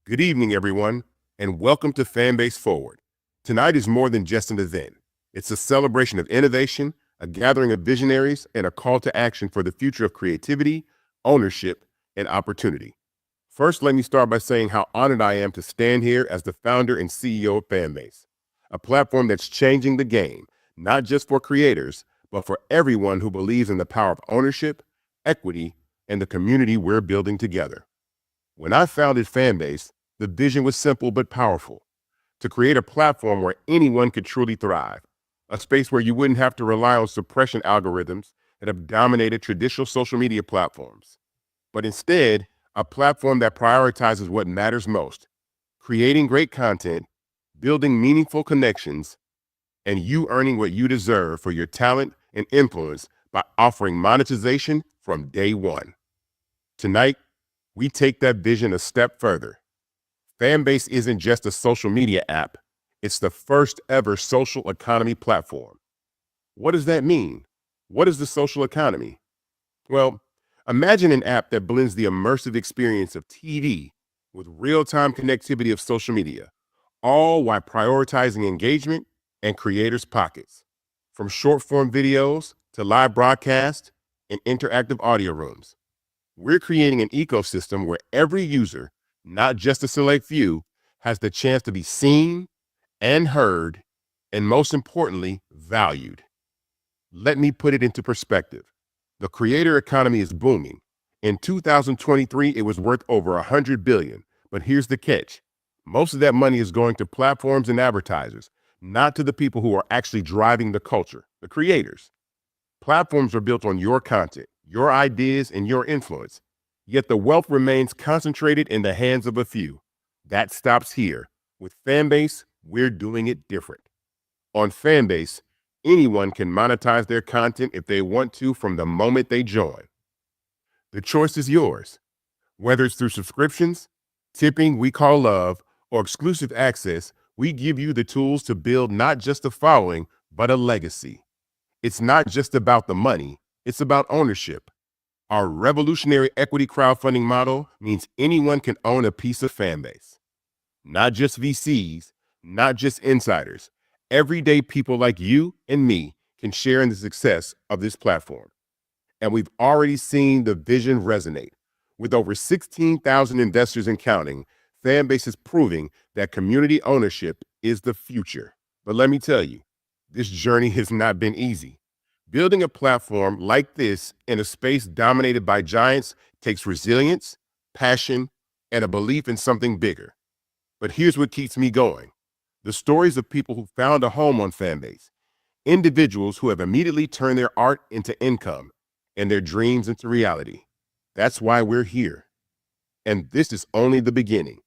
Good evening, everyone, and welcome to Fanbase Forward. Tonight is more than just an event. It's a celebration of innovation, a gathering of visionaries, and a call to action for the future of creativity, ownership, and opportunity. First, let me start by saying how honored I am to stand here as the founder and CEO of Fanbase, a platform that's changing the game, not just for creators, but for everyone who believes in the power of ownership, equity, and the community we're building together. When I founded Fanbase, the vision was simple but powerful: to create a platform where anyone could truly thrive, a space where you wouldn't have to rely on suppression algorithms that have dominated traditional social media platforms, but instead, a platform that prioritizes what matters most: creating great content, building meaningful connections, and you earning what you deserve for your talent and influence by offering monetization from day one. Tonight, we take that vision a step further. Fanbase isn't just a social media app, it's the first ever social economy platform. What does that mean? What is the social economy? Well, imagine an app that blends the immersive experience of TV with real-time connectivity of social media, all while prioritizing engagement and creators' pockets. From short-form videos to live broadcasts and interactive audio rooms, we're creating an ecosystem where every user, not just a select few, has the chance to be seen and heard, and most importantly, valued. Let me put it into perspective. The creator economy is booming. In 2023, it was worth over $100 billion. But here's the catch. Most of that money is going to platforms and advertisers, not to the people who are actually driving the culture, the creators. Platforms are built on your content, your ideas, and your influence. Yet the wealth remains concentrated in the hands of a few. That stops here. With Fanbase, we're doing it different. On Fanbase, anyone can monetize their content if they want to from the moment they join. The choice is yours. Whether it's through subscriptions, tipping we call love, or exclusive access, we give you the tools to build not just a following, but a legacy. It's not just about the money, it's about ownership. Our revolutionary equity crowdfunding model means anyone can own a piece of Fanbase. Not just VCs, not just insiders. Everyday people like you and me can share in the success of this platform. And we've already seen the vision resonate. With over 16,000 investors and counting, Fanbase is proving that community ownership is the future. But let me tell you, this journey has not been easy. Building a platform like this in a space dominated by giants takes resilience, passion, and a belief in something bigger. But here's what keeps me going: the stories of people who found a home on Fanbase, individuals who have immediately turned their art into income and their dreams into reality. That's why we're here. And this is only the beginning.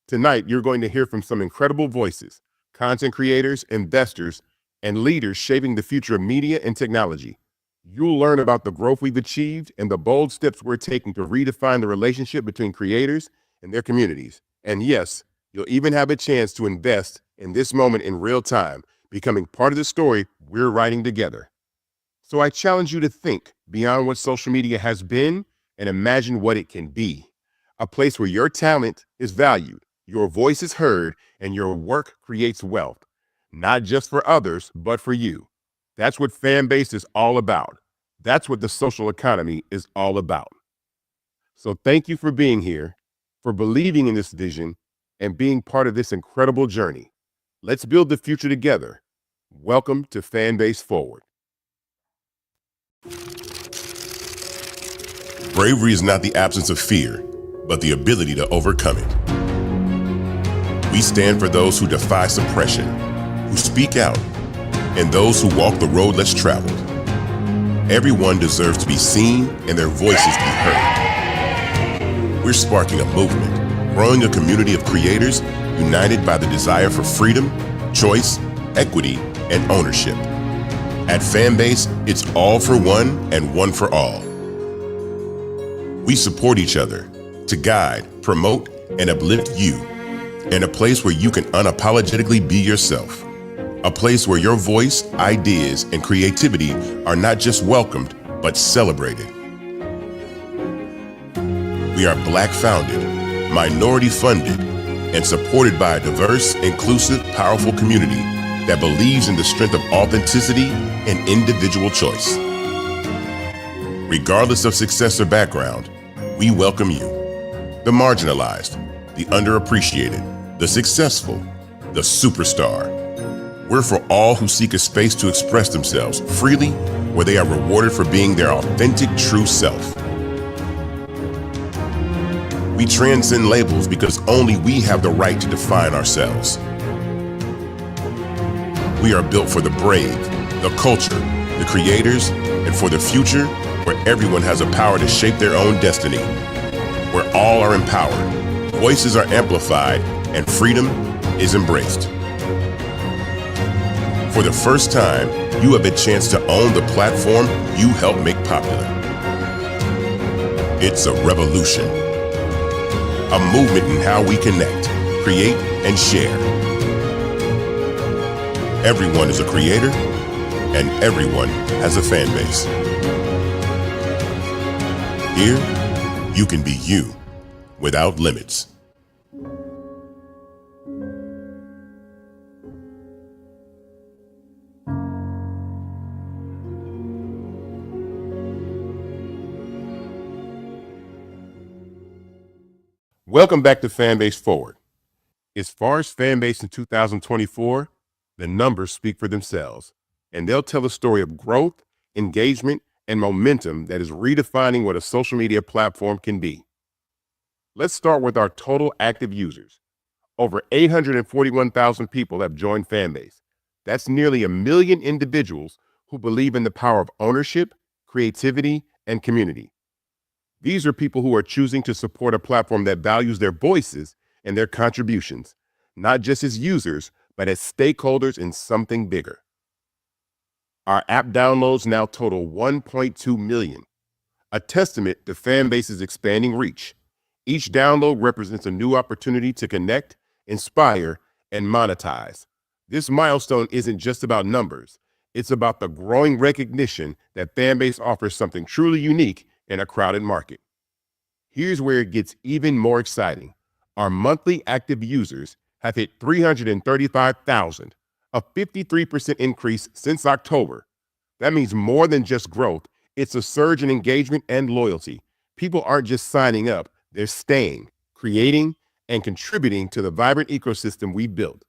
Tonight, you're going to hear from some incredible voices, content creators, investors, and leaders shaping the future of media and technology. You'll learn about the growth we've achieved and the bold steps we're taking to redefine the relationship between creators and their communities. And yes, you'll even have a chance to invest in this moment in real time, becoming part of the story we're writing together. So I challenge you to think beyond what social media has been and imagine what it can be. A place where your talent is valued, your voice is heard, and your work creates wealth. Not just for others, but for you. That's what Fanbase is all about. That's what the social economy is all about. So thank you for being here, for believing in this vision, and being part of this incredible journey. Let's build the future together. Welcome to Fanbase Forward. Bravery is not the absence of fear, but the ability to overcome it. We stand for those who defy suppression, who speak out, and those who walk the road less traveled. Everyone deserves to be seen and their voices be heard. We're sparking a movement, growing a community of creators united by the desire for freedom, choice, equity, and ownership. At Fanbase, it's all for one and one for all. We support each other to guide, promote, and uplift you in a place where you can unapologetically be yourself. A place where your voice, ideas, and creativity are not just welcomed, but celebrated. We are Black founded, minority funded, and supported by a diverse, inclusive, powerful community that believes in the strength of authenticity and individual choice. Regardless of success or background, we welcome you, the marginalized, the underappreciated, the successful, the superstar. We're for all who seek a space to express themselves freely, where they are rewarded for being their authentic, true self. We transcend labels because only we have the right to define ourselves. We are built for the brave, the culture, the creators, and for the future where everyone has a power to shape their own destiny, where all are empowered, voices are amplified, and freedom is embraced. For the first time, you have a chance to own the platform you helped make popular. It's a revolution, a movement in how we connect, create, and share. Everyone is a creator, and everyone has a fan base. Here, you can be you without limits. Welcome back to Fanbase Forward. As far as Fanbase in 2024, the numbers speak for themselves, and they'll tell a story of growth, engagement, and momentum that is redefining what a social media platform can be. Let's start with our total active users. Over 841,000 people have joined Fanbase. That's nearly 1 million individuals who believe in the power of ownership, creativity, and community. These are people who are choosing to support a platform that values their voices and their contributions, not just as users, but as stakeholders in something bigger. Our app downloads now total 1.2 million, a testament to Fanbase's expanding reach. Each download represents a new opportunity to connect, inspire, and monetize. This milestone isn't just about numbers. It's about the growing recognition that Fanbase offers something truly unique in a crowded market. Here's where it gets even more exciting. Our monthly active users have hit 335,000, a 53% increase since October. That means more than just growth. It's a surge in engagement and loyalty. People aren't just signing up, they're staying, creating, and contributing to the vibrant ecosystem we built.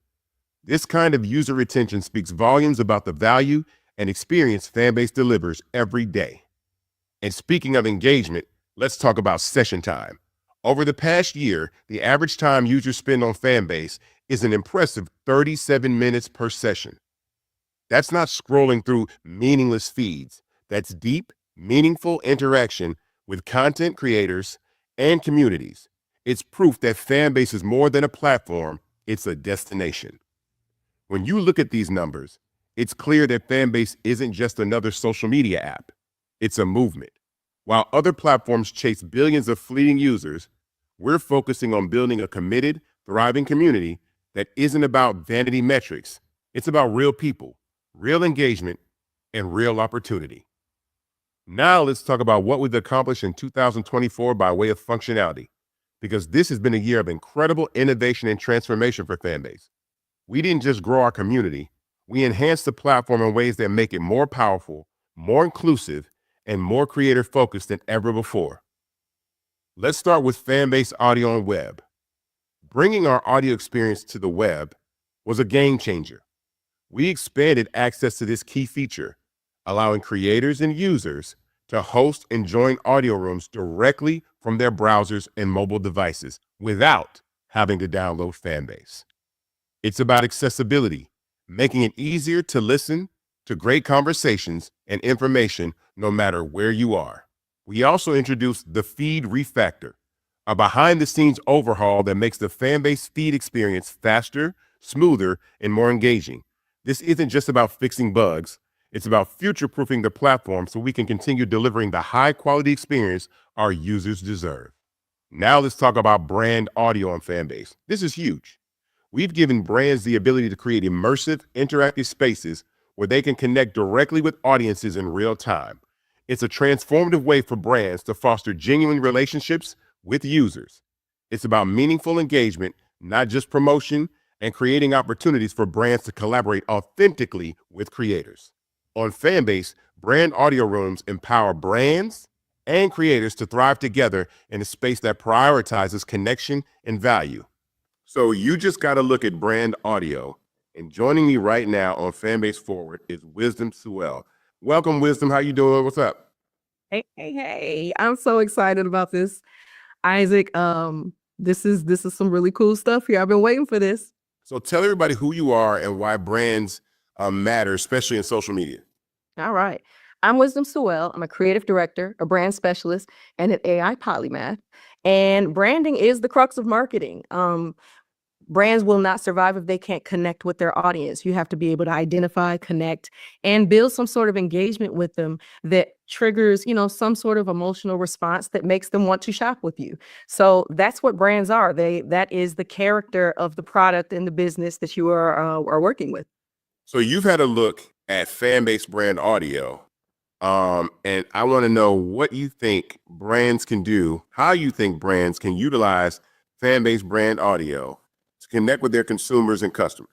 This kind of user retention speaks volumes about the value and experience Fanbase delivers every day. And speaking of engagement, let's talk about session time. Over the past year, the average time users spend on Fanbase is an impressive 37 minutes per session. That's not scrolling through meaningless feeds. That's deep, meaningful interaction with content creators and communities. It's proof that Fanbase is more than a platform, it's a destination. When you look at these numbers, it's clear that Fanbase isn't just another social media app. It's a movement. While other platforms chase billions of fleeting users, we're focusing on building a committed, thriving community that isn't about vanity metrics. It's about real people, real engagement, and real opportunity. Now let's talk about what we've accomplished in 2024 by way of functionality, because this has been a year of incredible innovation and transformation for Fanbase. We didn't just grow our community, we enhanced the platform in ways that make it more powerful, more inclusive, and more creator-focused than ever before. Let's start with Fanbase Audio and Web. Bringing our audio experience to the web was a game changer. We expanded access to this key feature, allowing creators and users to host and join audio rooms directly from their browsers and mobile devices without having to download Fanbase. It's about accessibility, making it easier to listen to great conversations and information no matter where you are. We also introduced the Feed Refactor, a behind-the-scenes overhaul that makes the Fanbase feed experience faster, smoother, and more engaging. This isn't just about fixing bugs. It's about future-proofing the platform so we can continue delivering the high-quality experience our users deserve. Now let's talk about brand audio on Fanbase. This is huge. We've given brands the ability to create immersive, interactive spaces where they can connect directly with audiences in real time. It's a transformative way for brands to foster genuine relationships with users. It's about meaningful engagement, not just promotion, and creating opportunities for brands to collaborate authentically with creators. On Fanbase, brand audio rooms empower brands and creators to thrive together in a space that prioritizes connection and value. So you just got to look at brand audio. And joining me right now on Fanbase Forward is Wisdom Sewell. Welcome, Wisdom. How you doing? What's up? Hey. I'm so excited about this, Isaac. This is some really cool stuff here. I've been waiting for this. So tell everybody who you are and why brands matter, especially in social media. All right. I'm Wisdom Sewell. I'm a creative director, a brand specialist, and an AI polymath. And branding is the crux of marketing. Brands will not survive if they can't connect with their audience. You have to be able to identify, connect, and build some sort of engagement with them that triggers, some sort of emotional response that makes them want to shop with you. So that's what brands are. That is the character of the product and the business that you are working with. So you've had a look at fan-based brand audio, and I want to know what you think brands can do, how you think brands can utilize fan-based brand audio to connect with their consumers and customers.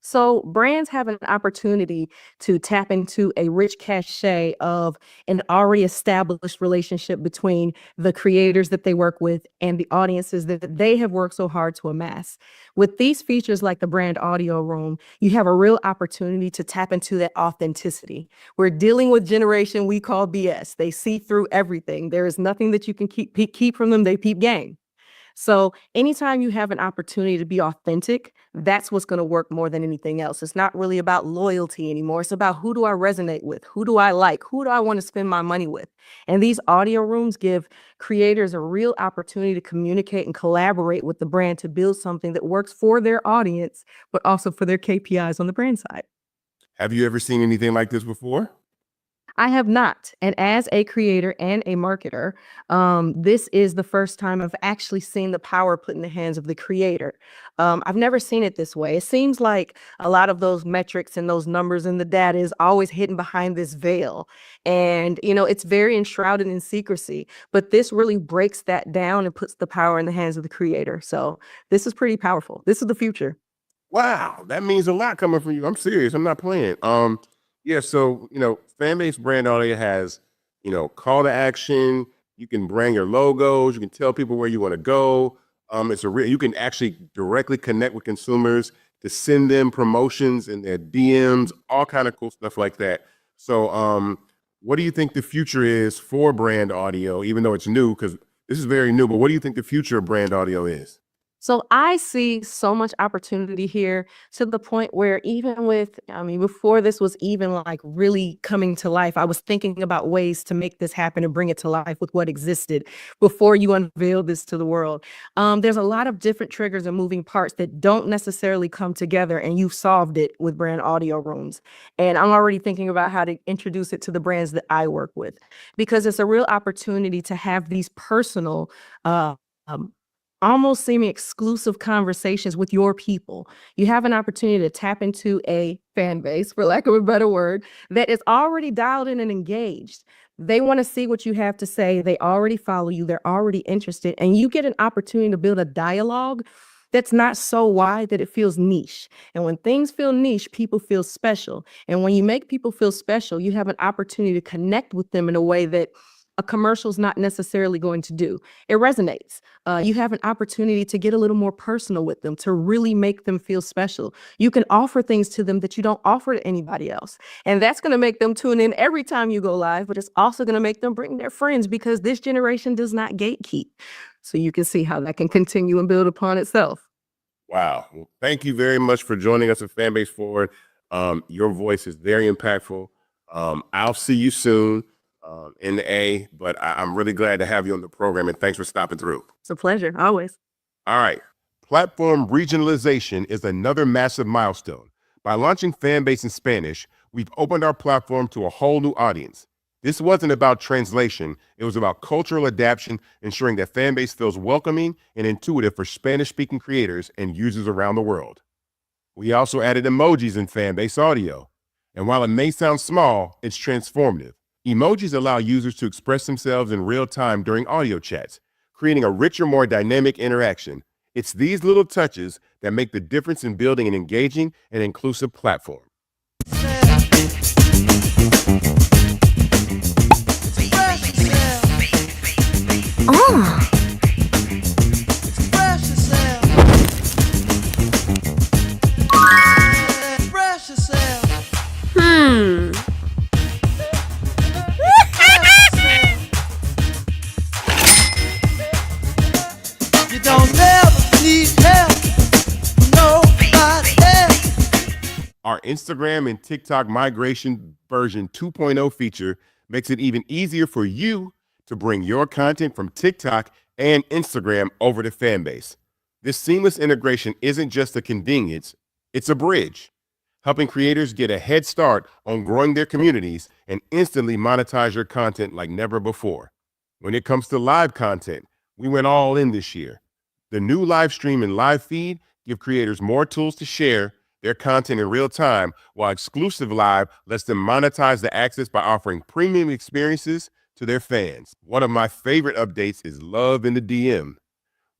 So brands have an opportunity to tap into a rich cachet of an already established relationship between the creators that they work with and the audiences that they have worked so hard to amass. With these features like the brand audio room, you have a real opportunity to tap into that authenticity. We're dealing with generation we call BS. They see through everything. There is nothing that you can keep from them. They peep game. So anytime you have an opportunity to be authentic, that's what's going to work more than anything else. It's not really about loyalty anymore. It's about who do I resonate with? Who do I like? Who do I want to spend my money with? And these audio rooms give creators a real opportunity to communicate and collaborate with the brand to build something that works for their audience, but also for their KPIs on the brand side. Have you ever seen anything like this before? I have not. And as a creator and a marketer, this is the first time I've actually seen the power put in the hands of the creator. I've never seen it this way. It seems like a lot of those metrics and those numbers and the data is always hidden behind this veil. And, it's very enshrouded in secrecy. But this really breaks that down and puts the power in the hands of the creator. So this is pretty powerful. This is the future. Wow, that means a lot coming from you. I'm serious. I'm not playing. Yeah, so, fan-based brand audio has, call to action. You can brand your logos. You can tell people where you want to go. You can actually directly connect with consumers to send them promotions in their DMs, all kind of cool stuff like that. So what do you think the future is for brand audio, even though it's new, because this is very new, but what do you think the future of brand audio is? So I see so much opportunity here to the point where before this was even like really coming to life, I was thinking about ways to make this happen and bring it to life with what existed before you unveiled this to the world. There's a lot of different triggers and moving parts that don't necessarily come together, and you've solved it with brand audio rooms. And I'm already thinking about how to introduce it to the brands that I work with, because it's a real opportunity to have these personal, almost semi-exclusive conversations with your people. You have an opportunity to tap into a fan base, for lack of a better word, that is already dialed in and engaged. They want to see what you have to say. They already follow you. They're already interested. And you get an opportunity to build a dialogue that's not so wide that it feels niche. And when things feel niche, people feel special. And when you make people feel special, you have an opportunity to connect with them in a way that a commercial is not necessarily going to do. It resonates. You have an opportunity to get a little more personal with them, to really make them feel special. You can offer things to them that you don't offer to anybody else. And that's going to make them tune in every time you go live, but it's also going to make them bring their friends, because this generation does not gatekeep. So you can see how that can continue and build upon itself. Wow. Well, thank you very much for joining us at Fanbase Forward. Your voice is very impactful. I'll see you soon. In the A, but I'm really glad to have you on the program, and thanks for stopping through. It's a pleasure, always. All right. Platform regionalization is another massive milestone. By launching Fanbase in Spanish, we've opened our platform to a whole new audience. This wasn't about translation. It was about cultural adaptation, ensuring that Fanbase feels welcoming and intuitive for Spanish-speaking creators and users around the world. We also added emojis in Fanbase audio. And while it may sound small, it's transformative. Emojis allow users to express themselves in real time during audio chats, creating a richer, more dynamic interaction. It's these little touches that make the difference in building an engaging and inclusive platform. You don't ever need help from nobody else. Our Instagram and TikTok migration version 2.0 feature makes it even easier for you to bring your content from TikTok and Instagram over to Fanbase. This seamless integration isn't just a convenience, it's a bridge, helping creators get a head start on growing their communities and instantly monetize your content like never before. When it comes to live content, we went all in this year. The new live stream and live feed give creators more tools to share their content in real time, while Exclusive Live lets them monetize the access by offering premium experiences to their fans. One of my favorite updates is Love in the DM.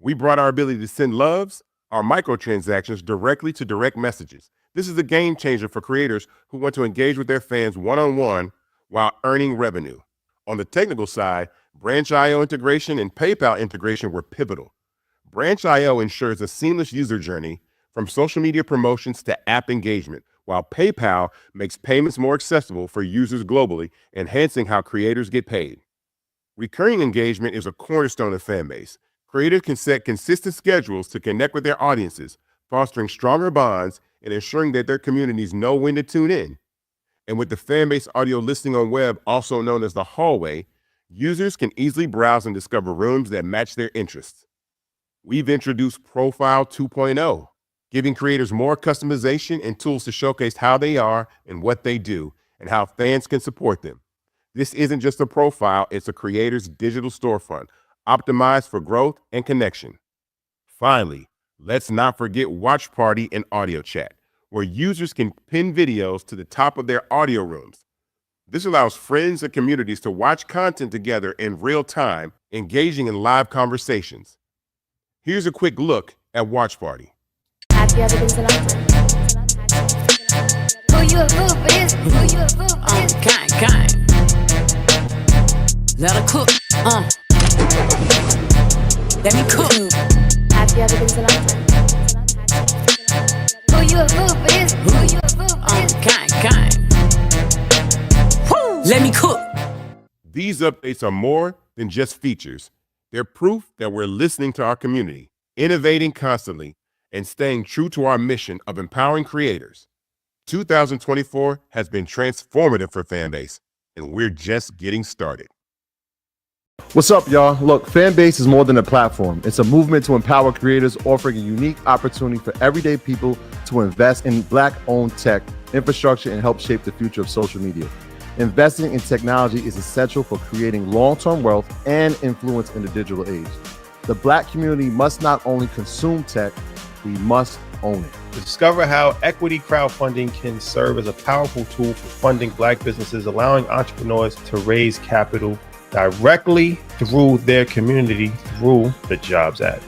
We brought our ability to send loves, our microtransactions, directly to direct messages. This is a game changer for creators who want to engage with their fans one-on-one while earning revenue. On the technical side, Branch.io integration and PayPal integration were pivotal. Branch.io ensures a seamless user journey from social media promotions to app engagement, while PayPal makes payments more accessible for users globally, enhancing how creators get paid. Recurring engagement is a cornerstone of Fanbase. Creators can set consistent schedules to connect with their audiences, fostering stronger bonds and ensuring that their communities know when to tune in. And with the Fanbase audio listing on web, also known as the hallway, users can easily browse and discover rooms that match their interests. We've introduced Profile 2.0, giving creators more customization and tools to showcase how they are and what they do, and how fans can support them. This isn't just a profile, it's a creator's digital storefront, optimized for growth and connection. Finally, let's not forget Watch Party and Audio Chat, where users can pin videos to the top of their audio rooms. This allows friends and communities to watch content together in real time, engaging in live conversations. Here's a quick look at Watch Party. Have you ever been to London? Who you a fool for this? Who you a fool for this? Gang. Let her cook. Let me cook. Have you ever been to London? Who you a fool for this? Who you a fool for this? Gang. Woo. Let me cook. These updates are more than just features. They're proof that we're listening to our community, innovating constantly, and staying true to our mission of empowering creators. 2024 has been transformative for Fanbase, and we're just getting started. What's up, y'all? Look, Fanbase is more than a platform. It's a movement to empower creators, offering a unique opportunity for everyday people to invest in Black-owned tech, infrastructure, and help shape the future of social media. Investing in technology is essential for creating long-term wealth and influence in the digital age. The Black community must not only consume tech, we must own it. Discover how equity crowdfunding can serve as a powerful tool for funding Black businesses, allowing entrepreneurs to raise capital directly through their community through the Jobs Act.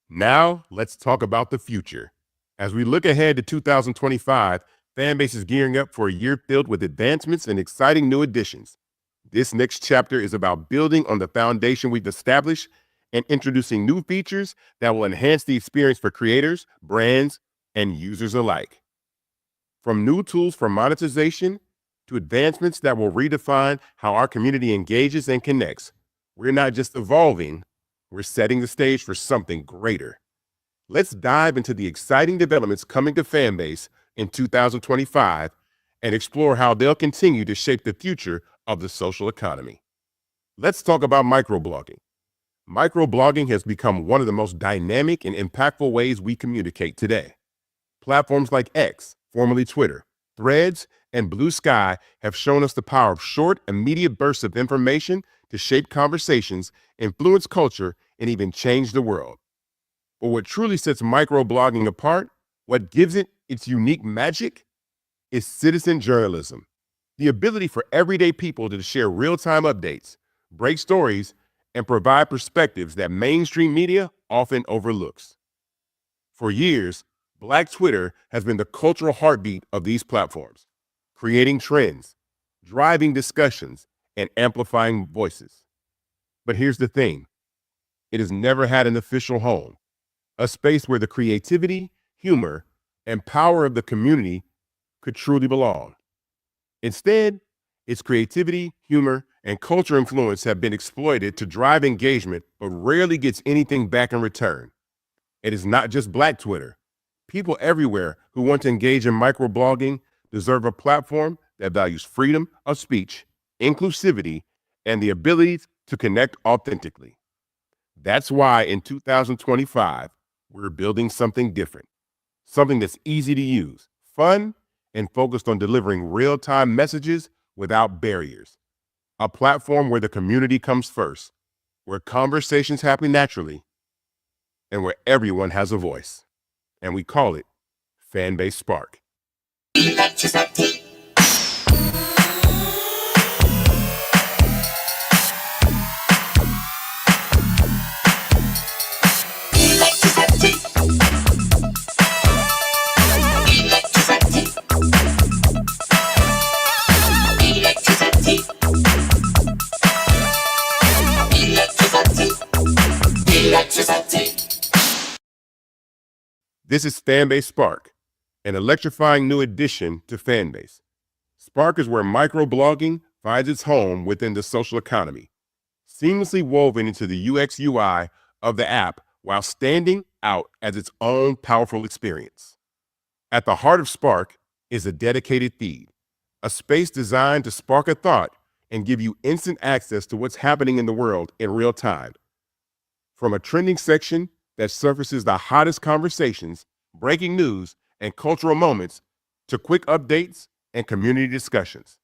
Now, let's talk about the future. As we look ahead to 2025, Fanbase is gearing up for a year filled with advancements and exciting new additions. This next chapter is about building on the foundation we've established and introducing new features that will enhance the experience for creators, brands, and users alike. From new tools for monetization to advancements that will redefine how our community engages and connects, we're not just evolving, we're setting the stage for something greater. Let's dive into the exciting developments coming to Fanbase in 2025 and explore how they'll continue to shape the future of the social economy. Let's talk about microblogging. Microblogging has become one of the most dynamic and impactful ways we communicate today. Platforms like X, formerly Twitter, Threads, and Blue Sky have shown us the power of short, immediate bursts of information to shape conversations, influence culture, and even change the world. But what truly sets microblogging apart, what gives it its unique magic, is citizen journalism. The ability for everyday people to share real-time updates, break stories, and provide perspectives that mainstream media often overlooks. For years, Black Twitter has been the cultural heartbeat of these platforms, creating trends, driving discussions, and amplifying voices. But here's the thing. It has never had an official home, a space where the creativity, humor, and power of the community could truly belong. Instead, its creativity, humor, and culture influence have been exploited to drive engagement, but rarely gets anything back in return. It is not just Black Twitter. People everywhere who want to engage in microblogging deserve a platform that values freedom of speech, inclusivity, and the ability to connect authentically. That's why in 2025, we're building something different, something that's easy to use, fun, and focused on delivering real-time messages without barriers. A platform where the community comes first, where conversations happen naturally, and where everyone has a voice. And we call it Fanbase Spark. This is Fanbase Spark, an electrifying new addition to Fanbase. Spark is where microblogging finds its home within the social economy, seamlessly woven into the UX UI of the app while standing out as its own powerful experience. At the heart of Spark is a dedicated feed, a space designed to spark a thought and give you instant access to what's happening in the world in real time. From a trending section that surfaces the hottest conversations, breaking news, and cultural moments to quick updates and community discussions.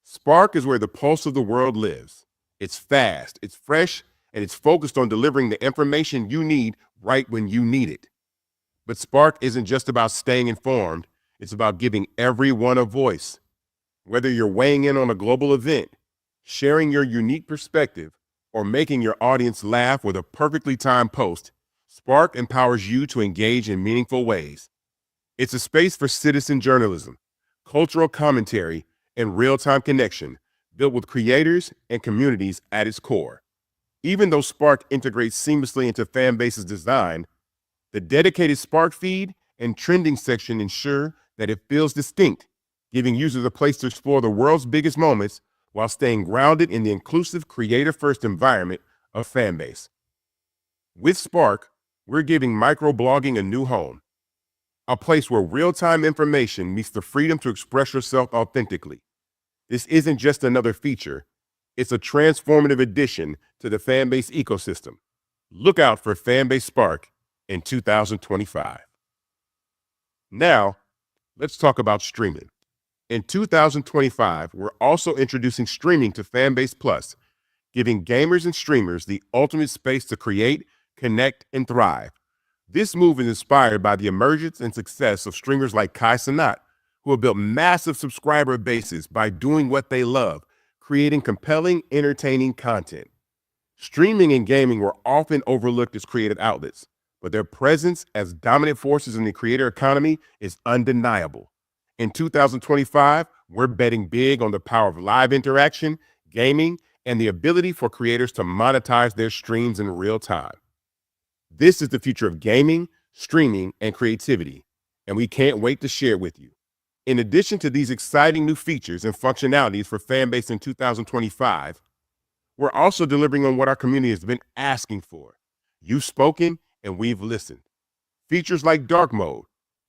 Spark is where the pulse of the world lives. It's fast, it's fresh, and it's focused on delivering the information you need right when you need it. But Spark isn't just about staying informed, it's about giving everyone a voice. Whether you're weighing in on a global event, sharing your unique perspective, or making your audience laugh with a perfectly timed post, Spark empowers you to engage in meaningful ways. It's a space for citizen journalism, cultural commentary, and real-time connection, built with creators and communities at its core. Even though Spark integrates seamlessly into Fanbase's design, the dedicated Spark feed and trending section ensure that it feels distinct, giving users a place to explore the world's biggest moments while staying grounded in the inclusive, creator-first environment of Fanbase. With Spark, we're giving microblogging a new home, a place where real-time information meets the freedom to express yourself authentically. This isn't just another feature, it's a transformative addition to the Fanbase ecosystem. Look out for Fanbase Spark in 2025. Now, let's talk about streaming. In 2025, we're also introducing streaming to Fanbase Plus, giving gamers and streamers the ultimate space to create, connect, and thrive. This move is inspired by the emergence and success of streamers like Kai Cenat, who have built massive subscriber bases by doing what they love, creating compelling, entertaining content. Streaming and gaming were often overlooked as creative outlets, but their presence as dominant forces in the creator economy is undeniable. In 2025, we're betting big on the power of live interaction, gaming, and the ability for creators to monetize their streams in real time. This is the future of gaming, streaming, and creativity, and we can't wait to share it with you. In addition to these exciting new features and functionalities for Fanbase in 2025, we're also delivering on what our community has been asking for. You've spoken, and we've listened. Features like dark mode,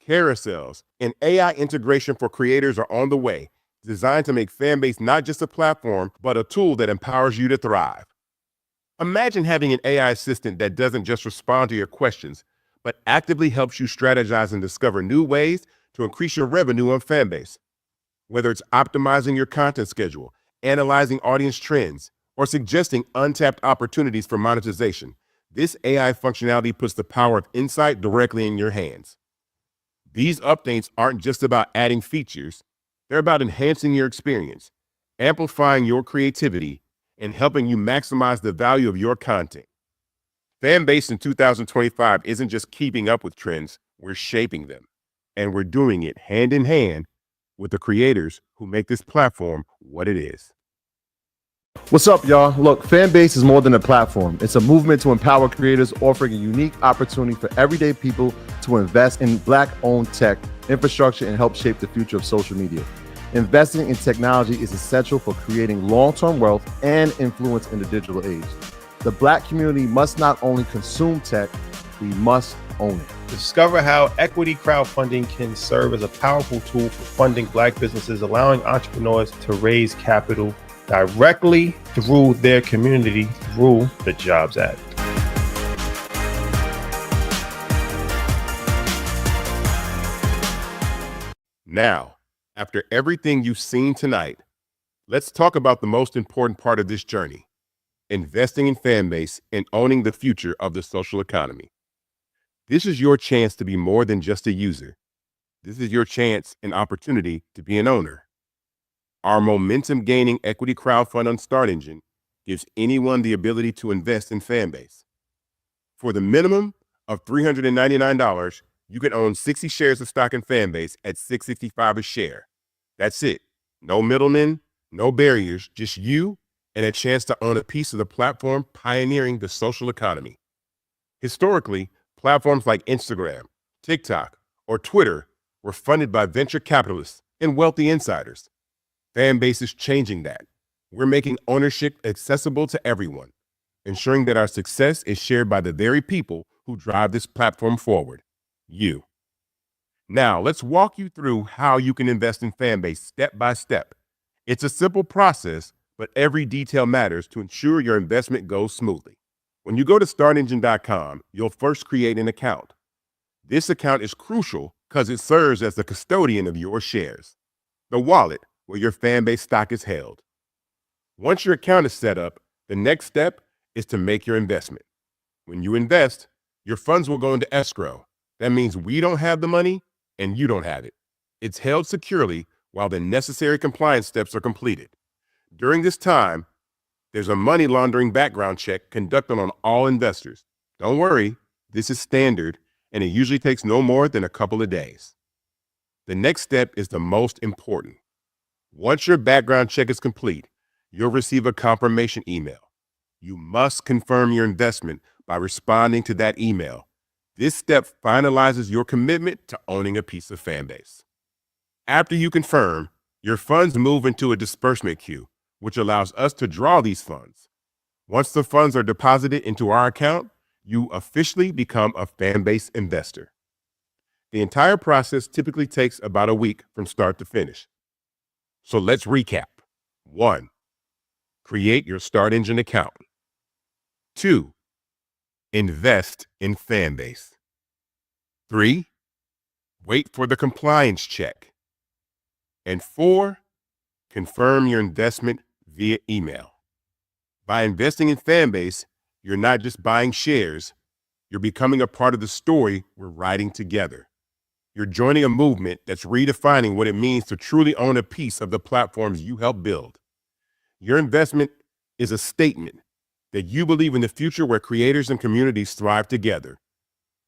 carousels, and AI integration for creators are on the way, designed to make Fanbase not just a platform, but a tool that empowers you to thrive. Imagine having an AI assistant that doesn't just respond to your questions, but actively helps you strategize and discover new ways to increase your revenue on Fanbase. Whether it's optimizing your content schedule, analyzing audience trends, or suggesting untapped opportunities for monetization, this AI functionality puts the power of insight directly in your hands. These updates aren't just about adding features, They're about enhancing your experience, amplifying your creativity, and helping you maximize the value of your content. Fanbase in 2025 isn't just keeping up with trends, we're shaping them. And we're doing it hand in hand with the creators who make this platform what it is. What's up, y'all? Look, Fanbase is more than a platform. It's a movement to empower creators, offering a unique opportunity for everyday people to invest in Black-owned tech, infrastructure, and help shape the future of social media. Investing in technology is essential for creating long-term wealth and influence in the digital age. The Black community must not only consume tech, we must own it. Discover how equity crowdfunding can serve as a powerful tool for funding Black businesses, allowing entrepreneurs to raise capital directly through their community through the Jobs Act. Now, after everything you've seen tonight, let's talk about the most important part of this journey: investing in Fanbase and owning the future of the social economy. This is your chance to be more than just a user. This is your chance and opportunity to be an owner. Our momentum-gaining equity crowdfund on StartEngine gives anyone the ability to invest in Fanbase. For the minimum of $399, you can own 60 shares of stock in Fanbase at $665 a share. That's it. No middlemen, no barriers, just you and a chance to own a piece of the platform pioneering the social economy. Historically, platforms like Instagram, TikTok, or Twitter were funded by venture capitalists and wealthy insiders. Fanbase is changing that. We're making ownership accessible to everyone, ensuring that our success is shared by the very people who drive this platform forward, you. Now, let's walk you through how you can invest in Fanbase step by step. It's a simple process, but every detail matters to ensure your investment goes smoothly. When you go to StartEngine.com, you'll first create an account. This account is crucial because it serves as the custodian of your shares, the wallet where your Fanbase stock is held. Once your account is set up, the next step is to make your investment. When you invest, your funds will go into escrow. That means we don't have the money and you don't have it. It's held securely while the necessary compliance steps are completed. During this time, there's a money laundering background check conducted on all investors. Don't worry, this is standard, and it usually takes no more than a couple of days. The next step is the most important. Once your background check is complete, you'll receive a confirmation email. You must confirm your investment by responding to that email. This step finalizes your commitment to owning a piece of Fanbase. After you confirm, your funds move into a disbursement queue, which allows us to draw these funds. Once the funds are deposited into our account, you officially become a Fanbase investor. The entire process typically takes about a week from start to finish. So let's recap. 1. Create your StartEngine account. 2. Invest in Fanbase. 3. Wait for the compliance check. And 4. Confirm your investment via email. By investing in Fanbase, you're not just buying shares, you're becoming a part of the story we're writing together. You're joining a movement that's redefining what it means to truly own a piece of the platforms you help build. Your investment is a statement that you believe in the future where creators and communities thrive together,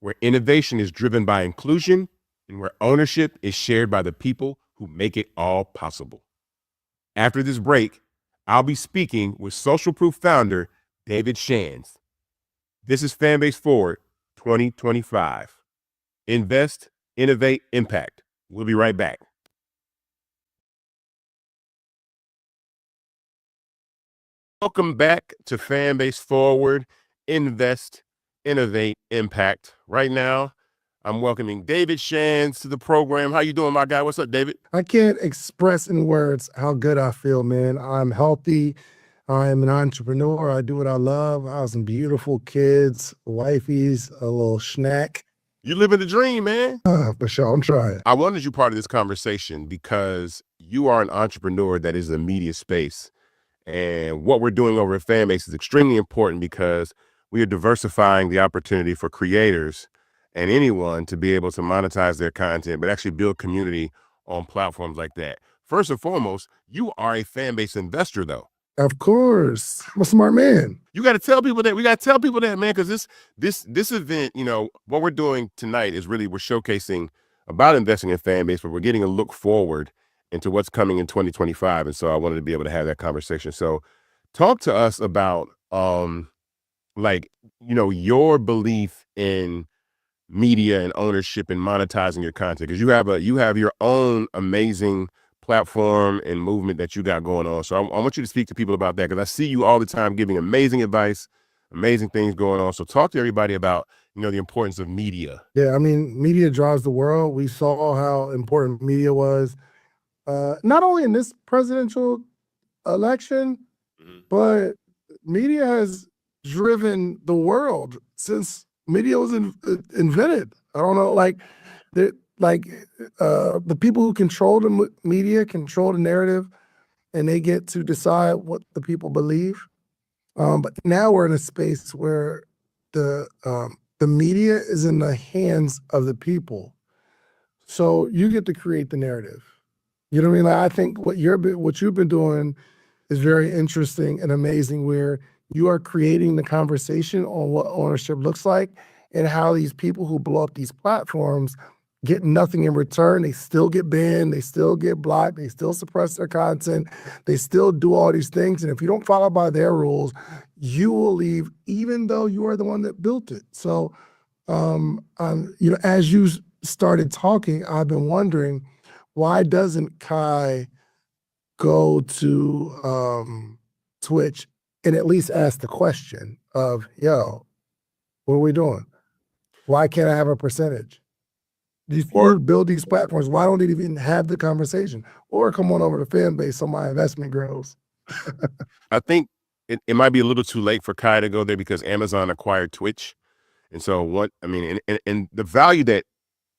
where innovation is driven by inclusion, and where ownership is shared by the people who make it all possible. After this break, I'll be speaking with Social Proof founder David Shands. This is Fanbase Forward 2025. Invest, innovate, impact. We'll be right back. Welcome back to Fanbase Forward. Invest, innovate, impact. Right now, I'm welcoming David Shands to the program. How you doing, my guy? What's up, David? I can't express in words how good I feel, man. I'm healthy. I'm an entrepreneur. I do what I love. I have some beautiful kids, wifeys, a little snack. You living the dream, man. For sure, I'm trying. I wanted you part of this conversation because you are an entrepreneur that is in the media space. And what we're doing over at Fanbase is extremely important because we are diversifying the opportunity for creators and anyone to be able to monetize their content, but actually build community on platforms like that. first and foremost, you are a fan-based investor, though. Of course. I'm a smart man. You got to tell people that. We got to tell people that, man, because this event, you know, what we're doing tonight is really we're showcasing about investing in fan base, but we're getting a look forward into what's coming in 2025. And so I wanted to be able to have that conversation. So talk to us about like, you know, your belief in media and ownership and monetizing your content, because you have your own amazing platform and movement that you got going on. So I want you to speak to people about that, because I see you all the time giving amazing advice, amazing things going on. So talk to everybody about, you know, the importance of media. Yeah, I mean, media drives the world. We saw how important media was, not only in this presidential election, but media has driven the world since media was invented. I don't know, like the people who control the media control the narrative, and they get to decide what the people believe. But now we're in a space where the media is in the hands of the people, so you get to create the narrative. You know what I mean? Like, I think what you've been doing is very interesting and amazing, where you are creating the conversation on what ownership looks like and how these people who blow up these platforms get nothing in return. They still get banned, they still get blocked, they still suppress their content, they still do all these things. And if you don't follow by their rules, you will leave, even though you are the one that built it. So, you know, as you started talking, I've been wondering, why doesn't Kai go to Twitch and at least ask the question of, yo, what are we doing? Why can't I have a percentage? These people build these platforms. Why don't they even have the conversation? Or come on over to Fanbase so my investment grows. I think it might be a little too late for Kai to go there, because Amazon acquired Twitch. And so and the value that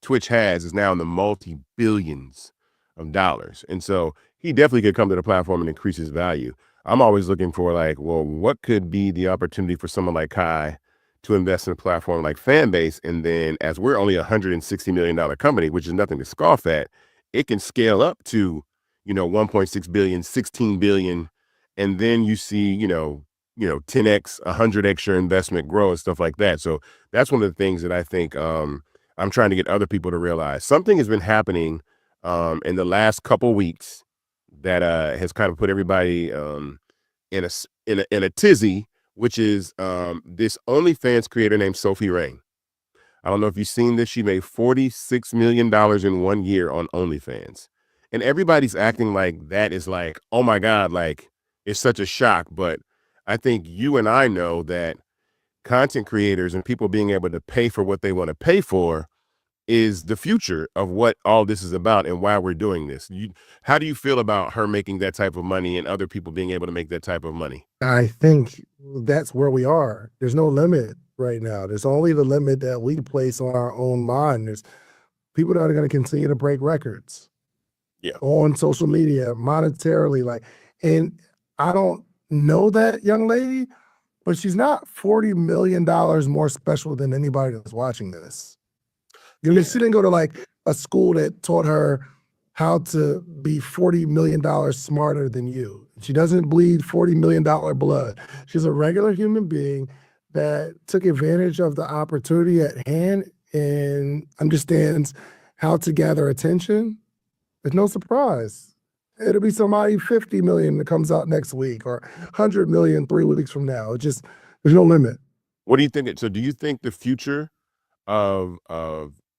Twitch has is now in the multi-billions of dollars. And so he definitely could come to the platform and increase his value. I'm always looking for, like, well, what could be the opportunity for someone like Kai to invest in a platform like Fanbase? And then, as we're only $160 million company, which is nothing to scoff at, it can scale up to, you know, 1.6 billion, 16 billion. And then you see, you know, 10x, 100x your investment grow and stuff like that. So that's one of the things that I think I'm trying to get other people to realize. Something has been happening in the last couple weeks that has kind of put everybody in a tizzy, which is this OnlyFans creator named Sophie Rain. I don't know if you've seen this. She made $46 million in 1 year on OnlyFans. And everybody's acting like that is like, oh my God, like it's such a shock. But I think you and I know that content creators and people being able to pay for what they want to pay for is the future of what all this is about and why we're doing this. How do you feel about her making that type of money and other people being able to make that type of money? I think that's where we are. There's no limit right now. There's only the limit that we place on our own mind. There's people that are going to continue to break records on social media, monetarily. Like, and I don't know that young lady, but she's not $40 million more special than anybody that's watching this. You know, she didn't go to like a school that taught her how to be $40 million smarter than you. She doesn't bleed $40 million blood. She's a regular human being that took advantage of the opportunity at hand and understands how to gather attention. It's no surprise. It'll be somebody 50 million that comes out next week, or 100 million 3 weeks from now. It just, there's no limit. What do you think? So do you think the future of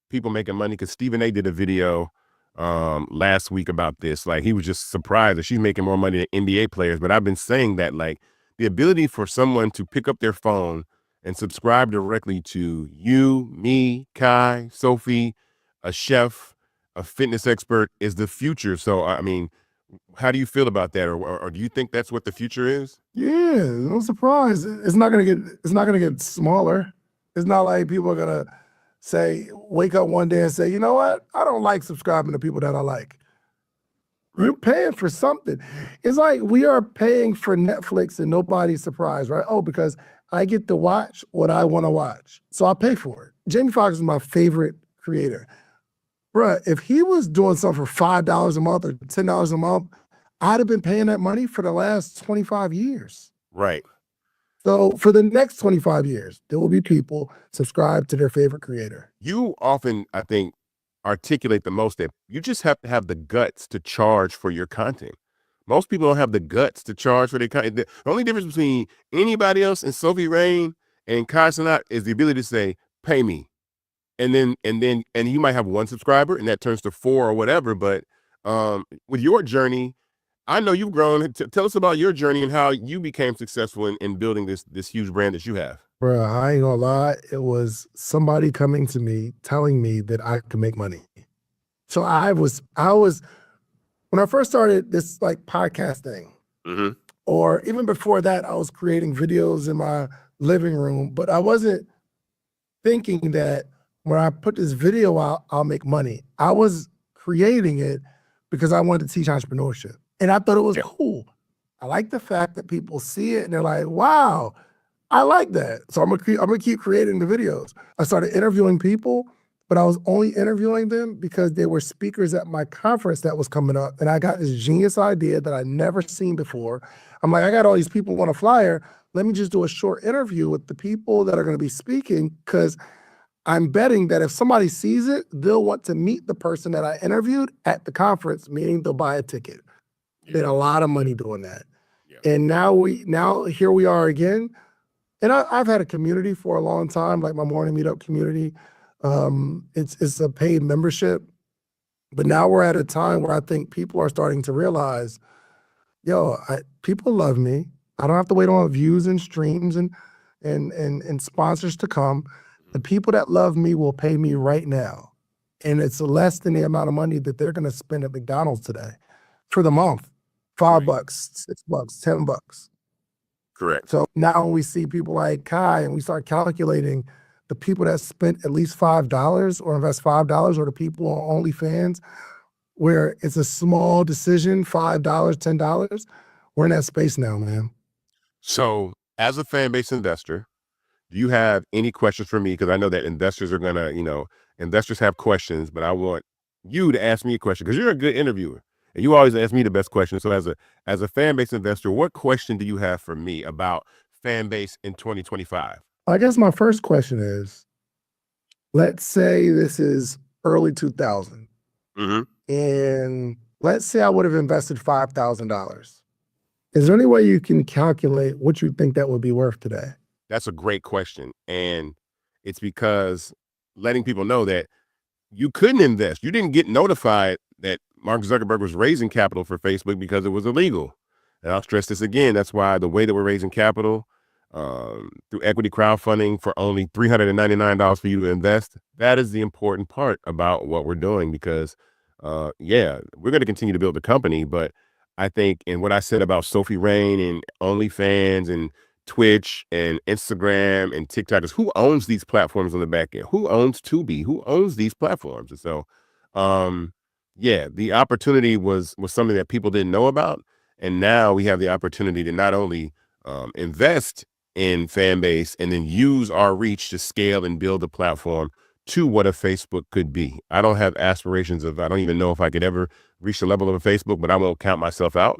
people making money, because Stephen A did a video last week about this, like he was just surprised that she's making more money than NBA players. But I've been saying that, like, the ability for someone to pick up their phone and subscribe directly to you, me, Kai, Sophie, a chef, a fitness expert is the future. So, I mean, how do you feel about that? Or do you think that's what the future is? Yeah, no surprise. It's not gonna get smaller. It's not like people are gonna wake up one day and say, you know what? I don't like subscribing to people that I like. You're paying for something. It's like we are paying for Netflix and nobody's surprised, right? Oh, because I get to watch what I want to watch. So I'll pay for it. Jamie Foxx is my favorite creator. bruh, if he was doing something for $5 a month or $10 a month, I'd have been paying that money for the last 25 years. Right. So for the next 25 years, there will be people subscribed to their favorite creator. You often, I think, articulate the most that you just have to have the guts to charge for your content. Most people don't have the guts to charge for their content. The only difference between anybody else and Sophie Rain and Kai Cenat is the ability to say, pay me. And you might have one subscriber and that turns to 4 or whatever. But with your journey, I know you've grown. Tell us about your journey and how you became successful in building this huge brand that you have. Bro, I ain't gonna lie. It was somebody coming to me telling me that I could make money. So I was when I first started this like podcast thing, or even before that, I was creating videos in my living room, but I wasn't thinking that when I put this video out, I'll make money. I was creating it because I wanted to teach entrepreneurship. And I thought it was cool. I like the fact that people see it and they're like, wow, I like that. So I'm gonna keep creating the videos. I started interviewing people, but I was only interviewing them because they were speakers at my conference that was coming up. And I got this genius idea that I'd never seen before. I'm like, I got all these people who want a flyer. Let me just do a short interview with the people that are gonna be speaking, because I'm betting that if somebody sees it, they'll want to meet the person that I interviewed at the conference, meaning they'll buy a ticket. Made a lot of money doing that. Yeah. And now here we are again. And I've had a community for a long time, like my morning meetup community. It's a paid membership. But now we're at a time where I think people are starting to realize, people love me. I don't have to wait on views and streams and sponsors to come. The people that love me will pay me right now. And it's less than the amount of money that they're gonna spend at McDonald's today for the month. $5, $6, $10. Correct. So now when we see people like Kai and we start calculating the people that spent at least $5 or invest $5, or the people on OnlyFans where it's a small decision, $5, $10, we're in that space now, man. So as a fan-based investor, do you have any questions for me? Because I know that investors are gonna, investors have questions, but I want you to ask me a question because you're a good interviewer. And you always ask me the best question. So as a fan-based investor, what question do you have for me about Fanbase in 2025? I guess my first question is, let's say this is early 2000. And let's say I would have invested $5,000. Is there any way you can calculate what you think that would be worth today? That's a great question. And it's because letting people know that you couldn't invest. You didn't get notified that Mark Zuckerberg was raising capital for Facebook because it was illegal. And I'll stress this again. That's why the way that we're raising capital through equity crowdfunding for only $399 for you to invest, that is the important part about what we're doing, because we're going to continue to build the company. But I think, and what I said about Sophie Rain and OnlyFans and Twitch and Instagram and TikTok is who owns these platforms on the back end? Who owns Tubi? Who owns these platforms? And so, the opportunity was something that people didn't know about. And now we have the opportunity to not only invest in Fanbase and then use our reach to scale and build a platform to what a Facebook could be. I don't have aspirations of, I don't even know if I could ever reach the level of a Facebook, but I won't count myself out.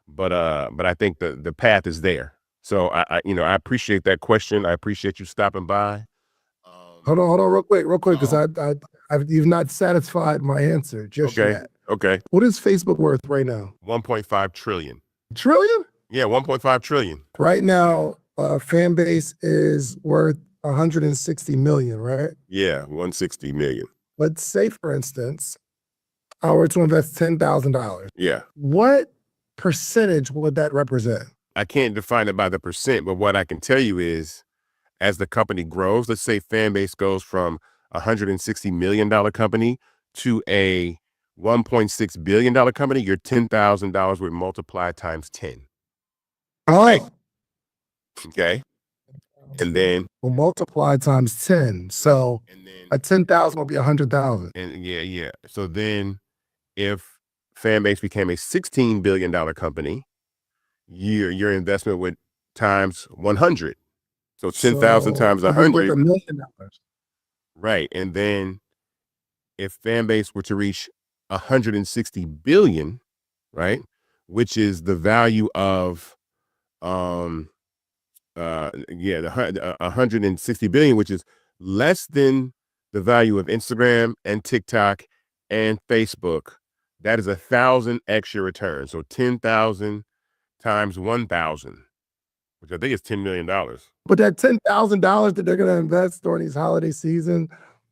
But I think the path is there. So I appreciate that question. I appreciate you stopping by. Hold on, real quick, because you've not satisfied my answer just yet. Okay. What is Facebook worth right now? 1.5 trillion. Trillion? Yeah, 1.5 trillion. Right now, Fanbase is worth 160 million, right? Yeah, 160 million. Let's say, for instance, I were to invest $10,000. Yeah. What percentage would that represent? I can't define it by the percent, but what I can tell you is, as the company grows, let's say Fanbase goes from a $160 million company to a $1.6 billion company, your $10,000 would multiply times 10. All right. Okay. And then we'll multiply times 10. So a 10,000 will be 100,000. And yeah. So then if Fanbase became a $16 billion company, your investment would times 100. So 10,000 times 100. $1 million. Right. And then if Fanbase were to reach 160 billion, right, which is the value of the 160 billion, which is less than the value of Instagram and TikTok and Facebook, that is 1,000x your return. So 10,000 times 1,000, which I think is $10 million. But that $10,000 that they're going to invest during these holiday season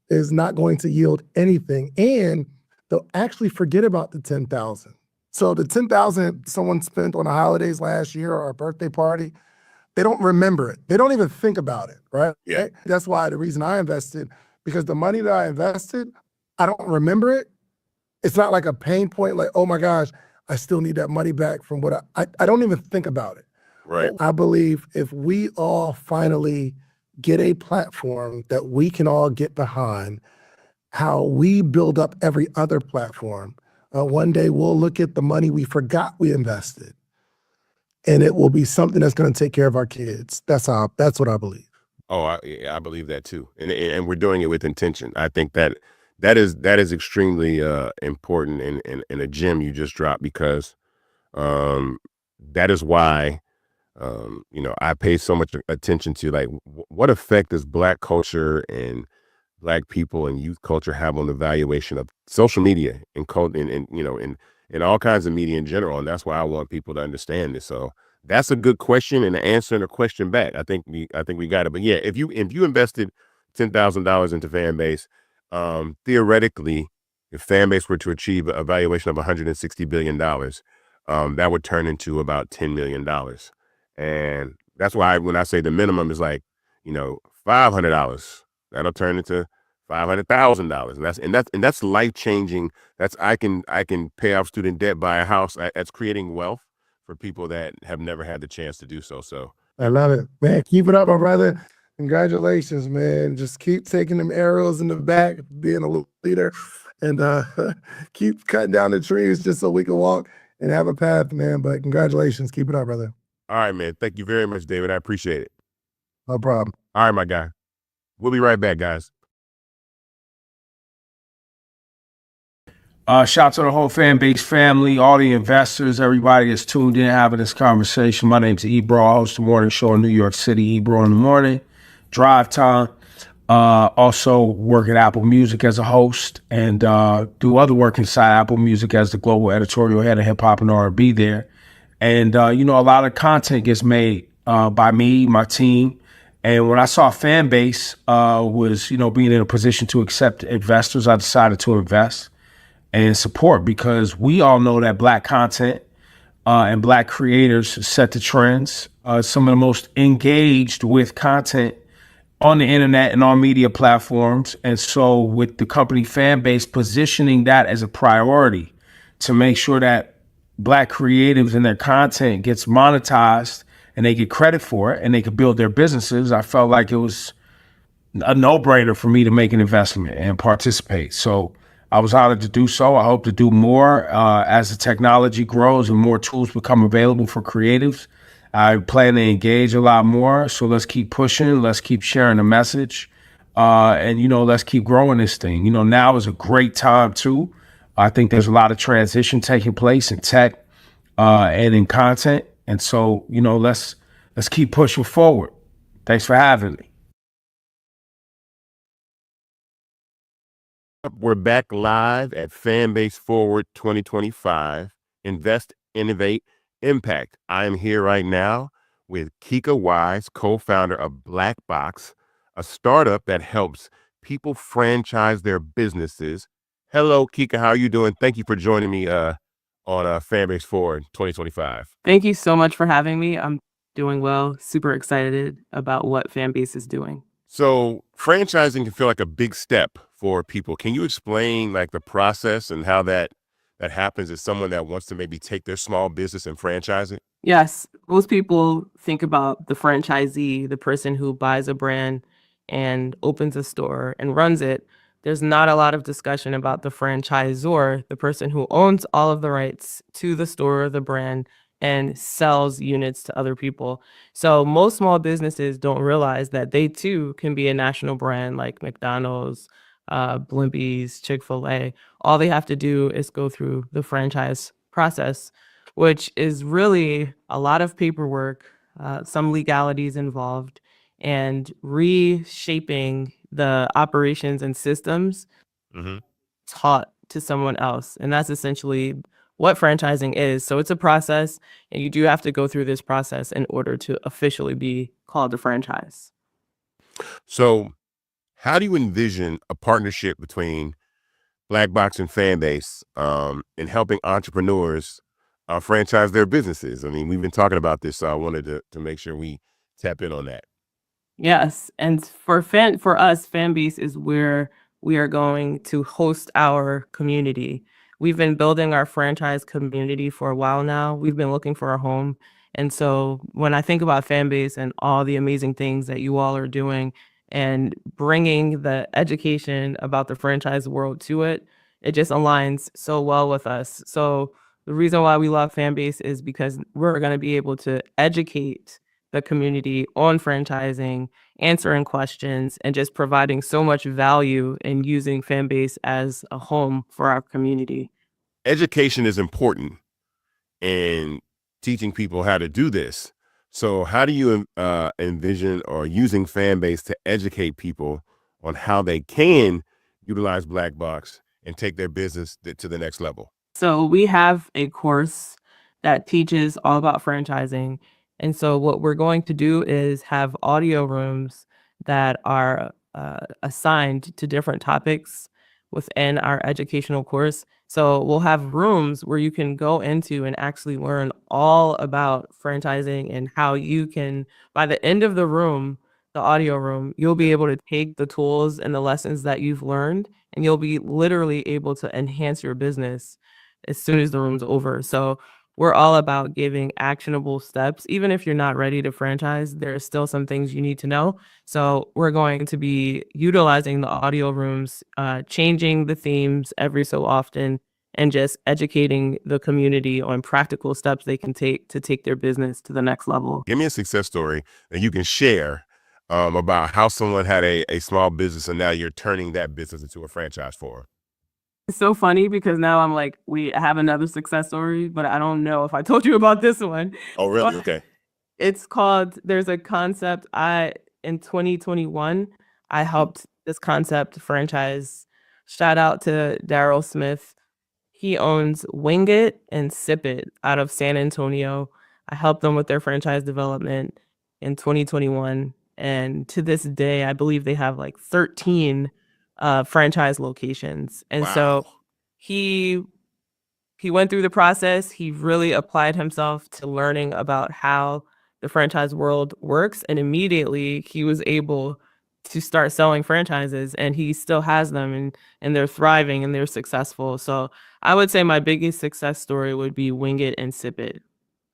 is not going to yield anything. And they'll actually forget about the 10,000. So the 10,000 someone spent on the holidays last year or a birthday party, they don't remember it. They don't even think about it, right? Yeah. That's why the reason I invested, because the money that I invested, I don't remember it. It's not like a pain point, like, oh my gosh, I still need that money back from what I don't even think about it. Right. I believe if we all finally get a platform that we can all get behind, how we build up every other platform, one day we'll look at the money we forgot we invested, and it will be something that's going to take care of our kids. That's what I believe. Oh, I believe that too, and we're doing it with intention. I think that is extremely important and a gem you just dropped, because that is why I pay so much attention to, like, what effect does Black culture and Black people and youth culture have on the valuation of social media and and all kinds of media in general. And that's why I want people to understand this. So that's a good question, and answering a question back, I think we got it. But yeah, if you invested $10,000 into Fanbase, theoretically, if Fanbase were to achieve a valuation of $160 billion, that would turn into about $10 million. And that's why when I say the minimum is like, $500, that'll turn into $500,000. And that's life changing. That's I can pay off student debt, buy a house. That's creating wealth for people that have never had the chance to do so. So I love it, man. Keep it up, my brother. Congratulations, man. Just keep taking them arrows in the back, being a leader, and keep cutting down the trees just so we can walk and have a path, man. But congratulations. Keep it up, brother. all right, man. Thank you very much, David. I appreciate it. No problem. All right, my guy. We'll be right back, guys. Shout out to the whole Fanbase family, all the investors, everybody that's tuned in having this conversation. My name's Ebro. I host the morning show in New York City, Ebro in the morning, drive time. Also work at Apple Music as a host, and do other work inside Apple Music as the global editorial head of hip hop and R&B there. And, a lot of content gets made by me, my team. And when I saw Fanbase was, being in a position to accept investors, I decided to invest and support, because we all know that Black content and Black creators set the trends. Some of the most engaged with content on the internet and on media platforms. And so with the company Fanbase positioning that as a priority to make sure that Black creatives and their content gets monetized and they get credit for it and they can build their businesses, I felt like it was a no-brainer for me to make an investment and participate. So I was honored to do so. I hope to do more as the technology grows and more tools become available for creatives. I plan to engage a lot more. So let's keep pushing. Let's keep sharing the message. And let's keep growing this thing. Now is a great time too. I think there's a lot of transition taking place in tech and in content. And so, let's keep pushing forward. Thanks for having me. We're back live at Fanbase Forward 2025. Invest, innovate, impact. I am here right now with Kika Wise, co-founder of Black Box, a startup that helps people franchise their businesses. Hello, Kika. How are you doing? Thank you for joining me on Fanbase Forward 2025. Thank you so much for having me. I'm doing well. Super excited about what Fanbase is doing. So franchising can feel like a big step for people. Can you explain like the process and how that happens as someone that wants to maybe take their small business and franchise it? Yes, most people think about the franchisee, the person who buys a brand and opens a store and runs it. There's not a lot of discussion about the franchisor, the person who owns all of the rights to the store, the brand, and sells units to other people. So most small businesses don't realize that they too can be a national brand like McDonald's, Blimpies, Chick-fil-A. All they have to do is go through the franchise process, which is really a lot of paperwork, some legalities involved, and reshaping the operations and systems taught to someone else. And that's essentially what franchising is. So it's a process, and you do have to go through this process in order to officially be called a franchise. So how do you envision a partnership between Black Box and Fanbase in helping entrepreneurs franchise their businesses? I mean, we've been talking about this, so I wanted to make sure we tap in on that. Yes, and for us, Fanbase is where we are going to host our community. We've been building our franchise community for a while now. We've been looking for a home. And so when I think about Fanbase and all the amazing things that you all are doing and bringing the education about the franchise world to it, it just aligns so well with us. So the reason why we love Fanbase is because we're going to be able to educate the community on franchising, answering questions, and just providing so much value in using Fanbase as a home for our community. Education is important in teaching people how to do this. So how do you envision or using Fanbase to educate people on how they can utilize Black Box and take their business to the next level? So we have a course that teaches all about franchising. And so what we're going to do is have audio rooms that are assigned to different topics within our educational course. So we'll have rooms where you can go into and actually learn all about franchising and how you can, by the end of the room, the audio room, you'll be able to take the tools and the lessons that you've learned, and you'll be literally able to enhance your business as soon as the room's over. So we're all about giving actionable steps. Even if you're not ready to franchise, there are still some things you need to know. So we're going to be utilizing the audio rooms, changing the themes every so often, and just educating the community on practical steps they can take to take their business to the next level. Give me a success story that you can share about how someone had a small business and now you're turning that business into a franchise for them. It's so funny because now I'm like, we have another success story, but I don't know if I told you about this one. Oh, really? Okay. It's called, there's a concept in 2021, I helped this concept franchise. Shout out to Daryl Smith. He owns Wing It and Sip It out of San Antonio. I helped them with their franchise development in 2021. And to this day, I believe they have like 13 franchise locations. And so he went through the process. He really applied himself to learning about how the franchise world works. And immediately he was able to start selling franchises, and he still has them, and they're thriving and they're successful. So I would say my biggest success story would be Wing It and Sip It.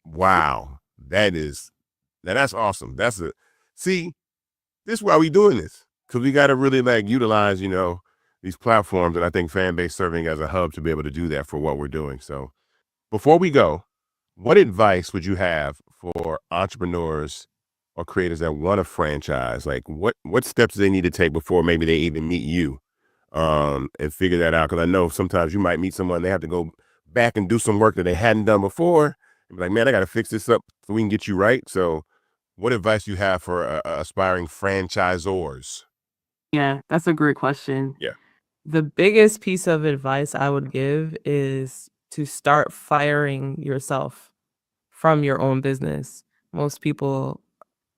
Wow. That's awesome. See, this is why we doing this. Because we got to really utilize, these platforms. And I think Fanbase serving as a hub to be able to do that for what we're doing. So before we go, what advice would you have for entrepreneurs or creators that want to franchise? Like what steps do they need to take before maybe they even meet you and figure that out? Because I know sometimes you might meet someone, they have to go back and do some work that they hadn't done before. And be like, man, I got to fix this up so we can get you right. So what advice do you have for aspiring franchisors? Yeah, that's a great question. Yeah. The biggest piece of advice I would give is to start firing yourself from your own business. Most people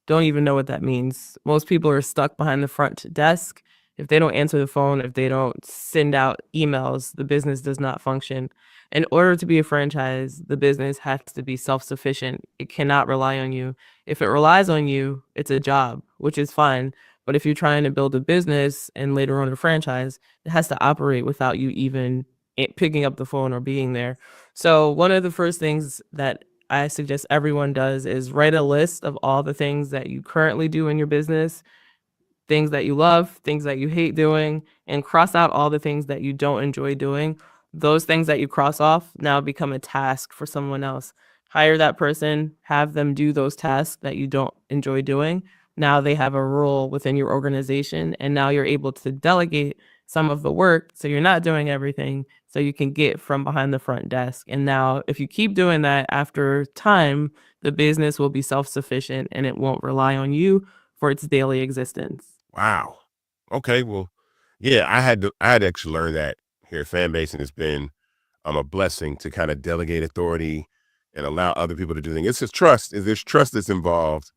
don't even know what that means. Most people are stuck behind the front desk. If they don't answer the phone, if they don't send out emails, the business does not function. In order to be a franchise, the business has to be self-sufficient. It cannot rely on you. If it relies on you, it's a job, which is fine. But if you're trying to build a business and later on a franchise, it has to operate without you even picking up the phone or being there. So one of the first things that I suggest everyone does is write a list of all the things that you currently do in your business, things that you love, things that you hate doing, and cross out all the things that you don't enjoy doing. Those things that you cross off now become a task for someone else. Hire that person, have them do those tasks that you don't enjoy doing. Now they have a role within your organization, and now you're able to delegate some of the work, so you're not doing everything, so you can get from behind the front desk. And now if you keep doing that, after time, the business will be self-sufficient and it won't rely on you for its daily existence. Wow. Okay. Well, yeah, I had to actually learn that here at Fanbase, and it's been a blessing to kind of delegate authority and allow other people to do things. It's just trust. There's trust that's involved.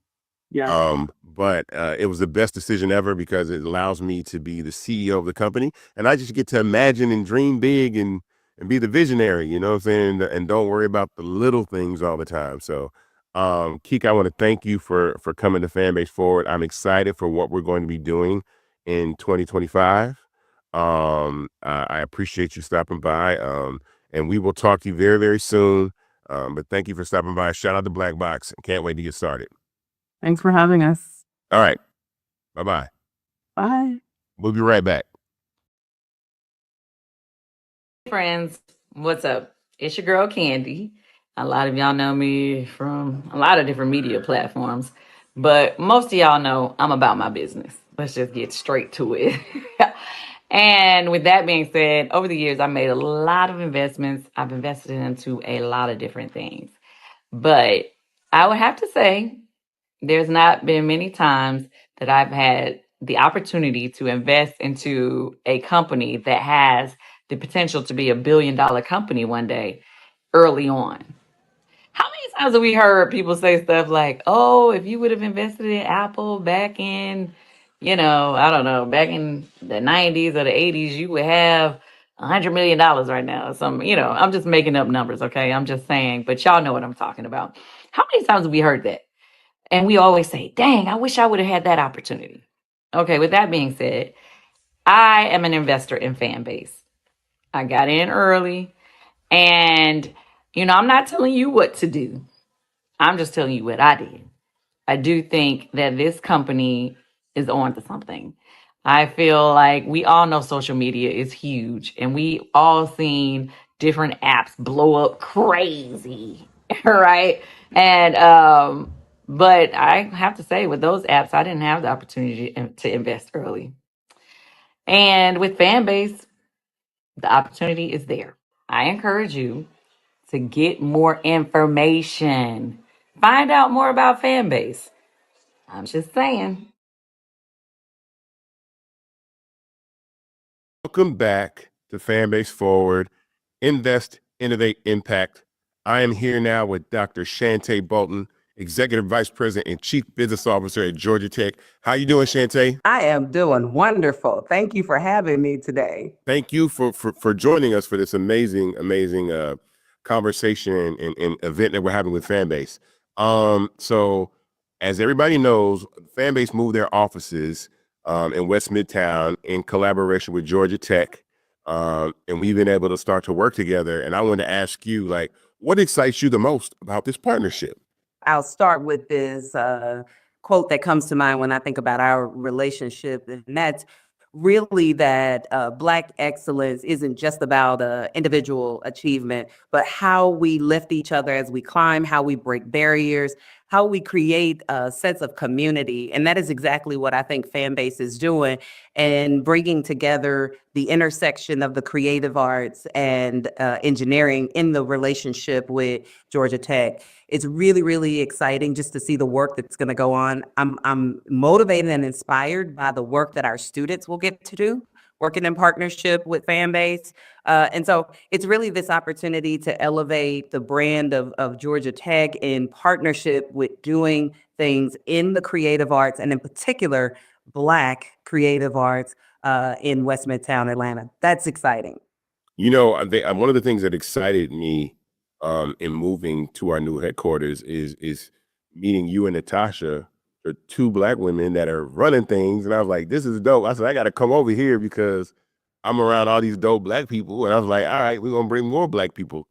But it was the best decision ever because it allows me to be the CEO of the company, and I just get to imagine and dream big and be the visionary, you know what I'm saying? And don't worry about the little things all the time. So, Kika, I want to thank you for coming to Fanbase Forward. I'm excited for what we're going to be doing in 2025. I appreciate you stopping by. And we will talk to you very, very soon. But thank you for stopping by. Shout out to Black Box. Can't wait to get started. Thanks for having us. All right. Bye-bye. Bye. We'll be right back. Friends, what's up? It's your girl Candy. A lot of y'all know me from a lot of different media platforms, but most of y'all know I'm about my business. Let's just get straight to it. And with that being said, over the years, I made a lot of investments. I've invested into a lot of different things, but I would have to say there's not been many times that I've had the opportunity to invest into a company that has the potential to be $1 billion company one day early on. How many times have we heard people say stuff like, oh, if you would have invested in Apple back in, I don't know, back in the 90s or the 80s, you would have $100 million right now. I'm just making up numbers, okay? I'm just saying, but y'all know what I'm talking about. How many times have we heard that? And we always say, dang, I wish I would have had that opportunity. Okay, with that being said, I am an investor in Fanbase. I got in early, and I'm not telling you what to do. I'm just telling you what I did. I do think that this company is on to something. I feel like we all know social media is huge, and we all seen different apps blow up crazy, right? And but I have to say, with those apps, I didn't have the opportunity to invest early. And with Fanbase, the opportunity is there. I encourage you to get more information. Find out more about Fanbase. I'm just saying. Welcome back to Fanbase Forward. Invest, Innovate, Impact. I am here now with Dr. Shantay Bolton, Executive Vice President and Chief Business Officer at Georgia Tech. How you doing, Shantay? I am doing wonderful. Thank you for having me today. Thank you for joining us for this amazing conversation and event that we're having with Fanbase. So as everybody knows, Fanbase moved their offices in West Midtown in collaboration with Georgia Tech. And we've been able to start to work together. And I want to ask you, what excites you the most about this partnership? I'll start with this quote that comes to mind when I think about our relationship, and that's really that Black excellence isn't just about individual achievement, but how we lift each other as we climb, how we break barriers, how we create a sense of community. And that is exactly what I think Fanbase is doing, and bringing together the intersection of the creative arts and engineering in the relationship with Georgia Tech. It's really, really exciting just to see the work that's going to go on. I'm motivated and inspired by the work that our students will get to do, working in partnership with Fanbase. And so it's really this opportunity to elevate the brand of Georgia Tech in partnership with doing things in the creative arts, and in particular, Black creative arts in West Midtown Atlanta. That's exciting. One of the things that excited me in moving to our new headquarters is meeting you and Natasha, the two Black women that are running things. And I was like, this is dope. I said, I got to come over here because I'm around all these dope Black people. And I was like, all right, we're going to bring more Black people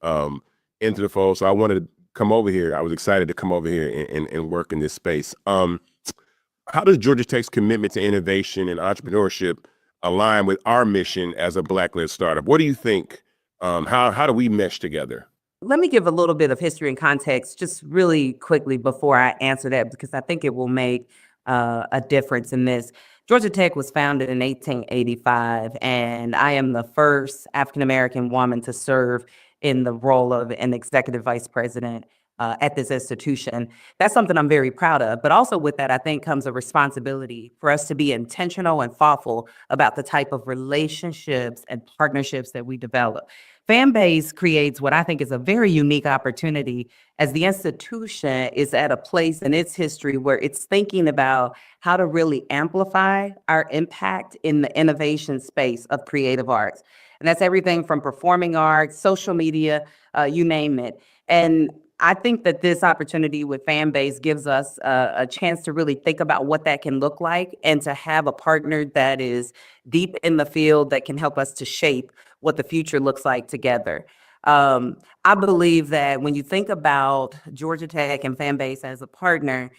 into the fold. So I wanted to come over here. I was excited to come over here and work in this space. How does Georgia Tech's commitment to innovation and entrepreneurship align with our mission as a Black-led startup? What do you think? How do we mesh together? Let me give a little bit of history and context just really quickly before I answer that, because I think it will make a difference in this. Georgia Tech was founded in 1885, and I am the first African-American woman to serve in the role of an executive vice president at this institution. That's something I'm very proud of. But also with that, I think comes a responsibility for us to be intentional and thoughtful about the type of relationships and partnerships that we develop. Fanbase creates what I think is a very unique opportunity as the institution is at a place in its history where it's thinking about how to really amplify our impact in the innovation space of creative arts. And that's everything from performing arts, social media, you name it. And I think that this opportunity with Fanbase gives us a chance to really think about what that can look like and to have a partner that is deep in the field that can help us to shape what the future looks like together. I believe that when you think about Georgia Tech and Fanbase as a partner,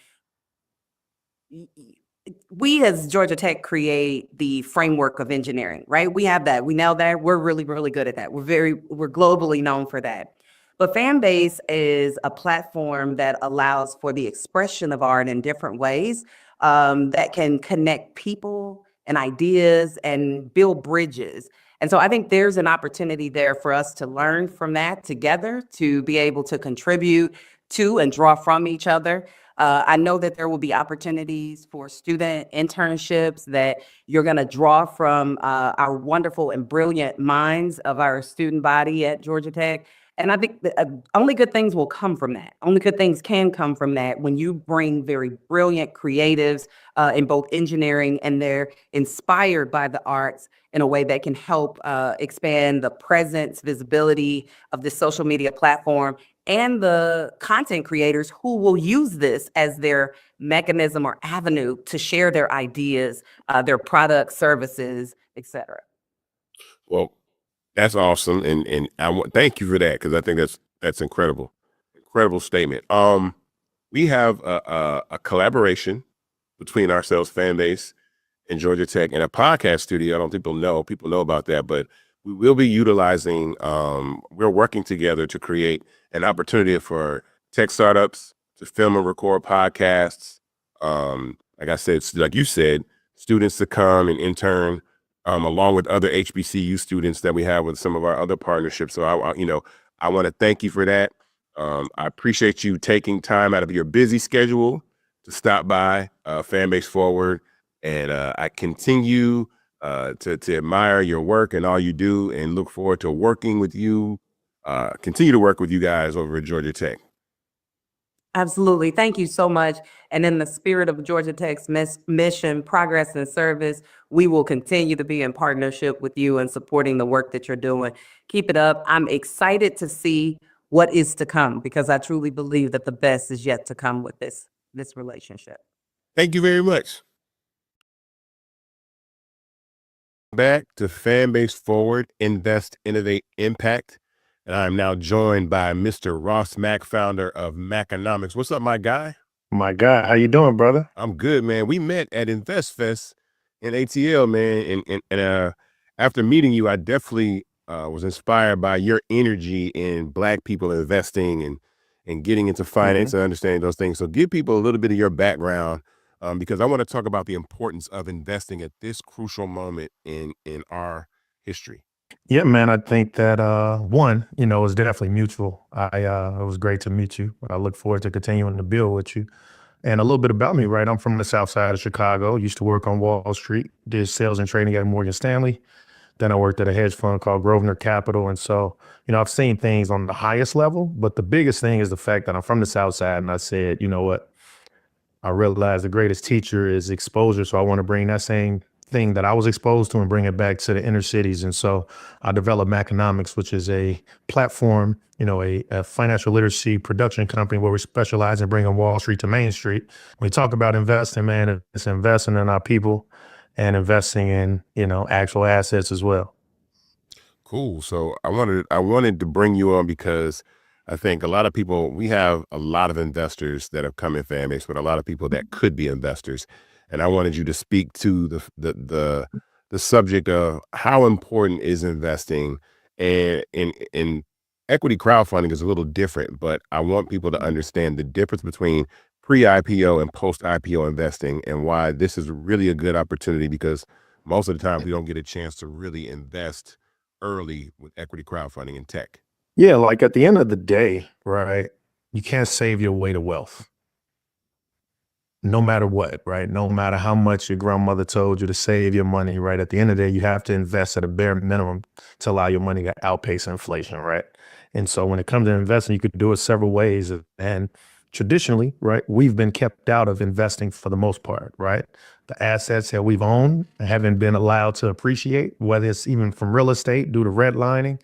we as Georgia Tech create the framework of engineering, right? We have that. We know that. We're really, really good at that. We're globally known for that. But Fanbase is a platform that allows for the expression of art in different ways that can connect people and ideas and build bridges. And so I think there's an opportunity there for us to learn from that together, to be able to contribute to and draw from each other. I know that there will be opportunities for student internships that you're going to draw from our wonderful and brilliant minds of our student body at Georgia Tech. And I think only good things will come from that. Only good things can come from that when you bring very brilliant creatives in both engineering, and they're inspired by the arts in a way that can help expand the presence, visibility of this social media platform, and the content creators who will use this as their mechanism or avenue to share their ideas, their products, services, etc. Well, that's awesome, and thank you for that, because I think that's incredible statement. We have a collaboration between ourselves, Fanbase, and Georgia Tech, and a podcast studio. I don't think people know about that, but we will be utilizing. We're working together to create an opportunity for tech startups to film and record podcasts. Like I said, like you said, students to come and intern. Along with other HBCU students that we have with some of our other partnerships. So I want to thank you for that. I appreciate you taking time out of your busy schedule to stop by Fanbase Forward, and I continue to admire your work and all you do, and look forward to working with you. Continue to work with you guys over at Georgia Tech. Absolutely. Thank you so much. And in the spirit of Georgia Tech's mission, progress, and service, we will continue to be in partnership with you and supporting the work that you're doing. Keep it up. I'm excited to see what is to come, because I truly believe that the best is yet to come with this relationship. Thank you very much. Back to Fanbase Forward, Invest, Innovate, Impact. And I'm now joined by Mr. Ross Mack, founder of Macconomics. What's up, my guy? My God, how you doing, brother? I'm good, man. We met at InvestFest in ATL, man. And after meeting you, I definitely was inspired by your energy in Black people investing and getting into finance and understanding those things. So give people a little bit of your background, because I want to talk about the importance of investing at this crucial moment in our history. Yeah, man, I think that one, is definitely mutual. It was great to meet you. I look forward to continuing to build with you. And a little bit about me, right? I'm from the South Side of Chicago. Used to work on Wall Street, did sales and trading at Morgan Stanley. Then I worked at a hedge fund called Grosvenor Capital. And so, I've seen things on the highest level, but the biggest thing is the fact that I'm from the South Side. And I said, you know what? I realized the greatest teacher is exposure. So I want to bring that same thing that I was exposed to and bring it back to the inner cities. And so I developed Macconomics, which is a platform, a financial literacy production company where we specialize in bringing Wall Street to Main Street. When we talk about investing, man, it's investing in our people and investing in, actual assets as well. Cool. So I wanted to bring you on because I think a lot of people, we have a lot of investors that have come in Fanbase, but a lot of people that could be investors. And I wanted you to speak to the subject of how important is investing, and in equity crowdfunding is a little different, but I want people to understand the difference between pre-IPO and post-IPO investing, and why this is really a good opportunity, because most of the time we don't get a chance to really invest early with equity crowdfunding in tech. Yeah, like at the end of the day, right? You can't save your way to wealth. No matter what, right? No matter how much your grandmother told you to save your money, right? At the end of the day, you have to invest at a bare minimum to allow your money to outpace inflation, right? And so when it comes to investing, you could do it several ways. And traditionally, right, we've been kept out of investing for the most part, right? The assets that we've owned haven't been allowed to appreciate, whether it's even from real estate due to redlining.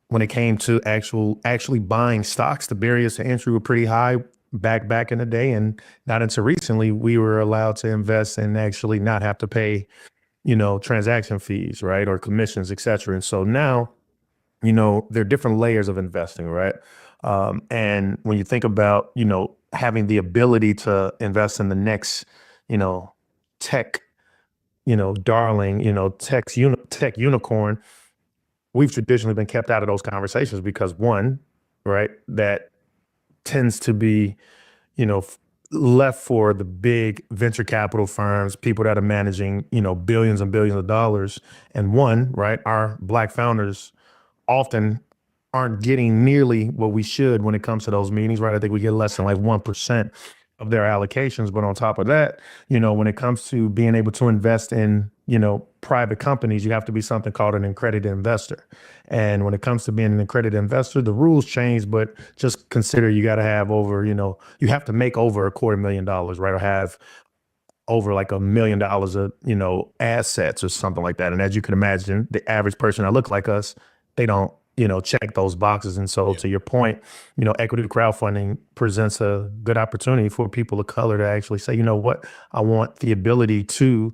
When it came to actually buying stocks, the barriers to entry were pretty high back in the day, and not until recently we were allowed to invest and actually not have to pay, transaction fees, right, or commissions, et cetera. And so now, there are different layers of investing, right? And when you think about, having the ability to invest in the next, tech, darling, tech unicorn, we've traditionally been kept out of those conversations because one, right, that tends to be, left for the big venture capital firms, people that are managing, billions and billions of dollars. And one, right, our Black founders often aren't getting nearly what we should when it comes to those meetings, right? I think we get less than like 1% of their allocations. But on top of that, when it comes to being able to invest in, private companies, you have to be something called an accredited investor. And when it comes to being an accredited investor, the rules change, but just consider you got to have over, you have to make over $250,000, right? Or have over like $1 million of, assets or something like that. And as you can imagine, the average person that looks like us, they don't, check those boxes. And so to your point, equity crowdfunding presents a good opportunity for people of color to actually say, you know what, I want the ability to,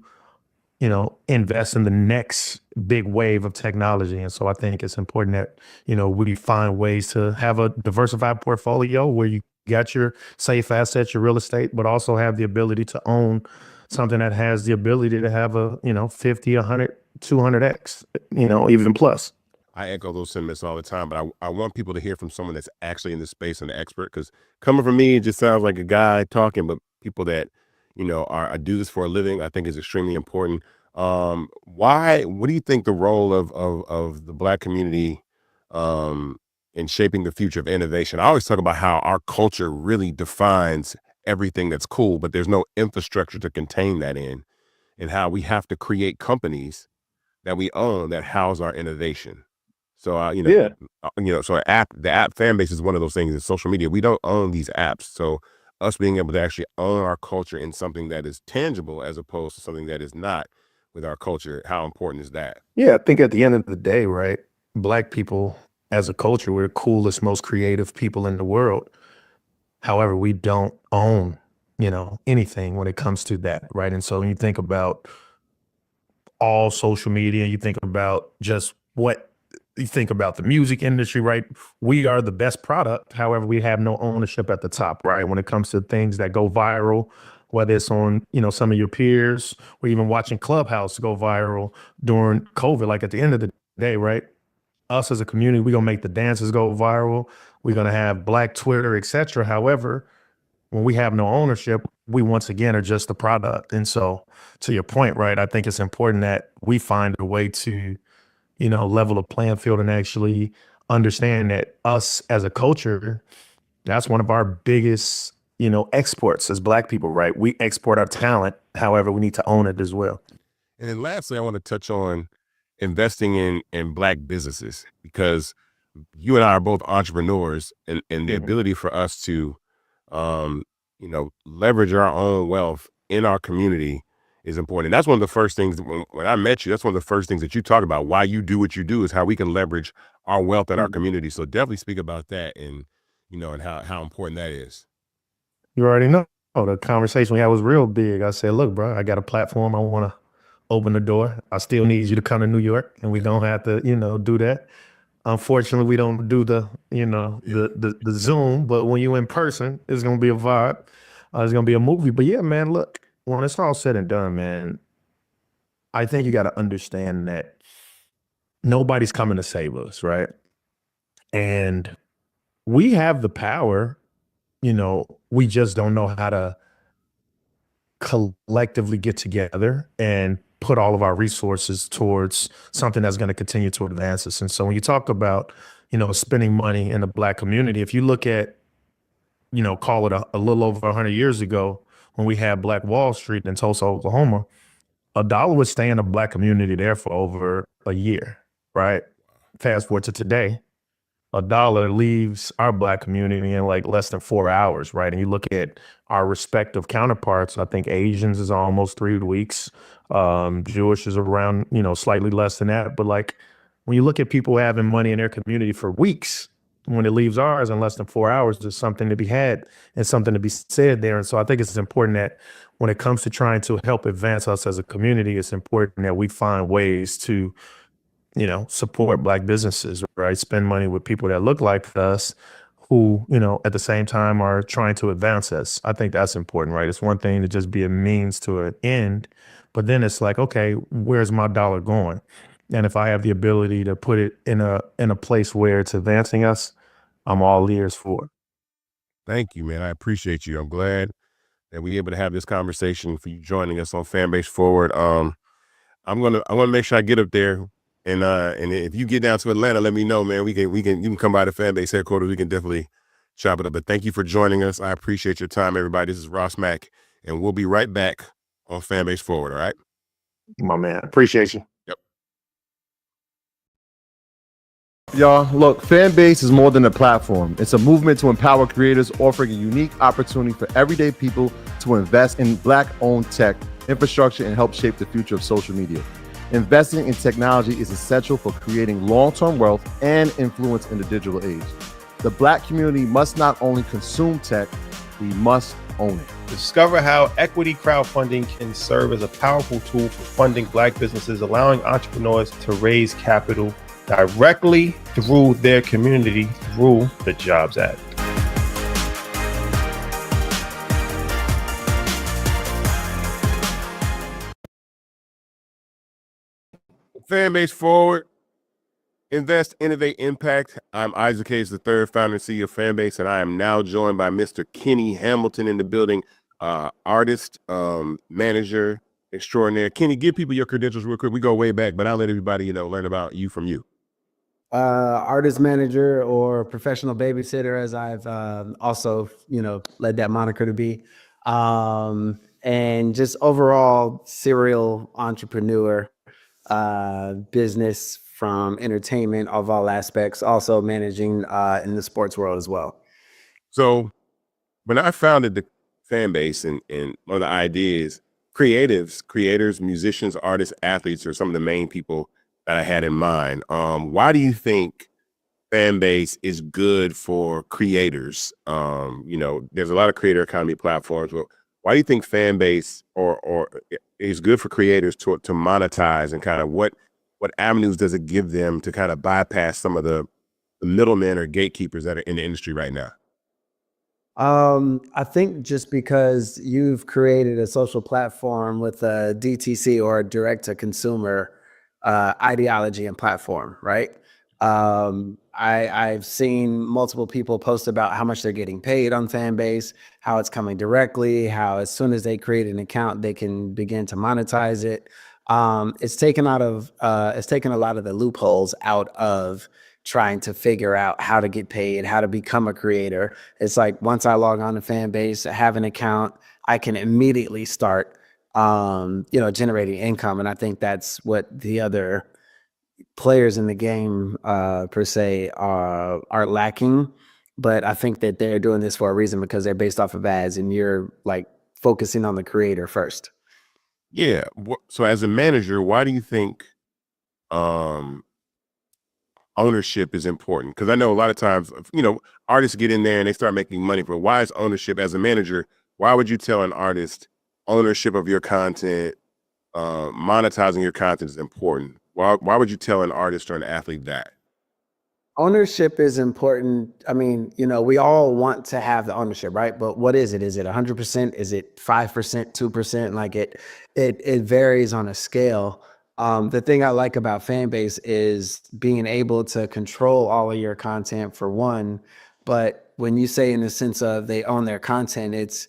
invest in the next big wave of technology. And so I think it's important that, we find ways to have a diversified portfolio where you got your safe assets, your real estate, but also have the ability to own something that has the ability to have a, 50, 100, 200x, even plus. I echo those sentiments all the time, but I want people to hear from someone that's actually in the space and an expert, because coming from me, it just sounds like a guy talking, but people that, I do this for a living, I think is extremely important. What do you think the role of the Black community in shaping the future of innovation? I always talk about how our culture really defines everything that's cool, but there's no infrastructure to contain that in, and how we have to create companies that we own that house our innovation. So, so the app Fanbase is one of those things in social media. We don't own these apps. So us being able to actually own our culture in something that is tangible as opposed to something that is not with our culture, how important is that? Yeah, I think at the end of the day, right, Black people as a culture, we're the coolest, most creative people in the world. However, we don't own, anything when it comes to that, right? And so when you think about all social media, you think about just what you think about the music industry, right? We are the best product. However, we have no ownership at the top, right? When it comes to things that go viral, whether it's on, some of your peers, or even watching Clubhouse go viral during COVID, like at the end of the day, right? Us as a community, we're gonna make the dances go viral. We're gonna have Black Twitter, et cetera. However, when we have no ownership, we once again are just the product. And so to your point, right, I think it's important that we find a way to, level the playing field and actually understand that us as a culture, that's one of our biggest, exports as Black people, right? We export our talent. However, we need to own it as well. And then lastly, I want to touch on investing in Black businesses, because you and I are both entrepreneurs, and the ability for us to, leverage our own wealth in our community is important. And that's one of the first things when I met you, that's one of the first things that you talk about. Why you do what you do is how we can leverage our wealth in our community. So definitely speak about that, and, and how important that is. You already know. The conversation we had was real big. I said, look, bro, I got a platform. I want to open the door. I still need you to come to New York, and we don't have to, do that. Unfortunately, we don't do the, the Zoom, but when you in person, it's going to be a vibe. It's going to be a movie. But yeah, man, look, when it's all said and done, man, I think you got to understand that nobody's coming to save us, right? And we have the power we just don't know how to collectively get together and put all of our resources towards something that's going to continue to advance us. And so when you talk about, spending money in the Black community, if you look at, call it a little over 100 years ago, when we had Black Wall Street in Tulsa, Oklahoma, $1 would stay in the Black community there for over a year, right? Fast forward to today, $1 leaves our Black community in like less than 4 hours, right? And you look at our respective counterparts, I think Asians is almost 3 weeks. Jewish is around, slightly less than that. But like when you look at people having money in their community for weeks, when it leaves ours in less than 4 hours, there's something to be had and something to be said there. And so I think it's important that when it comes to trying to help advance us as a community, it's important that we find ways to support Black businesses, right? Spend money with people that look like us who, at the same time are trying to advance us. I think that's important, right? It's one thing to just be a means to an end, but then it's like, okay, where's my dollar going? And if I have the ability to put it in a place where it's advancing us, I'm all ears for it. Thank you, man. I appreciate you. I'm glad that we're able to have this conversation, for you joining us on Fanbase Forward. I'm gonna make sure I get up there. And if you get down to Atlanta, let me know, man. You can come by the Fanbase headquarters. We can definitely chop it up. But thank you for joining us. I appreciate your time, everybody. This is Ross Mack, and we'll be right back on Fanbase Forward. All right, my man. Appreciate you. Yep. Y'all, look, Fanbase is more than a platform. It's a movement to empower creators, offering a unique opportunity for everyday people to invest in Black-owned tech, infrastructure, and help shape the future of social media. Investing in technology is essential for creating long-term wealth and influence in the digital age. The Black community must not only consume tech, we must own it. Discover how equity crowdfunding can serve as a powerful tool for funding Black businesses, allowing entrepreneurs to raise capital directly through their community through the Jobs Act. Fanbase Forward, invest, innovate, impact. I'm Isaac Hayes, the third founder and CEO of Fanbase, and I am now joined by Mr. Kenny Hamilton in the building, artist, manager extraordinaire. Kenny, give people your credentials real quick. We go way back, but I'll let everybody learn about you from you. Artist manager or professional babysitter, as I've also led that moniker to be, and just overall serial entrepreneur. Business from entertainment of all aspects, also managing in the sports world as well. So when I founded the Fanbase, and one of the ideas, creators, musicians, artists, athletes are some of the main people that I had in mind. Why do you think Fanbase is good for creators? There's a lot of creator economy platforms, but why do you think Fanbase or is good for creators to monetize, and kind of what avenues does it give them to kind of bypass some of the middlemen or gatekeepers that are in the industry right now? I think just because you've created a social platform with a DTC or a direct to consumer ideology and platform, right? I've seen multiple people post about how much they're getting paid on Fanbase, how it's coming directly, how as soon as they create an account, they can begin to monetize it. It's taken a lot of the loopholes out of trying to figure out how to get paid, how to become a creator. It's like, once I log on to Fanbase, have an account, I can immediately start, generating income. And I think that's what the other players in the game per se are lacking, but I think that they're doing this for a reason, because they're based off of ads, and you're like focusing on the creator first. Yeah. So as a manager, why do you think ownership is important? Because I know a lot of times artists get in there and they start making money, but why is ownership, as a manager, why would you tell an artist ownership of your content, monetizing your content is important? Why would you tell an artist or an athlete that? Ownership is important. I mean, we all want to have the ownership, right? But what is it? Is it 100%? Is it 5%, 2%? Like it varies on a scale. The thing I like about Fanbase is being able to control all of your content, for one, but when you say in the sense of they own their content, it's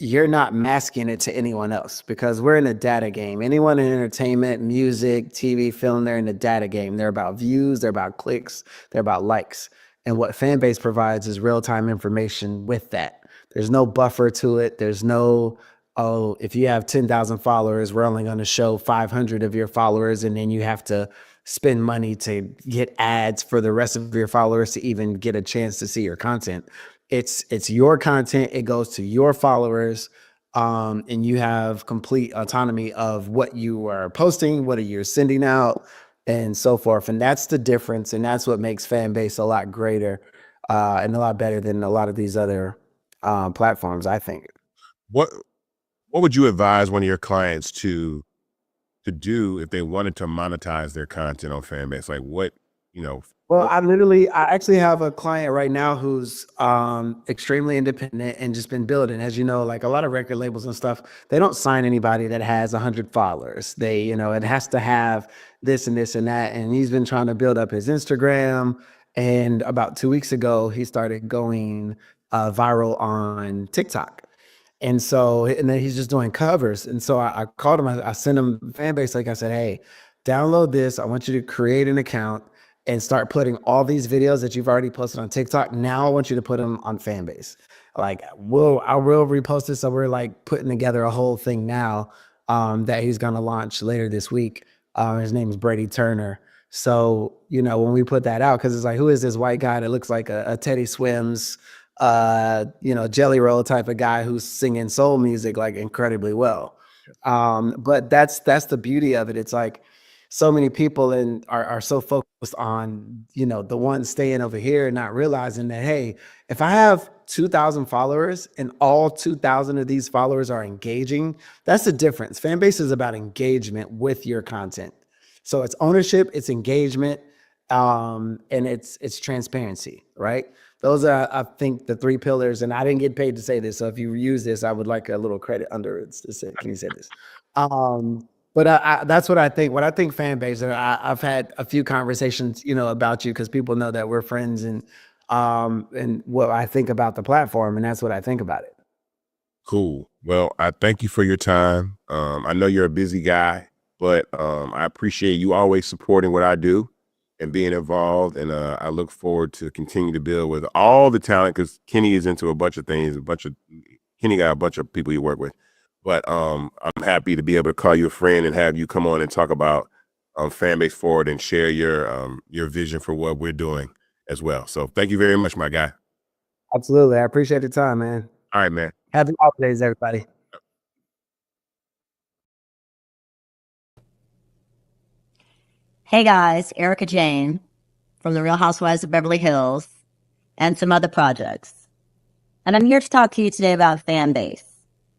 you're not masking it to anyone else because we're in a data game. Anyone in entertainment, music, TV, film, they're in a data game. They're about views, they're about clicks, they're about likes. And what Fanbase provides is real-time information with that. There's no buffer to it. There's no, oh, if you have 10,000 followers, we're only going to show 500 of your followers, and then you have to spend money to get ads for the rest of your followers to even get a chance to see your content. It's your content. It goes to your followers, and you have complete autonomy of what you are posting, what you're sending out, and so forth. And that's the difference, and that's what makes Fanbase a lot greater and a lot better than a lot of these other platforms, I think. What would you advise one of your clients to do if they wanted to monetize their content on Fanbase? Like what, Well, I actually have a client right now who's extremely independent and just been building. As you know, like a lot of record labels and stuff, they don't sign anybody that has 100 followers. They, it has to have this and this and that. And he's been trying to build up his Instagram. And about 2 weeks ago, he started going viral on TikTok. And then he's just doing covers. And so I called him, I sent him Fanbase. Like I said, hey, download this. I want you to create an account and start putting all these videos that you've already posted on TikTok. Now I want you to put them on Fanbase. Like, I will repost this. So we're like putting together a whole thing now that he's going to launch later this week. His name is Brady Turner. So, when we put that out, because it's like, who is this white guy that looks like a Teddy Swims, Jelly Roll type of guy who's singing soul music like incredibly well. But that's the beauty of it. It's like so many people are so focused on, the one staying over here and not realizing that, hey, if I have 2,000 followers and all 2,000 of these followers are engaging, that's the difference. Fanbase is about engagement with your content. So it's ownership, it's engagement, and it's transparency, right? Those are, I think, the three pillars. And I didn't get paid to say this. So if you use this, I would like a little credit under it to say, can you say this? But that's what I think. What I think Fanbase, I've had a few conversations, about you because people know that we're friends and what I think about the platform. And that's what I think about it. Cool. Well, I thank you for your time. I know you're a busy guy, but I appreciate you always supporting what I do and being involved. And I look forward to continue to build with all the talent because Kenny is into a bunch of things, Kenny got a bunch of people you work with. But I'm happy to be able to call you a friend and have you come on and talk about Fanbase Forward and share your vision for what we're doing as well. So thank you very much, my guy. Absolutely. I appreciate your time, man. All right, man. Happy holidays, everybody. Hey guys, Erica Jane from The Real Housewives of Beverly Hills and some other projects. And I'm here to talk to you today about Fanbase.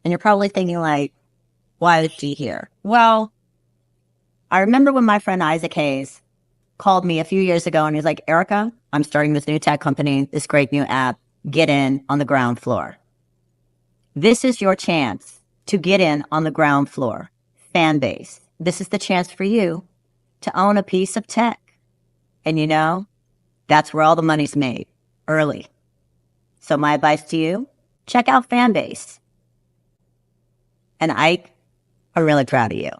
And you're probably thinking like, why is she here? Well, I remember when my friend Isaac Hayes called me a few years ago and he's like, Erica, I'm starting this new tech company, this great new app, get in on the ground floor. This is your chance to get in on the ground floor. Fanbase. This is the chance for you to own a piece of tech. And that's where all the money's made, early. So my advice to you, check out Fanbase. And Ike, I'm really proud of you.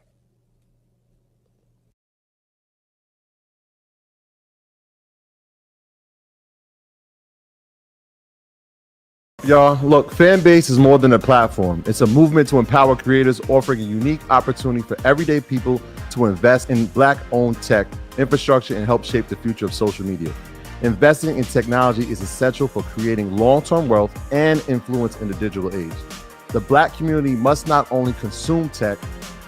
Y'all, look, Fanbase is more than a platform. It's a movement to empower creators, offering a unique opportunity for everyday people to invest in Black-owned tech, infrastructure, and help shape the future of social media. Investing in technology is essential for creating long-term wealth and influence in the digital age. The Black community must not only consume tech,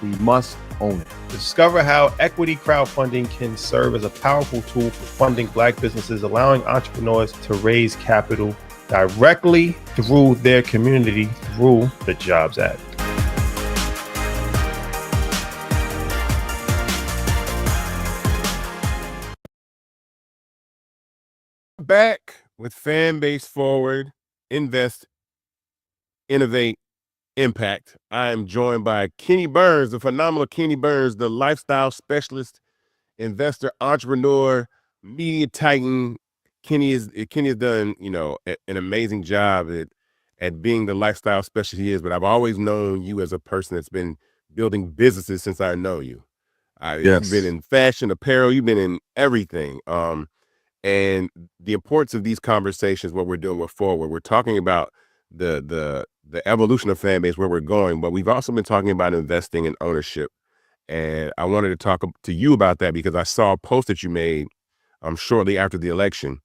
we must own it. Discover how equity crowdfunding can serve as a powerful tool for funding Black businesses, allowing entrepreneurs to raise capital directly through their community through the Jobs Act. Back with Fanbase Forward, Invest, Innovate, Impact. I am joined by Kenny Burns, the phenomenal Kenny Burns, the lifestyle specialist, investor, entrepreneur, media titan, Kenny has done, an amazing job at being the lifestyle specialist he is. But I've always known you as a person that's been building businesses since I know you. You've been in fashion, apparel, you've been in everything. And the importance of these conversations, what we're doing with Forward, we're talking about the evolution of Fanbase, where we're going, but we've also been talking about investing in ownership. And I wanted to talk to you about that because I saw a post that you made shortly after the election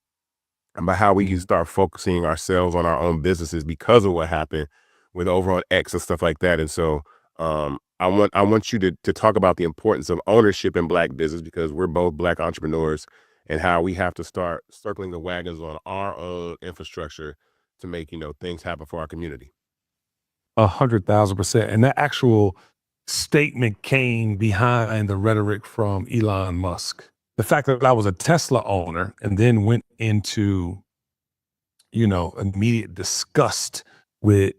about how we can start focusing ourselves on our own businesses because of what happened with over on X and stuff like that. And so I want you to talk about the importance of ownership in Black business, because we're both Black entrepreneurs, and how we have to start circling the wagons on our own infrastructure to make, things happen for our community. 100,000%. And that actual statement came behind the rhetoric from Elon Musk. The fact that I was a Tesla owner and then went into, immediate disgust with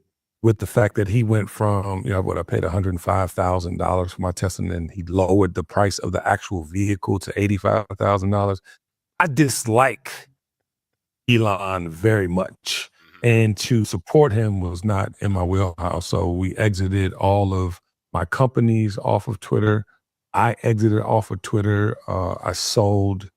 the fact that he went from, I paid $105,000 for my Tesla, and then he lowered the price of the actual vehicle to $85,000. I dislike Elon very much, and to support him was not in my wheelhouse. So we exited all of my companies off of Twitter. I exited off of Twitter. I sold,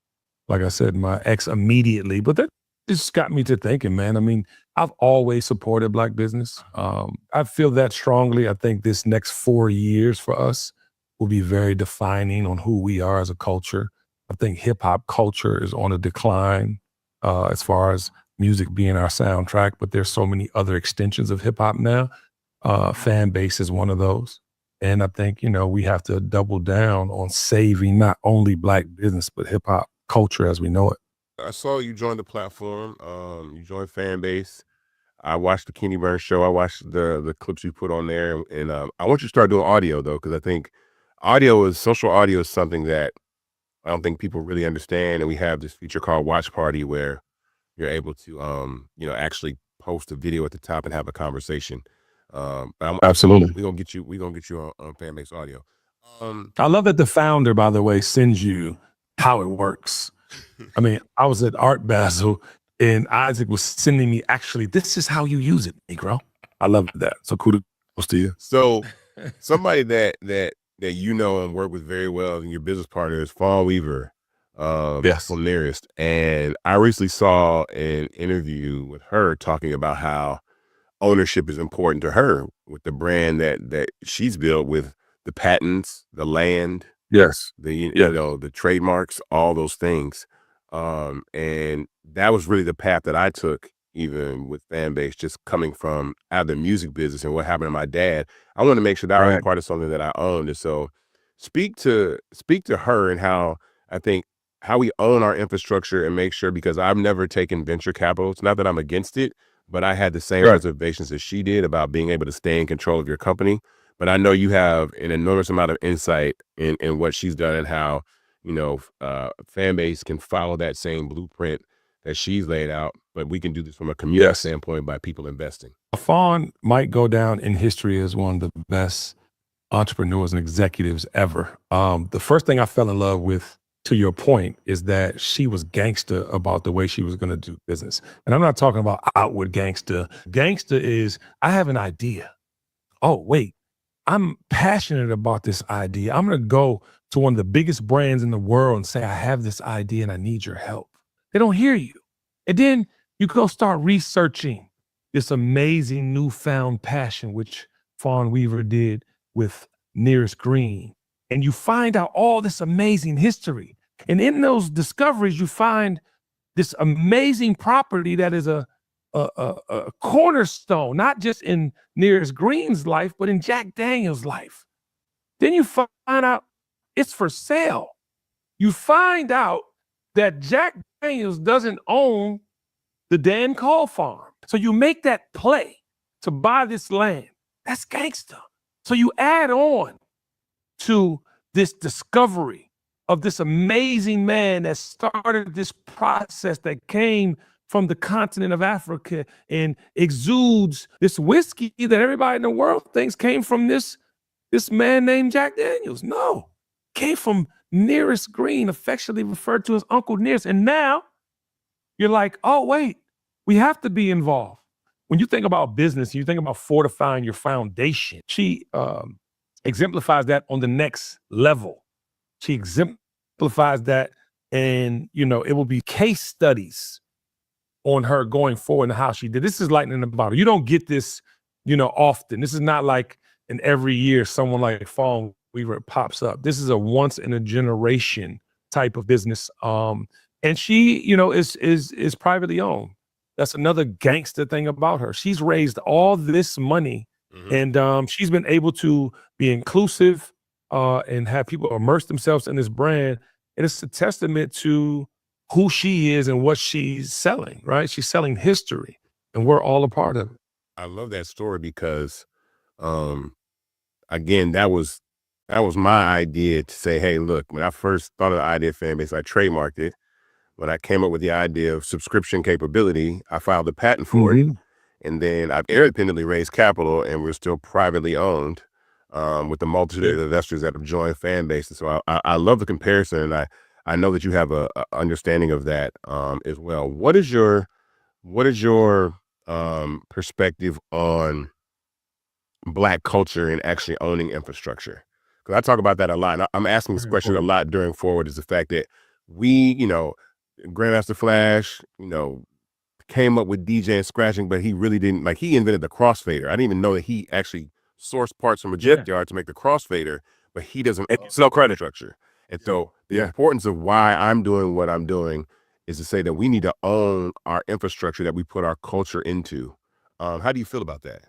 like I said, my ex immediately. But that just got me to thinking, man. I mean, I've always supported Black business. I feel that strongly. I think this next 4 years for us will be very defining on who we are as a culture. I think hip hop culture is on a decline as far as music being our soundtrack, but there's so many other extensions of hip hop now. Fanbase is one of those. And I think, we have to double down on saving not only Black business, but hip hop culture as we know it. I saw you join the platform. You joined Fanbase. I watched the Kenny Burns show. I watched the clips you put on there. And I want you to start doing audio, though, because I think social audio is something that I don't think people really understand. And we have this feature called Watch Party where you're able to, actually post a video at the top and have a conversation. Absolutely. We're gonna get you on Fanbase Audio. I love that the founder, by the way, sends you how it works. I mean, I was at Art Basel and Isaac was sending me, actually, this is how you use it, Negro. I love that. So kudos to you. So somebody that and work with very well, and your business partner is Fawn Weaver, Yes. from Nearest. And I recently saw an interview with her talking about how ownership is important to her with the brand that she's built, with the patents, the land, Yes. the trademarks, all those things. And that was really the path that I took, even with Fanbase, just coming from out of the music business and what happened to my dad. I want to make sure that I was part of something that I owned. And so speak to her and how we own our infrastructure and make sure, because I've never taken venture capital. It's not that I'm against it, but I had the same reservations as she did about being able to stay in control of your company. But I know you have an enormous amount of insight in what she's done and how, Fanbase can follow that same blueprint that she's laid out, but we can do this from a community standpoint by people investing. Fawn might go down in history as one of the best entrepreneurs and executives ever. The first thing I fell in love with, to your point, is that she was gangster about the way she was going to do business. And I'm not talking about outward gangster. Gangster is, I have an idea. Oh, wait, I'm passionate about this idea. I'm going to go to one of the biggest brands in the world and say, I have this idea and I need your help. They don't hear you. And then you go start researching this amazing newfound passion, which Fawn Weaver did with Nearest Green. And you find out all this amazing history. And in those discoveries, you find this amazing property that is a cornerstone, not just in Nearest Green's life, but in Jack Daniel's life. Then you find out it's for sale. You find out that Jack Daniels doesn't own the Dan Cole farm. So you make that play to buy this land. That's gangster. So you add on to this discovery of this amazing man that started this process that came from the continent of Africa and exudes this whiskey that everybody in the world thinks came from this man named Jack Daniels. No, came from Nearest Green, affectionately referred to as Uncle Nearest. And now you're like, oh, wait, we have to be involved. When you think about business, you think about fortifying your foundation. She exemplifies that on the next level. She exemplifies that, and it will be case studies on her going forward and how she did. This is lightning in the bottle. You don't get this, often. This is not like in every year someone like Fawn Weaver pops up. This is a once in a generation type of business. And she, is privately owned. That's another gangster thing about her. She's raised all this money, and she's been able to be inclusive and have people immerse themselves in this brand. And it's a testament to who she is and what she's selling, right? She's selling history, and we're all a part of it. I love that story because, again, that was my idea to say, hey, look, when I first thought of the idea of Fanbase, I trademarked it. When I came up with the idea of subscription capability, I filed a patent for it. And then I've independently raised capital, and we're still privately owned with the multitude of investors that have joined Fanbase. And so I love the comparison, and I know that you have a understanding of that as well. What is your perspective on Black culture and actually owning infrastructure? Because I talk about that a lot. And I'm asking this question a lot during Forward, is the fact that we, Grandmaster Flash, came up with DJ and scratching, but he really didn't, he invented the crossfader. I didn't even know that he actually sourced parts from a junkyard to make the crossfader, but he doesn't, it's no credit structure. And so the importance of why I'm doing what I'm doing is to say that we need to own our infrastructure that we put our culture into. How do you feel about that?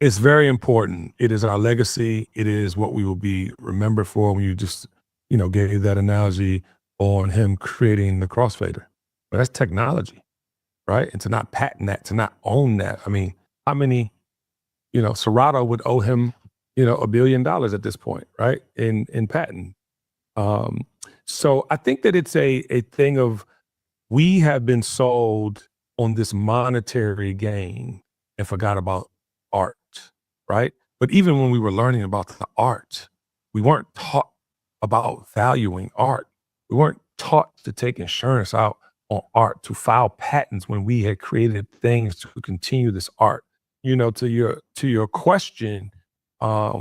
It's very important. It is our legacy. It is what we will be remembered for. When you just, gave that analogy on him creating the crossfader. But that's technology, right? And to not patent that, to not own that. I mean, how many, Serato would owe him, $1 billion at this point, right? In patent. So I think that it's a thing of, we have been sold on this monetary gain and forgot about art, right? But even when we were learning about the art, we weren't taught about valuing art. We weren't taught to take insurance out on art, to file patents when we had created things to continue this art. To your question,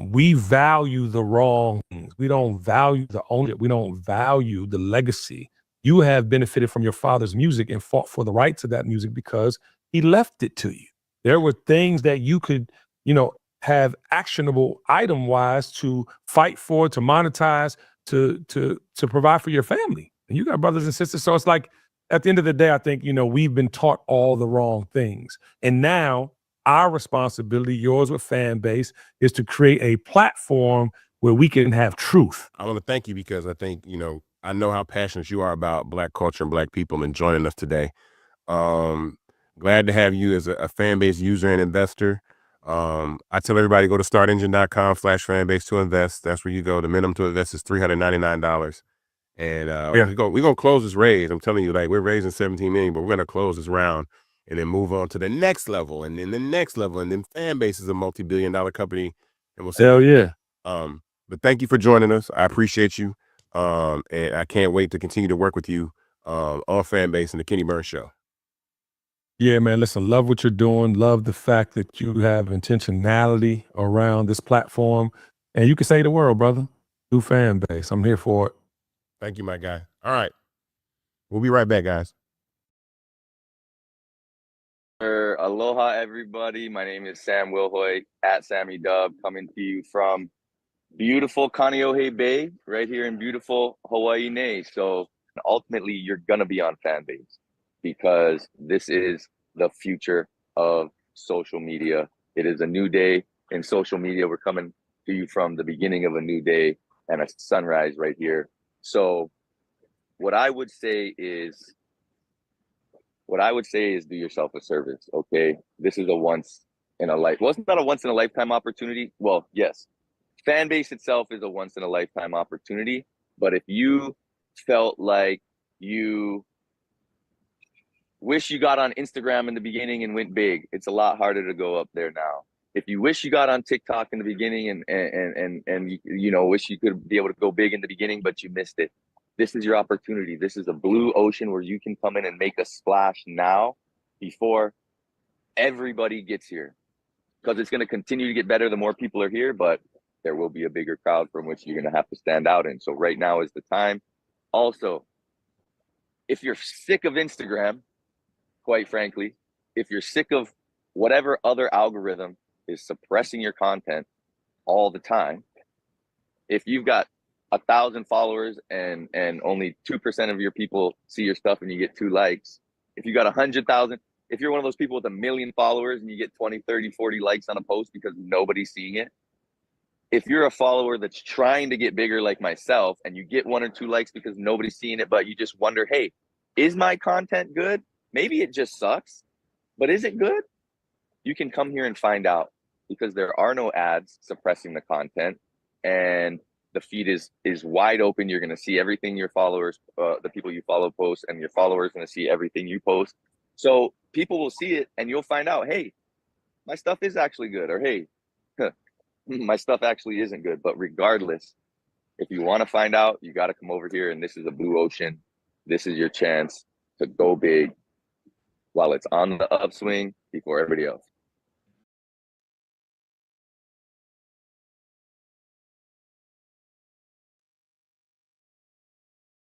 we value the wrong things. We don't value the ownership. We don't value the legacy. You have benefited from your father's music and fought for the rights of that music because he left it to you. There were things that you could, have actionable item-wise to fight for, to monetize, to provide for your family. And you got brothers and sisters. So it's like, at the end of the day, I think, we've been taught all the wrong things. And now our responsibility, yours with Fanbase, is to create a platform where we can have truth. I want to thank you because I think, I know how passionate you are about Black culture and Black people, and joining us today. Glad to have you as a Fanbase user and investor. I tell everybody, go to startengine.com/Fanbase to invest. That's where you go. The minimum to invest is $399. And we're gonna close this raise. I'm telling you, we're raising 17 million, but we're gonna close this round and then move on to the next level, and then the next level, and then Fanbase is a multi-billion-dollar company, and we'll see. Hell yeah. But thank you for joining us. I appreciate you. And I can't wait to continue to work with you on Fanbase and the Kenny Burns Show. Yeah, man, listen, love what you're doing. Love the fact that you have intentionality around this platform. And you can save the world, brother, through Fanbase. I'm here for it. Thank you, my guy. All right. We'll be right back, guys. Aloha, everybody. My name is Sam Wilhoit at Sammy Dub, coming to you from beautiful Kaneohe Bay, right here in beautiful Hawaii Nei. So ultimately, you're going to be on Fanbase because this is the future of social media. It is a new day in social media. We're coming to you from the beginning of a new day and a sunrise right here. So what I would say is do yourself a service, okay? This is a once in a life. Well, it's not a once in a lifetime opportunity. Well, yes. Fanbase itself is a once in a lifetime opportunity. But if you felt like you wish you got on Instagram in the beginning and went big, it's a lot harder to go up there now. If you wish you got on TikTok in the beginning and wish you could be able to go big in the beginning, but you missed it, this is your opportunity. This is a blue ocean where you can come in and make a splash now before everybody gets here, because it's going to continue to get better the more people are here, but there will be a bigger crowd from which you're going to have to stand out in. So right now is the time. Also, if you're sick of Instagram, quite frankly, if you're sick of whatever other algorithm is suppressing your content all the time, if you've got 1,000 followers and only 2% of your people see your stuff and you get 2 likes, if you got 100,000, if you're one of those people with 1 million followers and you get 20, 30, 40 likes on a post because nobody's seeing it, if you're a follower that's trying to get bigger like myself and you get 1 or 2 likes because nobody's seeing it, but you just wonder, hey, is my content good? Maybe it just sucks, but is it good? You can come here and find out, because there are no ads suppressing the content, and the feed is wide open. You're going to see everything your followers, the people you follow post, and your followers going to see everything you post. So people will see it and you'll find out, hey, my stuff is actually good, or hey, my stuff actually isn't good. But regardless, if you want to find out, you got to come over here, and this is a blue ocean. This is your chance to go big while it's on the upswing before everybody else.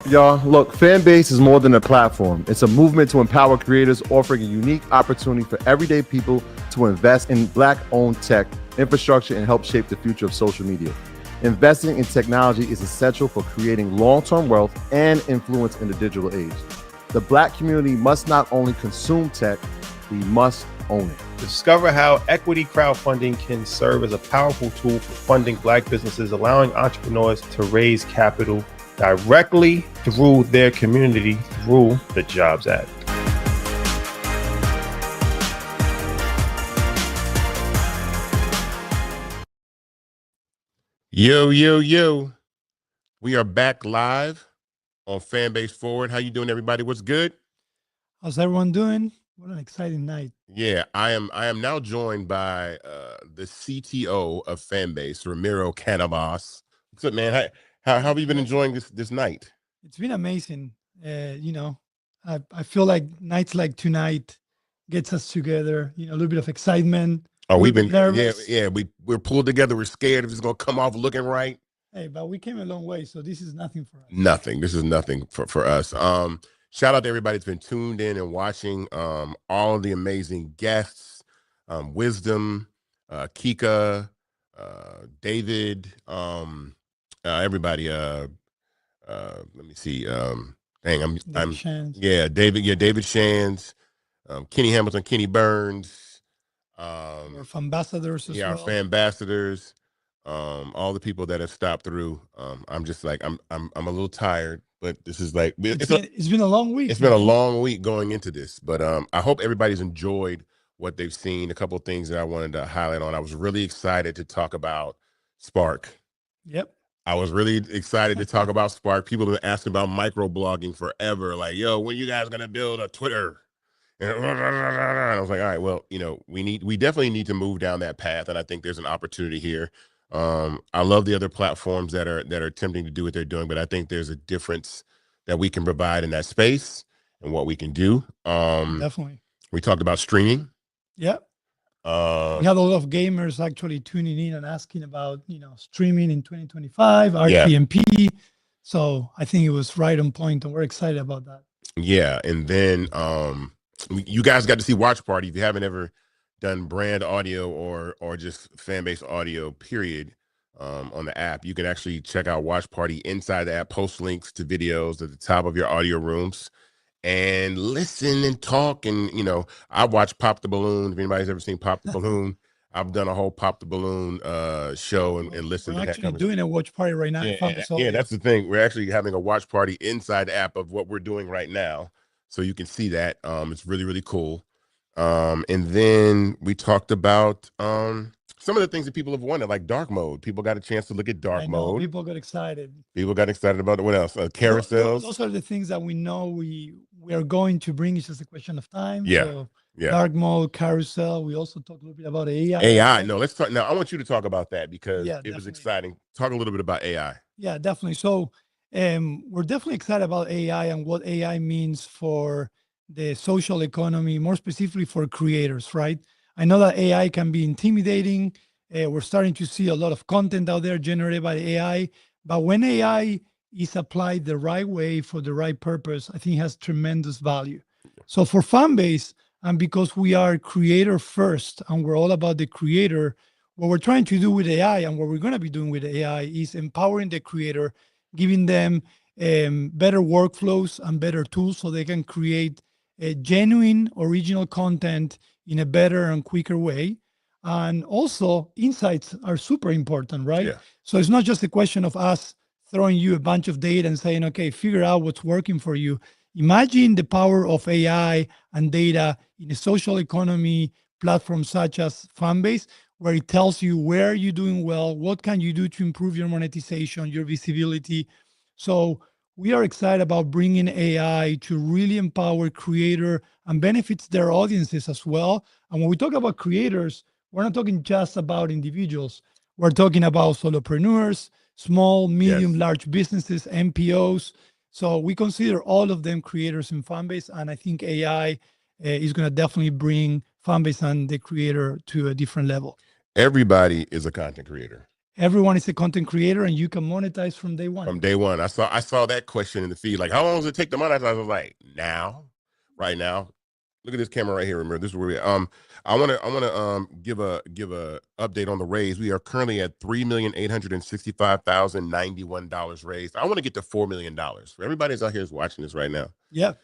Y'all, look, Fanbase is more than a platform. It's a movement to empower creators, offering a unique opportunity for everyday people to invest in Black-owned tech, infrastructure, and help shape the future of social media. Investing in technology is essential for creating long-term wealth and influence in the digital age. The Black community must not only consume tech, we must own it. Discover how equity crowdfunding can serve as a powerful tool for funding Black businesses, allowing entrepreneurs to raise capital directly through their community through the Jobs Act. Yo, yo, yo. We are back live on Fanbase Forward. How you doing, everybody? What's good? How's everyone doing? What an exciting night. Yeah, I am now joined by the CTO of Fanbase, Ramiro Canavas. What's up, man? How have you been enjoying this night? It's been amazing. You know, I feel like nights like tonight gets us together, you know, a little bit of excitement. Oh, we've been nervous. yeah, we're pulled together. We're scared if it's gonna come off looking right. Hey, but we came a long way, so this is nothing for us. Nothing. This is nothing for us. Shout out to everybody that's been tuned in and watching. All of the amazing guests, Wisdom, Kika, David, everybody. Let me see. I'm Shands. yeah, David Shands, Kenny Hamilton, Kenny Burns. Our ambassadors as yeah, well. our fan ambassadors, all the people that have stopped through. I'm just like I'm a little tired, but this is like It's been a long week. It's been a long week going into this, but I hope everybody's enjoyed what they've seen. A couple of things that I wanted to highlight on. I was really excited to talk about Spark. Yep. I was really excited to talk about Spark. People have been asking about microblogging forever. Like, yo, when you guys gonna build a Twitter? And I was like, all right, well, you know, we definitely need to move down that path, and I think there's an opportunity here. I love the other platforms that are attempting to do what they're doing, but I think there's a difference that we can provide in that space and what we can do. Definitely. We talked about streaming. Yep. We had a lot of gamers actually tuning in and asking about, you know, streaming in 2025, RTMP. So I think it was right on point, and we're excited about that. Yeah, and then you guys got to see Watch Party. If you haven't ever done brand audio or just fan-based audio, period, on the app, you can actually check out Watch Party inside the app, post links to videos at the top of your audio rooms, and listen and talk. And, you know, I watch Pop the Balloon. If anybody's ever seen Pop the Balloon, I've done a whole Pop the Balloon show and listened We're to that. actually doing a watch party right now. Yeah, that's the thing. We're actually having a watch party inside the app of what we're doing right now. So you can see that. It's really, really cool. And then we talked about some of the things that people have wanted, like dark mode. People got a chance to look at dark mode. People got excited. People got excited about it. What else? Carousels. Those are the things that we know we are going to bring. It's just a question of time. Yeah. So Yeah. dark mode, carousel. We also talked a little bit about AI. AI. No, let's talk now. I want you to talk about that because it was definitely. exciting. Talk a little bit about AI. Yeah, definitely. So we're definitely excited about AI and what AI means for the social economy, more specifically for creators, right? I know that AI can be intimidating. We're starting to see a lot of content out there generated by AI, but when AI is applied the right way for the right purpose, I think it has tremendous value. So for Fanbase, and because we are creator first and we're all about the creator, what we're trying to do with AI and what we're going to be doing with AI is empowering the creator, giving them better workflows and better tools so they can create a genuine original content in a better and quicker way. And also insights are super important, right? Yeah. So it's not just a question of us throwing you a bunch of data and saying, okay, figure out what's working for you. Imagine the power of AI and data in a social economy platform such as Fanbase, where it tells you where you're doing well, what can you do to improve your monetization, your visibility. So we are excited about bringing AI to really empower creator and benefits their audiences as well. And when we talk about creators, we're not talking just about individuals. We're talking about solopreneurs, small, medium, large businesses, MPOs. So we consider all of them creators in Fanbase, and I think AI is going to definitely bring Fanbase and the creator to a different level. Everybody is a content creator. Everyone is a content creator, and you can monetize from day one. From day one. I saw that question in the feed. Like, how long does it take to monetize? I was like, now, right now. Look at this camera right here. Remember, this is where we I wanna give a update on the raise. We are currently at $3,865,091 raised. I want to get to $4 million. For everybody that's out here is watching this right now. Yeah.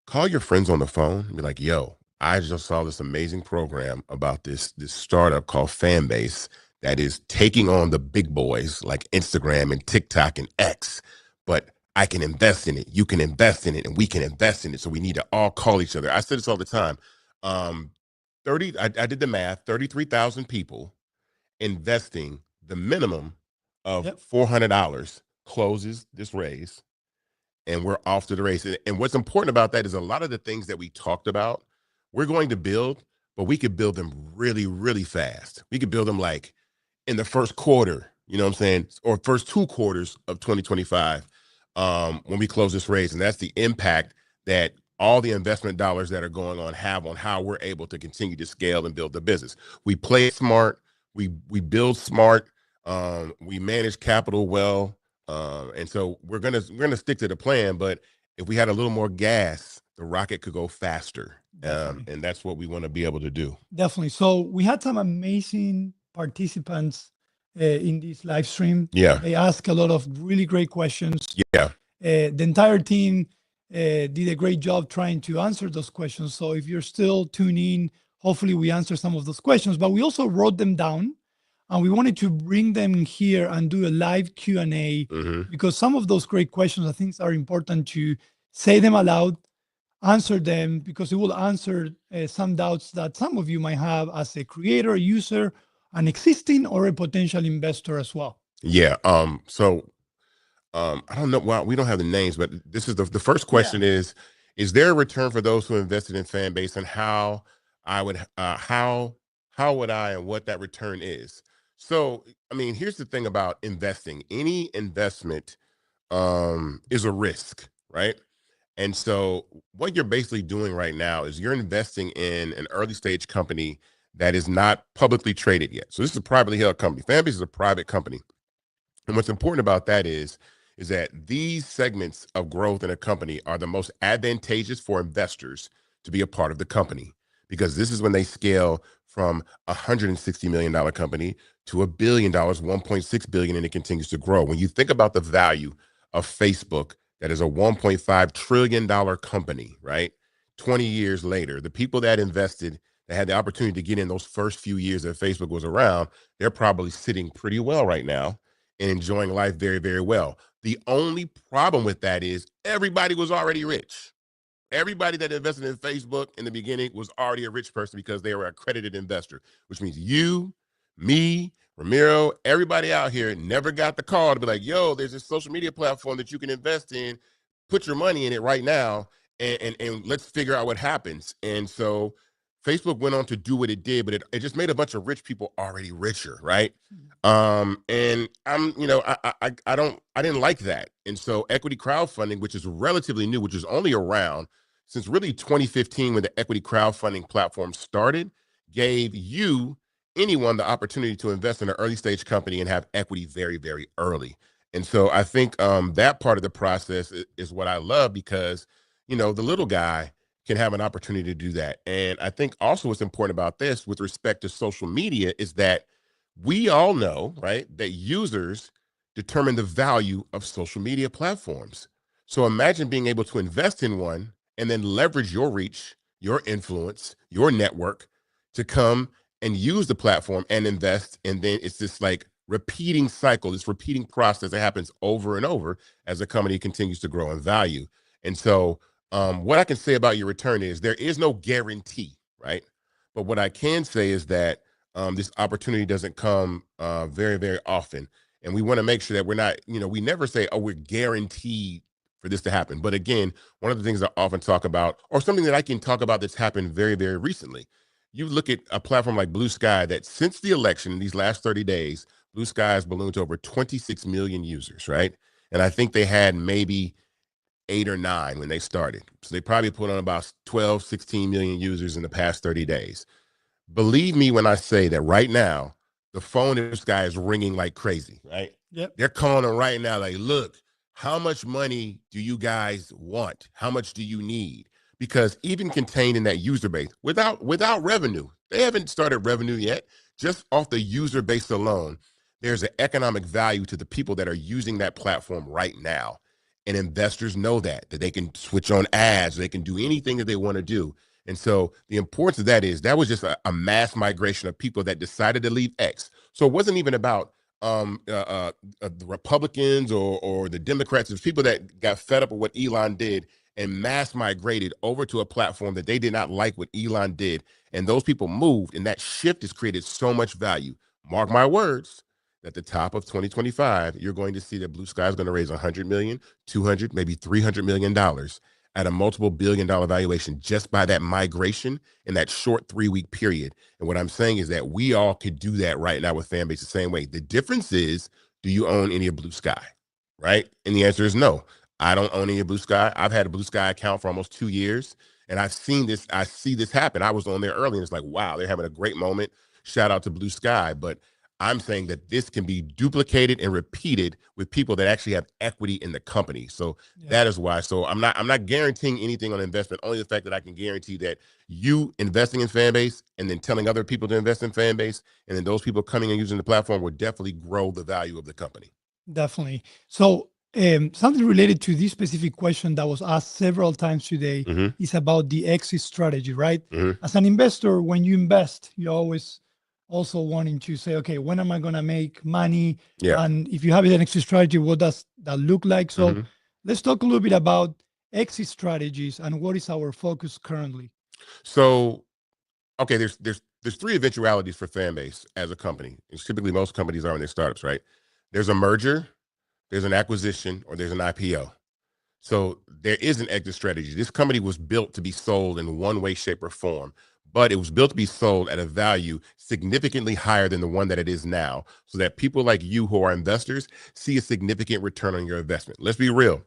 Call your friends on the phone and be like, yo, I just saw this amazing program about this startup called Fanbase that is taking on the big boys like Instagram and TikTok and X, but I can invest in it. You can invest in it, and we can invest in it. So we need to all call each other. I say this all the time. I did the math. 33,000 people investing the minimum of $400 closes this raise, and we're off to the race. And what's important about that is a lot of the things that we talked about, we're going to build, but we could build them really, really fast. We could build them like in the first quarter, you know what I'm saying, or first 2 quarters of 2025. When we close this raise, and that's the impact that all the investment dollars that are going on have on how we're able to continue to scale and build the business. We play smart, we build smart, we manage capital well, and so we're gonna stick to the plan. But if we had a little more gas, the rocket could go faster, and that's what we want to be able to do. Definitely. So we had some amazing participants in this live stream. Yeah. They asked a lot of really great questions. Yeah. The entire team did a great job trying to answer those questions. So if you're still tuning in, hopefully we answer some of those questions, but we also wrote them down and we wanted to bring them here and do a live Q&A because some of those great questions, I think, are important to say them aloud, answer them, because it will answer some doubts that some of you might have as a creator, user, an existing or a potential investor as well. Yeah. I don't know why we don't have the names, but this is the first question is there a return for those who invested in Fanbase, and how would I and what that return is? So, I mean, here's the thing about investing. Any investment is a risk, right? And so what you're basically doing right now is you're investing in an early stage company that is not publicly traded yet. So this is a privately held company. Fanbase is a private company. And what's important about that is that these segments of growth in a company are the most advantageous for investors to be a part of the company, because this is when they scale from a $160 million company to $1 billion, $1.6 billion, and it continues to grow. When you think about the value of Facebook, that is a $1.5 trillion company, right? 20 years later, the people that invested, that had the opportunity to get in those first few years that Facebook was around, they're probably sitting pretty well right now and enjoying life very, very well. The only problem with that is everybody was already rich. Everybody that invested in Facebook in the beginning was already a rich person because they were an accredited investor, which means you, me, Ramiro, everybody out here never got the call to be like, yo, there's this social media platform that you can invest in, put your money in it right now, and let's figure out what happens. And so Facebook went on to do what it did, but it just made a bunch of rich people already richer, right? And I didn't like that. And so equity crowdfunding, which is relatively new, which is only around since really 2015 when the equity crowdfunding platform started, gave anyone the opportunity to invest in an early stage company and have equity very, very early. And so I think that part of the process is what I love because, the little guy can have an opportunity to do that. And I think also what's important about this with respect to social media is that we all know, right, that users determine the value of social media platforms. So imagine being able to invest in one and then leverage your reach, your influence, your network to come and use the platform and invest. And then it's this like repeating cycle, this repeating process that happens over and over as the company continues to grow in value. And so what I can say about your return is there is no guarantee, right? But what I can say is that this opportunity doesn't come very, very often. And we want to make sure that we're not, we never say, oh, we're guaranteed for this to happen. But again, one of the things I often talk about, or something that I can talk about that's happened very, very recently, you look at a platform like Blue Sky that since the election in these last 30 days, Blue Sky has ballooned to over 26 million users, right? And I think they had maybe 8 or 9 when they started. So they probably put on about 12, 16 million users in the past 30 days. Believe me when I say that right now, the phone in this guy is ringing like crazy, right? Yep. They're calling him right now like, look, how much money do you guys want? How much do you need? Because even contained in that user base, without revenue, they haven't started revenue yet, just off the user base alone, there's an economic value to the people that are using that platform right now. And investors know that they can switch on ads, they can do anything that they want to do. And so the importance of that is that was just a mass migration of people that decided to leave X. So it wasn't even about the Republicans or the Democrats. It was people that got fed up with what Elon did and mass migrated over to a platform that they did not like what Elon did. And those people moved, and that shift has created so much value. Mark my words, at the top of 2025, you're going to see that Blue Sky is going to raise 100 million, 200, maybe $300 million at a multiple billion-dollar valuation just by that migration in that short 3-week period. And what I'm saying is that we all could do that right now with Fanbase the same way. The difference is, do you own any of Blue Sky, right? And the answer is no. I don't own any of Blue Sky. I've had a Blue Sky account for almost 2 years, and I've seen this. I see this happen. I was on there early, and it's like, wow, they're having a great moment. Shout out to Blue Sky. But I'm saying that this can be duplicated and repeated with people that actually have equity in the company. So that is why. So I'm not guaranteeing anything on investment, only the fact that I can guarantee that you investing in Fanbase and then telling other people to invest in Fanbase, and then those people coming and using the platform will definitely grow the value of the company. Definitely. So something related to this specific question that was asked several times today is about the exit strategy, right? As an investor, when you invest, you always also wanting to say, okay, when am I going to make money? Yeah. And if you have an exit strategy, what does that look like? So let's talk a little bit about exit strategies and what is our focus currently. So, okay, there's 3 eventualities for Fanbase as a company. It's typically most companies are in their startups, right? There's a merger, there's an acquisition, or there's an IPO. So there is an exit strategy. This company was built to be sold in one way, shape, or form, but it was built to be sold at a value significantly higher than the one that it is now, so that people like you who are investors see a significant return on your investment. Let's be real.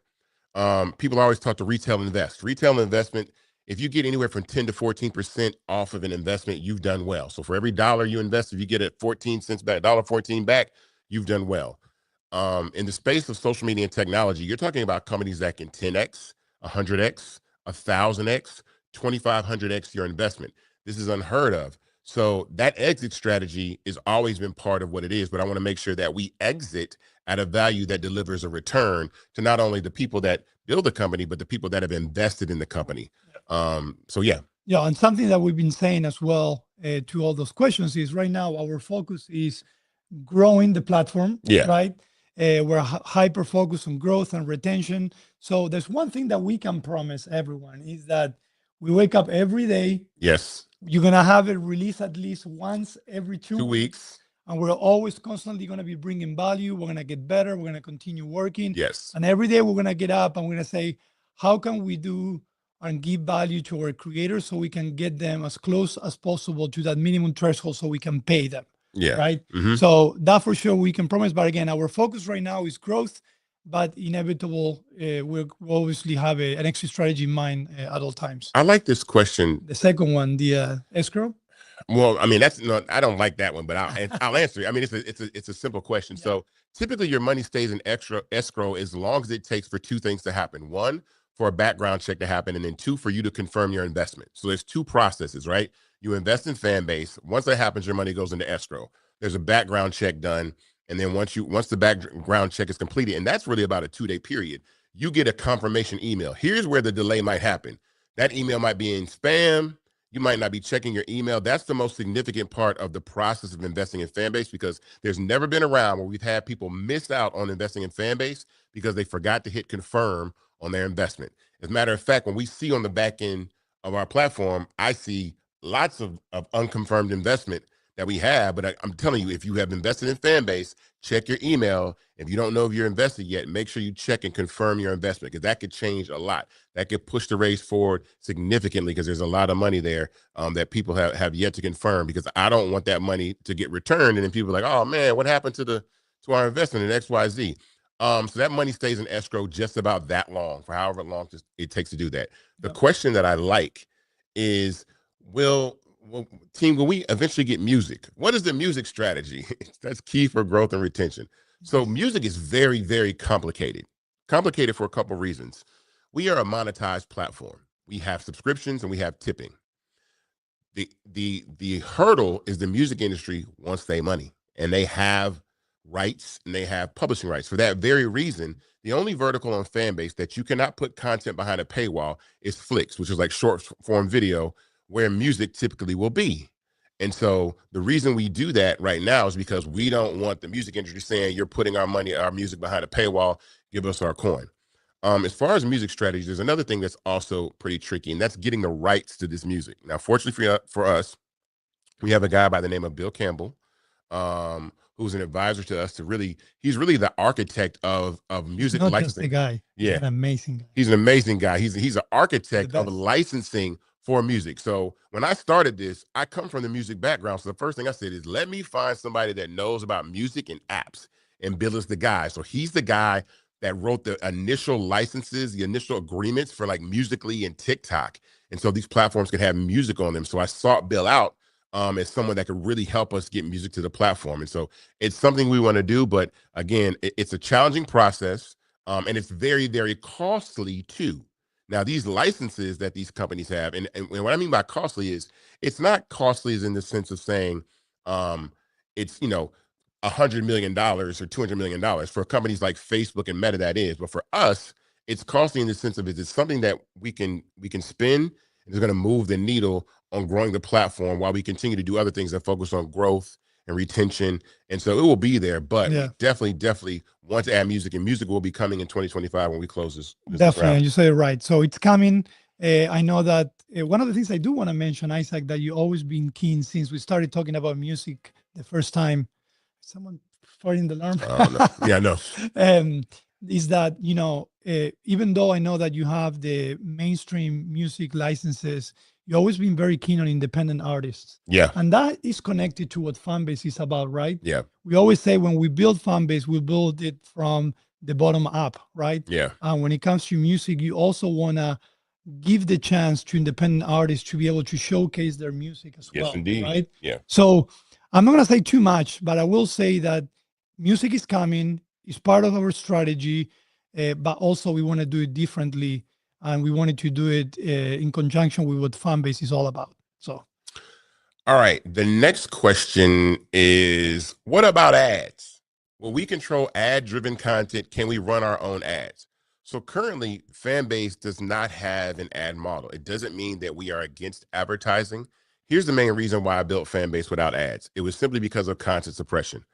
People always talk to retail invest. Retail investment, if you get anywhere from 10 to 14% off of an investment, you've done well. So for every dollar you invest, if you get it 14 cents back, $1.14 back, you've done well. In the space of social media and technology, you're talking about companies that can 10x, 100x, 1,000x, 2,500x your investment. This is unheard of. So that exit strategy has always been part of what it is, but I want to make sure that we exit at a value that delivers a return to not only the people that build the company, but the people that have invested in the company. So yeah. Yeah, and something that we've been saying as well to all those questions is right now our focus is growing the platform, right? We're hyper focused on growth and retention. So there's one thing that we can promise everyone is that we wake up every day. Yes. You're going to have it released at least once every 2 weeks. And we're always constantly going to be bringing value. We're going to get better. We're going to continue working. Yes. And every day we're going to get up and we're going to say, how can we do and give value to our creators so we can get them as close as possible to that minimum threshold so we can pay them. Yeah. Right. Mhm. So that for sure we can promise. But again, our focus right now is growth, but inevitable, we'll obviously have an exit strategy in mind at all times. I like this question. The second one, the escrow. Well, I mean, that's not, I don't like that one, but I'll answer it. I mean, it's a simple question. So typically your money stays in escrow as long as it takes for two things to happen. One, for a background check to happen, and then two, for you to confirm your investment. So there's two processes, right? You invest in Fanbase. Once that happens, your money goes into escrow. There's a background check done. And then once the background check is completed, and that's really about a 2-day period, you get a confirmation email. Here's where the delay might happen. That email might be in spam. You might not be checking your email. That's the most significant part of the process of investing in Fanbase, because there's never been a round where we've had people miss out on investing in Fanbase because they forgot to hit confirm on their investment. As a matter of fact, when we see on the back end of our platform, I see lots of unconfirmed investment that we have. But I'm telling you, if you have invested in Fanbase, check your email. If you don't know if you're invested yet, make sure you check and confirm your investment, because that could change a lot. That could push the race forward significantly, because there's a lot of money there that people have yet to confirm, because I don't want that money to get returned. And then people are like, oh man, what happened to our investment in XYZ? So that money stays in escrow just about that long, for however long it takes to do that. The question that I like is, team, will we eventually get music? What is the music strategy? That's key for growth and retention. So music is very, very complicated. Complicated for a couple of reasons. We are a monetized platform. We have subscriptions and we have tipping. The hurdle is the music industry wants their money, and they have rights and they have publishing rights. For that very reason, the only vertical on Fanbase that you cannot put content behind a paywall is Flicks, which is like short form video, where music typically will be. And so the reason we do that right now is because we don't want the music industry saying, you're putting our music behind a paywall, give us our coin. As far as music strategies, there's another thing that's also pretty tricky, and that's getting the rights to this music. Now, fortunately for us, we have a guy by the name of Bill Campbell, who's an advisor to us he's really the architect of music Not licensing. just a guy. Yeah. He's an amazing guy. He's an amazing guy. He's an architect of licensing for music. So when I started this, I come from the music background. So the first thing I said is, let me find somebody that knows about music and apps, and Bill is the guy. So he's the guy that wrote the initial licenses, the initial agreements for like Musical.ly and TikTok. And so these platforms can have music on them. So I sought Bill out as someone that could really help us get music to the platform. And so it's something we want to do, but again, it's a challenging process, and it's very, very costly too. Now, these licenses that these companies have, and what I mean by costly is, it's not costly as in the sense of saying it's, $100 million or $200 million. For companies like Facebook and Meta, that is. But for us, it's costly in the sense of it's something that we can spend, and it's going to move the needle on growing the platform while we continue to do other things that focus on growth and retention. And so it will be there, but we definitely want to add music, and music will be coming in 2025 when we close this Definitely, round. you say it right. So it's coming. I know that one of the things I do want to mention, Isaac, that you always been keen since we started talking about music the first time. Someone farting the alarm. Oh, no. Yeah, no. Is that, even though I know that you have the mainstream music licenses, you've always been very keen on independent artists. Yeah. And that is connected to what Fanbase is about, right? Yeah. We always say when we build Fanbase, we build it from the bottom up, right? Yeah. And when it comes to music, you also want to give the chance to independent artists to be able to showcase their music as well. Yes, indeed. Right? Yeah. So I'm not going to say too much, but I will say that music is coming. It's part of our strategy, but also we want to do it differently, and we wanted to do it in conjunction with what Fanbase is all about. So, all right. The next question is, what about ads? Will we control ad-driven content? Can we run our own ads? So currently, Fanbase does not have an ad model. It doesn't mean that we are against advertising. Here's the main reason why I built Fanbase without ads. It was simply because of content suppression.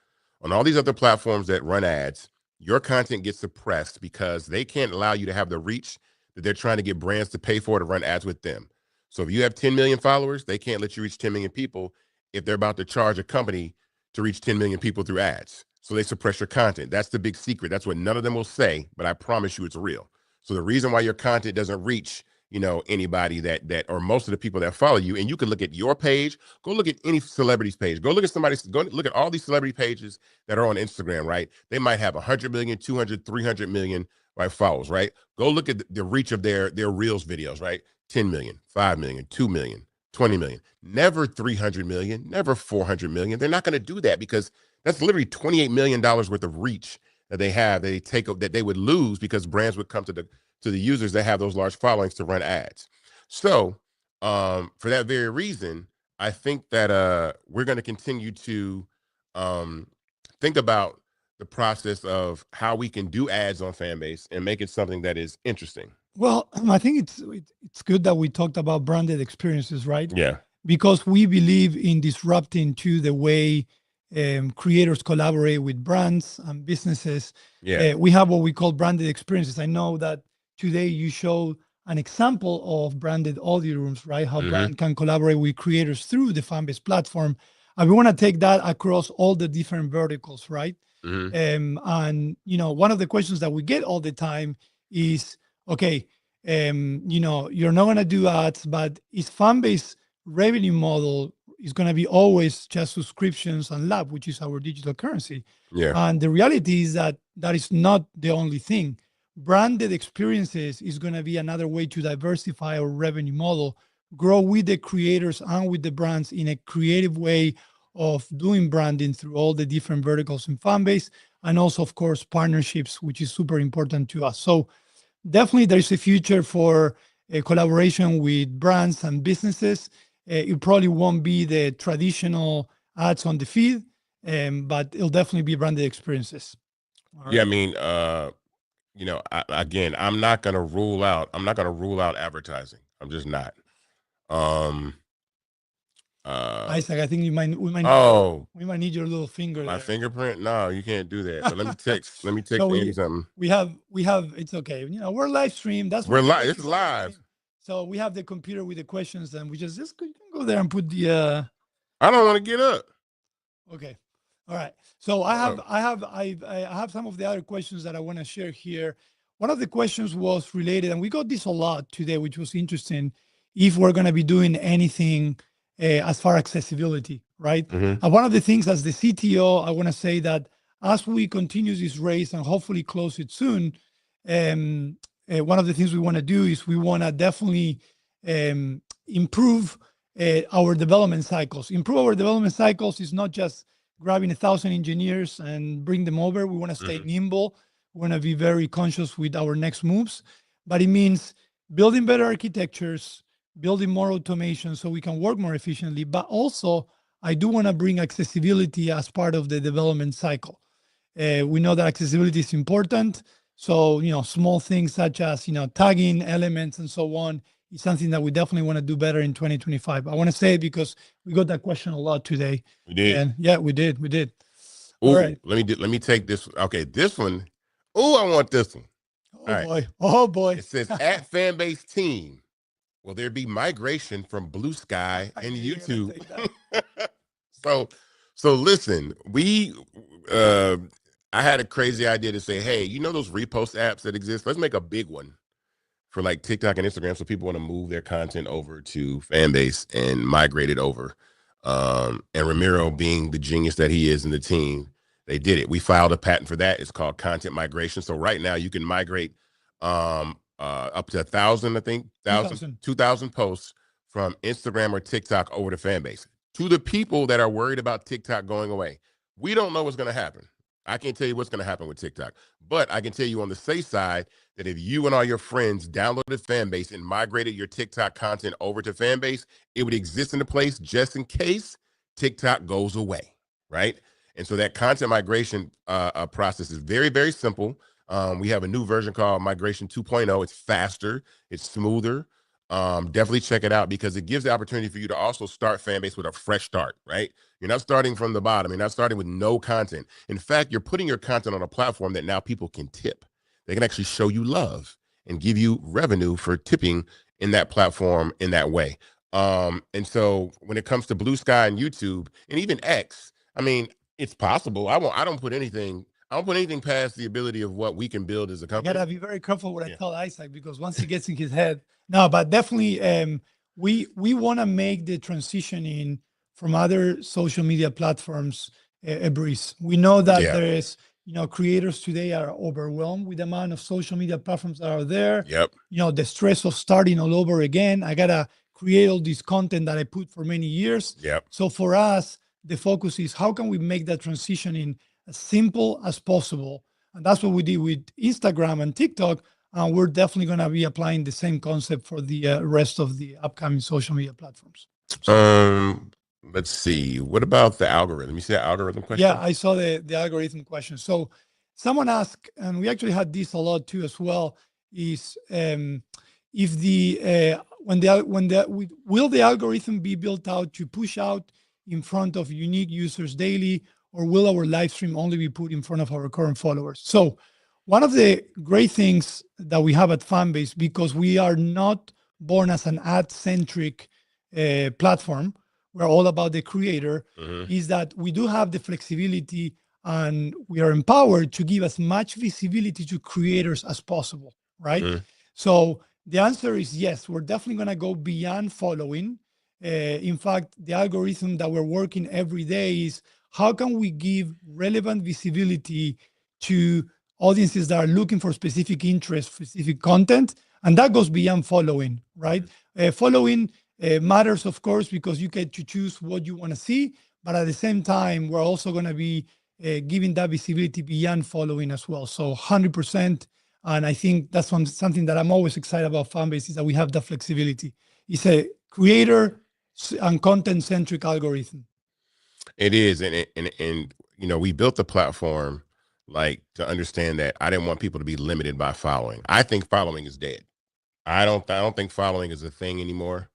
On all these other platforms that run ads, your content gets suppressed because they can't allow you to have the reach that they're trying to get brands to pay for to run ads with them. So if you have 10 million followers, they can't let you reach 10 million people if they're about to charge a company to reach 10 million people through ads. So they suppress your content. That's the big secret. That's what none of them will say, but I promise you it's real. So the reason why your content doesn't reach anybody that or most of the people that follow you. And you can look at your page, go look at any celebrity's page, go look at all these celebrity pages that are on Instagram, right? They might have 100 million, 200, 300 million, right, followers, right? Go look at the reach of their Reels videos, right? 10 million, 5 million, 2 million, 20 million, never 300 million, never 400 million. They're not going to do that because that's literally $28 million worth of reach that they have, that they would lose because brands would come to the users that have those large followings to run ads. So for that very reason, I think that we're going to continue to think about the process of how we can do ads on Fanbase and make it something that is interesting. Well, I think it's good that we talked about branded experiences, right? Yeah. Because we believe in disrupting to the way creators collaborate with brands and businesses. Yeah. We have what we call branded experiences. I know that today you show an example of branded audio rooms, right? How brand can collaborate with creators through the Fanbase platform. And we want to take that across all the different verticals, right? And one of the questions that we get all the time is, okay, you're not going to do ads, but is Fanbase revenue model is going to be always just subscriptions and lab, which is our digital currency. Yeah. And the reality is that is not the only thing. Branded experiences is going to be another way to diversify our revenue model, grow with the creators and with the brands in a creative way of doing branding through all the different verticals in Fanbase, and also, of course, partnerships, which is super important to us. So definitely there's a future for a collaboration with brands and businesses. It probably won't be the traditional ads on the feed, but it'll definitely be branded experiences. All Yeah, right. I mean, again, I'm not going to rule out advertising. I'm just not. Isaac, I think we might need your little finger my there. fingerprint? No, you can't do that. But let me text So Andy something. we have it's okay. We're live stream. That's We're what live. It's live. So we have the computer with the questions, and we just you can go there and put the I don't want to get up. Okay. All right. So I have some of the other questions that I want to share here. One of the questions was related, and we got this a lot today, which was interesting, if we're going to be doing anything as far as accessibility, right? And one of the things as the CTO, I want to say that as we continue this race and hopefully close it soon, one of the things we want to do is we want to definitely improve our development cycles. Improve our development cycles is not just grabbing 1,000 engineers and bring them over. We want to stay nimble. We want to be very conscious with our next moves, but it means building better architectures, building more automation so we can work more efficiently. But also, I do want to bring accessibility as part of the development cycle. We know that accessibility is important. So, small things such as, tagging elements and so on is something that we definitely want to do better in 2025. I want to say it because we got that question a lot today. We did. And yeah, we did. Ooh, All right. Let me take this. Okay, this one. Oh, I want this one. Oh boy. It says at Fanbase team, will there be migration from Blue Sky and YouTube? So listen, I had a crazy idea to say, hey, those repost apps that exist? Let's make a big one for like TikTok and Instagram, so people want to move their content over to Fanbase and migrate it over. And Ramiro, being the genius that he is in the team, they did it. We filed a patent for that. It's called content migration. So right now you can migrate up to 1,000, I think, 2,000 posts from Instagram or TikTok over to Fanbase. To the people that are worried about TikTok going away, we don't know what's going to happen. I can't tell you what's going to happen with TikTok, but I can tell you on the safe side that if you and all your friends downloaded Fanbase and migrated your TikTok content over to Fanbase, it would exist in a place just in case TikTok goes away, right? And so that content migration process is very, very simple. We have a new version called Migration 2.0. It's faster, it's smoother. Definitely check it out because it gives the opportunity for you to also start Fanbase with a fresh start, right? You're not starting from the bottom. You're not starting with no content. In fact, you're putting your content on a platform that now people can tip. They can actually show you love and give you revenue for tipping in that platform in that way. And so when it comes to Blue Sky and YouTube and even X, I mean, it's possible. I don't put anything. I don't put anything past the ability of what we can build as a I company. gotta be very careful what I tell Isaac, because once he gets in his head, no, but definitely, we want to make the transition in from other social media platforms a breeze. We know that Yeah. there is, creators today are overwhelmed with the amount of social media platforms that are there. Yep. The stress of starting all over again. I gotta create all this content that I put for many years. Yep. So for us, the focus is how can we make that transition in as simple as possible. And that's what we did with Instagram and TikTok. We're definitely going to be applying the same concept for the rest of the upcoming social media platforms. Let's see. What about the algorithm? You see that algorithm question? Yeah, I saw the algorithm question. So someone asked, and we actually had this a lot too as well, is if the will the algorithm be built out to push out in front of unique users daily, or will our live stream only be put in front of our current followers? So one of the great things that we have at Fanbase, because we are not born as an ad-centric platform, we're all about the creator, is that we do have the flexibility and we are empowered to give as much visibility to creators as possible, right? So the answer is yes, we're definitely going to go beyond following. In fact, the algorithm that we're working every day is how can we give relevant visibility to audiences that are looking for specific interest, specific content, and that goes beyond following, right? Following matters, of course, because you get to choose what you want to see, but at the same time, we're also going to be giving that visibility beyond following as well. So 100%, and I think that's something that I'm always excited about Fanbase is that we have that flexibility. It's a creator and content-centric algorithm. It is, and we built the platform like to understand that I didn't want people to be limited by following. I think following is dead. I don't think following is a thing anymore.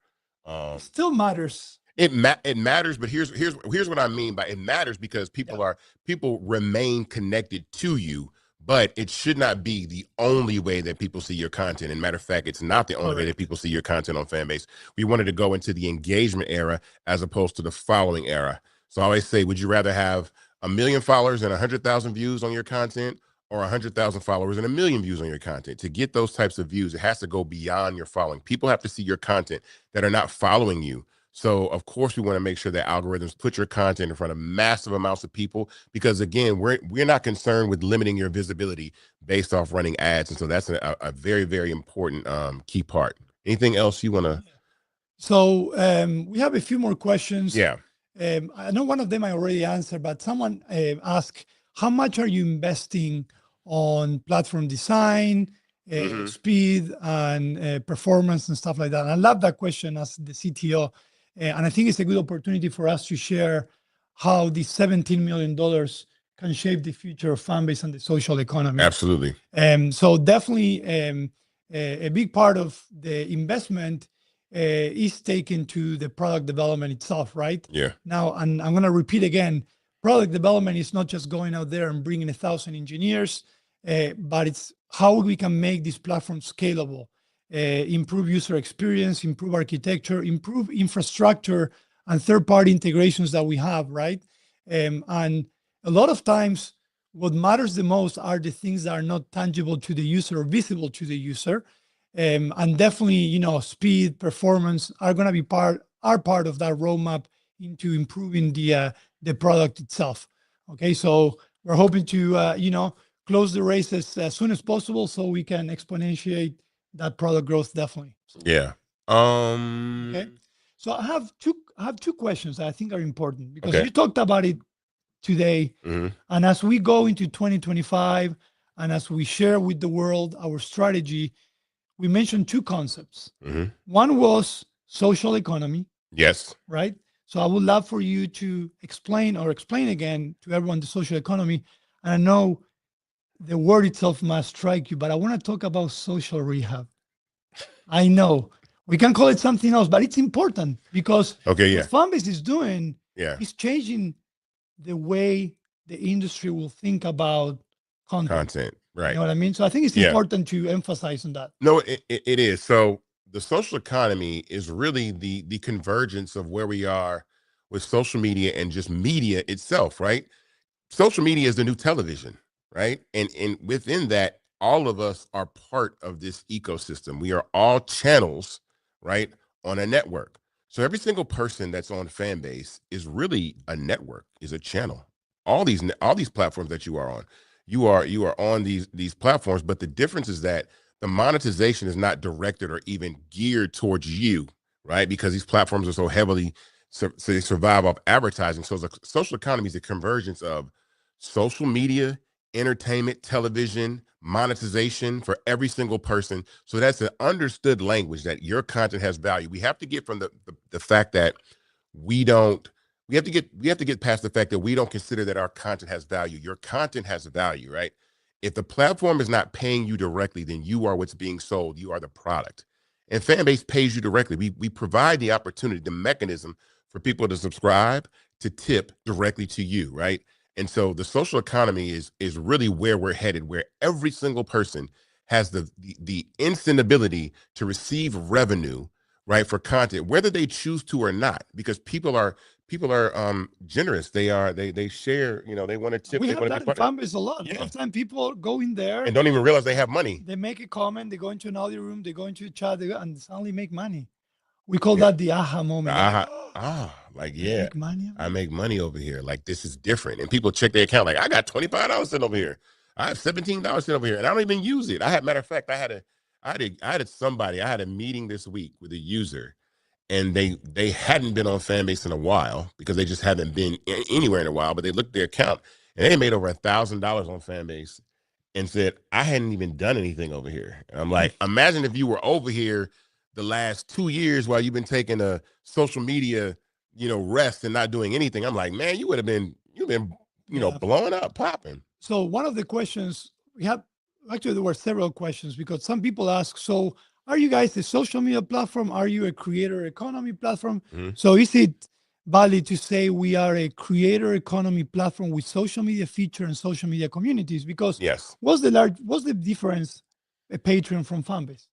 It still matters. It matters, but here's what I mean by it matters, because people remain connected to you, but it should not be the only way that people see your content. And matter of fact, it's not the only way that people see your content on Fanbase. We wanted to go into the engagement era as opposed to the following era. So I always say, would you rather have 1 million followers and 100,000 views on your content, or 100,000 followers and 1 million views on your content? To get those types of views, it has to go beyond your following. People have to see your content that are not following you. So of course we want to make sure that algorithms put your content in front of massive amounts of people, because again, we're not concerned with limiting your visibility based off running ads. And so that's a very, very important key part. Anything else you want to? So we have a few more questions. Yeah. I know one of them I already answered, but someone asked, how much are you investing on platform design, speed, and performance and stuff like that? And I love that question as the CTO. And I think it's a good opportunity for us to share how the $17 million can shape the future of Fanbase and the social economy. Absolutely. So definitely a big part of the investment is taken to the product development itself, right? Yeah. Now, and I'm going to repeat again, product development is not just going out there and bringing 1,000 engineers, but it's how we can make this platform scalable, improve user experience, improve architecture, improve infrastructure and third-party integrations that we have, right? And a lot of times, what matters the most are the things that are not tangible to the user or visible to the user. And definitely, speed, performance are going to be part of that roadmap into improving the product itself. Okay, so we're hoping to, close the race as soon as possible so we can exponentiate that product growth, definitely. Yeah. Okay. So I have two questions that I think are important, because you talked about it today. And as we go into 2025 and as we share with the world our strategy, we mentioned two concepts. One was social economy. Yes. Right? So I would love for you to explain again to everyone the social economy. And I know the word itself must strike you, but I want to talk about social rehab. I know we can call it something else, but it's important because what Fanbase is doing is changing the way the industry will think about content. Right. You know what I mean? So I think it's important to emphasize on that. No, it is. So the social economy is really the convergence of where we are with social media and just media itself, right? Social media is the new television. right? And within that, all of us are part of this ecosystem. We are all channels, right, on a network. So every single person that's on Fanbase is really a network, is a channel. All these platforms that you are on, you are on these platforms, but the difference is that the monetization is not directed or even geared towards you, right? Because these platforms are so heavily so they survive off advertising. So the social economy is a convergence of social media, entertainment, television, monetization for every single person. So that's an understood language that your content has value. We have to get from the fact that we have to get past the fact that we don't consider that our content has value. Your content has value, right? If the platform is not paying you directly, then you are what's being sold. You are the product. And Fanbase pays you directly. We provide the opportunity, the mechanism for people to subscribe, to tip directly to you, right? And so the social economy is really where we're headed, where every single person has the instant ability to receive revenue, right, for content, whether they choose to or not, because people are generous. They share, they want to tip. We They have want that to in be part of, Fanbase a lot. A lot of time people go in there and don't even realize they have money. they make a comment, they go into an audio room, they go into a chat, and suddenly make money. We call that the aha moment. Like, They yeah, make money. I make money over here. Like, this is different. And people check their account. Like, I got $25 sitting over here. I have $17 sitting over here, and I don't even use it. Matter of fact, I had a meeting this week with a user, and they hadn't been on Fanbase in a while because they just haven't been anywhere in a while. But they looked at their account, and they made over $1,000 on Fanbase, and said, I hadn't even done anything over here. And I'm like, imagine if you were over here the last 2 years while you've been taking a social media, rest and not doing anything. I'm like, man, you've been, blowing up, popping. So one of the questions we have, actually there were several questions because some people ask, so are you guys a social media platform? Are you a creator economy platform? Mm-hmm. So is it valid to say we are a creator economy platform with social media feature and social media communities? Because yes, what's the difference a Patreon from Fanbase?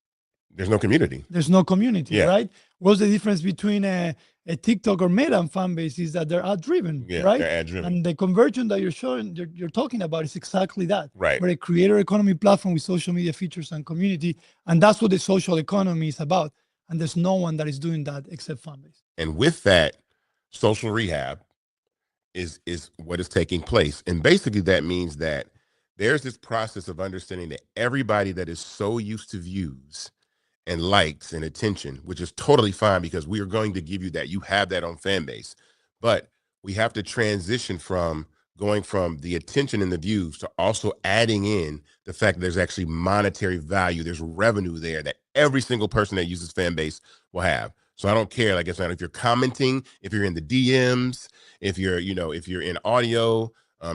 There's no community. There's no community, Yeah. right? What's the difference between a TikTok or Meta and Fanbase is that they're ad driven, Yeah, right? they're ad driven. And the conversion that you're talking about is exactly that. Right. We're a creator economy platform with social media features and community, and that's what the social economy is about. And there's no one that is doing that except Fanbase. And with that, social rehab is what is taking place. And basically that means that there's this process of understanding that everybody that is so used to views and likes and attention, which is totally fine because we are going to give you that. You have that on Fanbase. But we have to transition from going from the attention and the views to also adding in the fact that there's actually monetary value. There's revenue there that every single person that uses Fanbase will have. So I don't care, like I said, if you're commenting, if you're in the DMs, if you're in audio,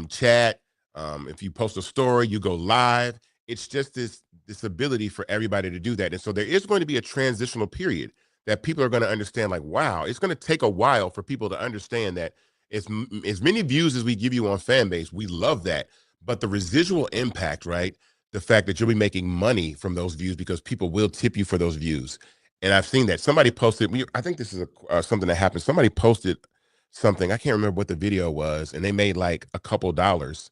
chat, if you post a story, you go live. It's just this ability for everybody to do that. And so there is going to be a transitional period that people are going to understand, like, wow, it's going to take a while for people to understand that as many views as we give you on Fanbase, we love that. But the residual impact, right? The fact that you'll be making money from those views because people will tip you for those views. And I've seen that somebody posted, I think this is something that happened. Somebody posted something, I can't remember what the video was, and they made like a couple dollars.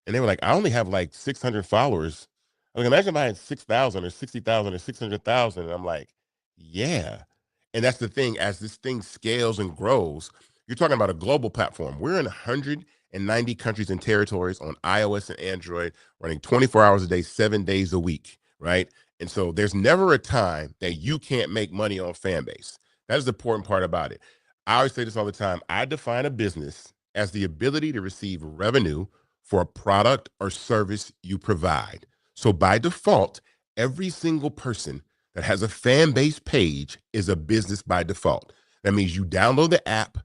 And they were like, I only have like 600 followers. I mean, imagine if I had 6,000 or 60,000 or 600,000. And I'm like, yeah. And that's the thing, as this thing scales and grows, you're talking about a global platform. We're in 190 countries and territories on iOS and Android, running 24 hours a day, 7 days a week, right? And so there's never a time that you can't make money on Fanbase. That is the important part about it. I always say this all the time. I define a business as the ability to receive revenue for a product or service you provide. So by default, every single person that has a Fanbase page is a business by default. That means you download the app,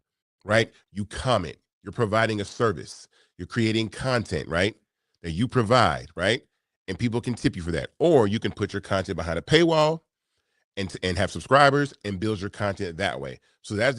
right? You comment, you're providing a service, you're creating content, right? That you provide, right? And people can tip you for that. Or you can put your content behind a paywall and have subscribers and build your content that way. So that's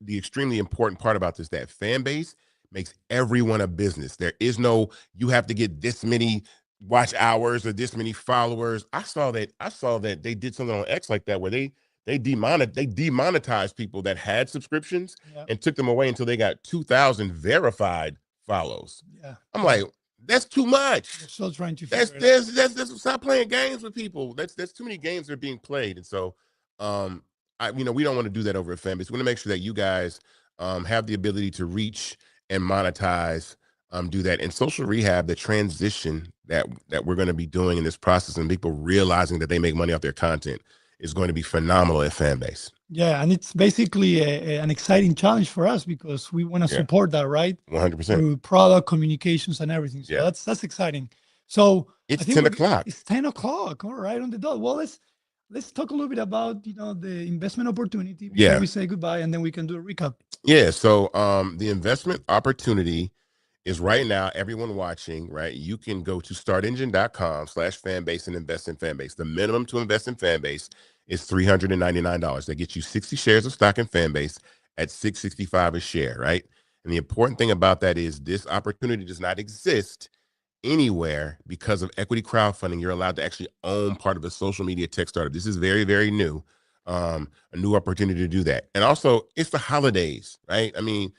the extremely important part about this, that Fanbase makes everyone a business. There is no, you have to get this many watch hours or this many followers. I saw that they did something on X like that where they demonetized people that had subscriptions and took them away until they got 2,000 verified follows. Yeah. I'm like, That's too much. We're still trying to figure it out. That's stop playing games with people. That's too many games that are being played. And so we don't want to do that over at Fanbase. We want to make sure that you guys have the ability to reach and monetize, do that. And social rehab, the transition that we're going to be doing in this process and people realizing that they make money off their content is going to be phenomenal at Fanbase. Yeah, and it's basically an exciting challenge for us because we want to support that, right? 100%. Through product communications and everything. So that's exciting. So it's 10 o'clock. It's 10 o'clock. All right, on the dot. Well, let's talk a little bit about the investment opportunity before we say goodbye, and then we can do a recap. Yeah. So the investment opportunity is right now, everyone watching, right? You can go to startengine.com/fanbase and invest in Fanbase. The minimum to invest in Fanbase is $399. That gets you 60 shares of stock in Fanbase at $665 a share, right? And the important thing about that is this opportunity does not exist anywhere because of equity crowdfunding. You're allowed to actually own part of a social media tech startup. This is very, very new, a new opportunity to do that. And also, it's the holidays, right? I mean,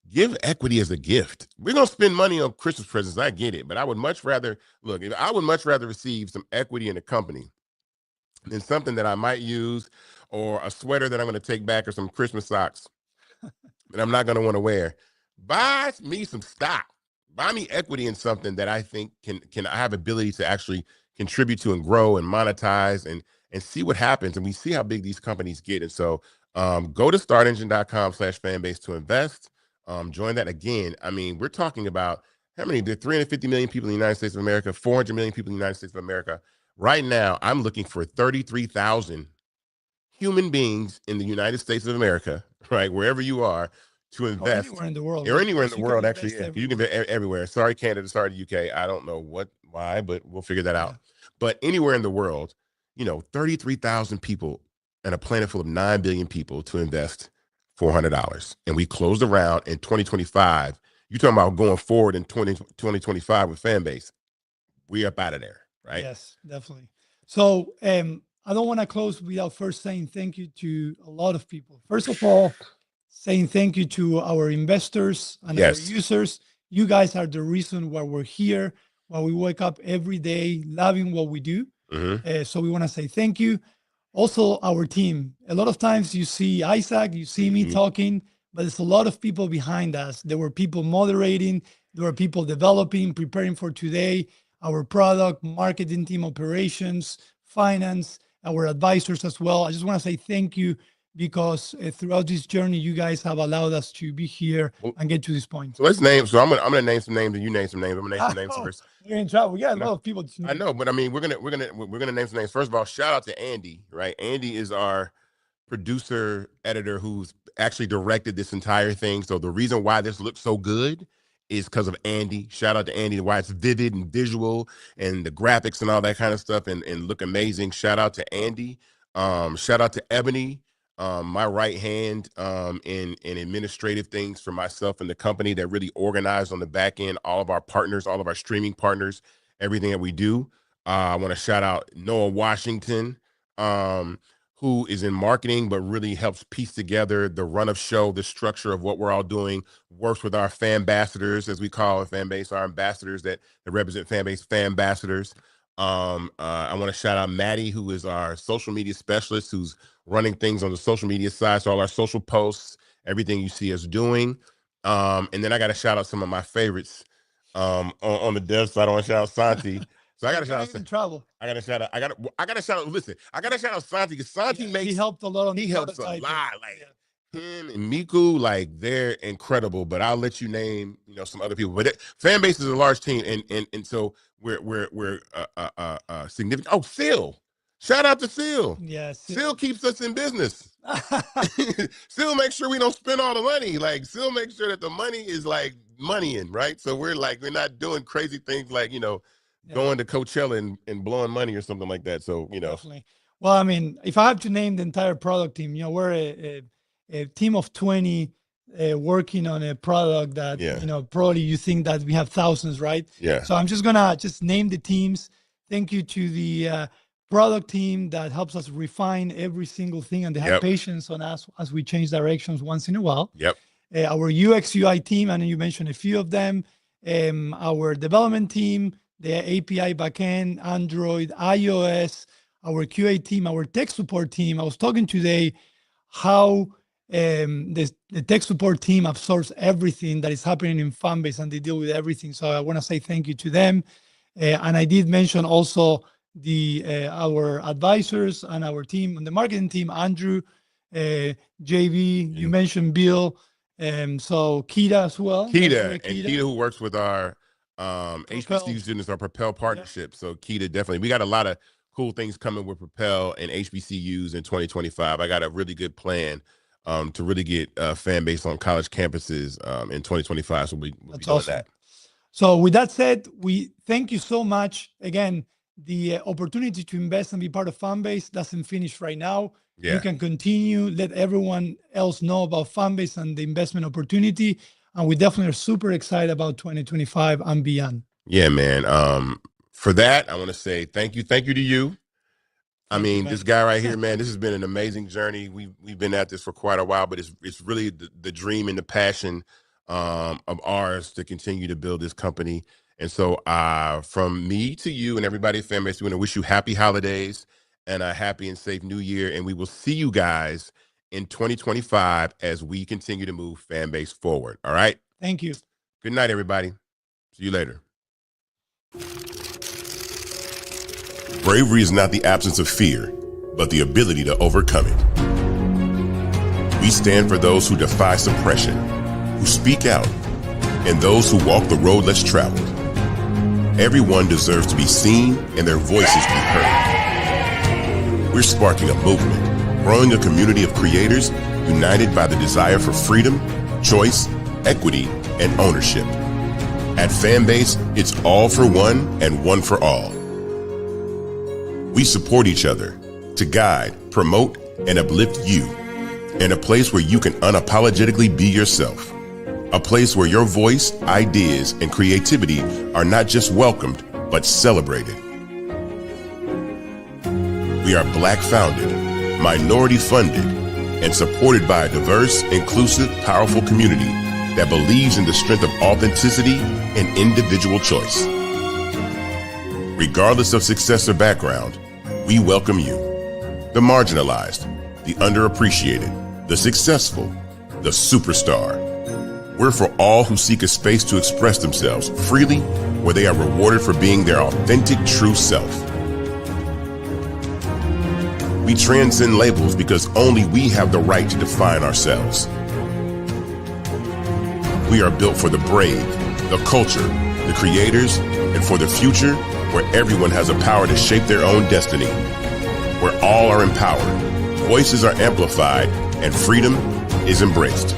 give equity as a gift. We're going to spend money on Christmas presents. I get it, but I would much rather receive some equity in a company than something that I might use, or a sweater that I'm going to take back, or some Christmas socks that I'm not going to want to wear. Buy me some stock. Buy me equity in something that I think can I have ability to actually contribute to and grow and monetize and see what happens. And we see how big these companies get. And so go to startengine.com/fanbase to invest. Join that. Again, I mean, we're talking about how many? There are 350 million people in the United States of America, 400 million people in the United States of America. Right now, I'm looking for 33,000 human beings in the United States of America, right, wherever you are, to invest. Or anywhere in the world. Or anywhere in the world, actually. Yeah. You can be everywhere. Sorry, Canada. Sorry, the UK. I don't know why, but we'll figure that out. But anywhere in the world, 33,000 people and a planet full of 9 billion people to invest $400. And we closed the round in 2025. You're talking about going forward in 2025 with Fanbase. We up out of there. Right? Yes, definitely. So I don't want to close without first saying thank you to a lot of people. First of all, saying thank you to our investors and our users. You guys are the reason why we're here, why we wake up every day loving what we do. So we want to say thank you. Also, our team. A lot of times you see Isaac, you see me talking, but there's a lot of people behind us. There were people moderating. There were people developing, preparing for today. Our product, marketing team, operations, finance, our advisors as well. I just want to say thank you because throughout this journey, you guys have allowed us to be here and get to this point. So let's name. So I'm gonna name some names and you name some names. I'm gonna name some names first. We're in trouble. We got a lot of people. I know, but I mean, we're gonna name some names. First of all, shout out to Andy. Right, Andy is our producer editor who's actually directed this entire thing. So the reason why this looks so good is because of Andy. Shout out to Andy, why it's vivid and visual and the graphics and all that kind of stuff and look amazing. Shout out to Andy. Shout out to Ebony, my right hand in administrative things for myself and the company that really organized on the back end, all of our partners, all of our streaming partners, everything that we do. I want to shout out Noah Washington, who is in marketing, but really helps piece together the run of show, the structure of what we're all doing, works with our fan ambassadors, as we call it, Fanbase, our ambassadors that represent Fanbase, fan ambassadors. I want to shout out Maddie, who is our social media specialist, who's running things on the social media side. So all our social posts, everything you see us doing. And then I got to shout out some of my favorites on the dev side. I want to shout out Santi. So I got to shout out. Trouble. I got to shout out. I got to shout out. Listen, I got to shout out Santi because Santi makes. He helped a lot. He helps a lot. Like him and Miku, like they're incredible. But I'll let you name, some other people. But Fanbase is a large team, and so we're significant. Oh, Sewell. Shout out to Sewell. Yes. Sewell keeps us in business. Sewell makes sure we don't spend all the money. Like Sewell makes sure that the money is like money in, right? So we're not doing crazy things like, going to Coachella and blowing money or something like that. So, Definitely. Well, I mean, if I have to name the entire product team, we're a team of 20 working on a product that, probably you think that we have thousands, right? Yeah. So I'm just going to name the teams. Thank you to the product team that helps us refine every single thing, and they have patience on us as we change directions once in a while. Yep. Our UX UI team, and you mentioned a few of them. our development team, the API backend, Android, iOS, our QA team, our tech support team. I was talking today how the tech support team absorbs everything that is happening in Fanbase and they deal with everything. So I want to say thank you to them. And I did mention also our advisors and our team on the marketing team, Andrew, JV, you mentioned Bill, so Kika as well. Kika, who works with our HBCU students, our Propel partnership. So Kika, definitely. We got a lot of cool things coming with Propel and HBCUs in 2025. I got a really good plan to really get Fanbase on college campuses in 2025. So we'll be doing that. So with that said, we thank you so much. Again, the opportunity to invest and be part of Fanbase doesn't finish right now. Yeah. You can continue, let everyone else know about Fanbase and the investment opportunity. And we definitely are super excited about 2025 and beyond. Yeah, man. For that, I want to say thank you. Thank you to you. I mean, this guy right here, man, this has been an amazing journey. We've been at this for quite a while, but it's really the dream and the passion of ours to continue to build this company. And so from me to you and everybody at Fanbase, we want to wish you happy holidays and a happy and safe new year. And we will see you guys in 2025 as we continue to move Fanbase forward. All right. Thank you. Good night, everybody. See you later. Bravery is not the absence of fear, but the ability to overcome it. We stand for those who defy suppression, who speak out, and those who walk the road less traveled. Everyone deserves to be seen and their voices be heard. We're sparking a movement, growing a community of creators united by the desire for freedom, choice, equity, and ownership. At Fanbase, it's all for one and one for all. We support each other to guide, promote, and uplift you in a place where you can unapologetically be yourself. A place where your voice, ideas, and creativity are not just welcomed, but celebrated. We are Black founded, minority funded, and supported by a diverse, inclusive, powerful community that believes in the strength of authenticity and individual choice. Regardless of success or background, we welcome you. The marginalized, the underappreciated, the successful, the superstar. We're for all who seek a space to express themselves freely, where they are rewarded for being their authentic, true self. We transcend labels because only we have the right to define ourselves. We are built for the brave, the culture, the creators, and for the future where everyone has the power to shape their own destiny, where all are empowered, voices are amplified, and freedom is embraced.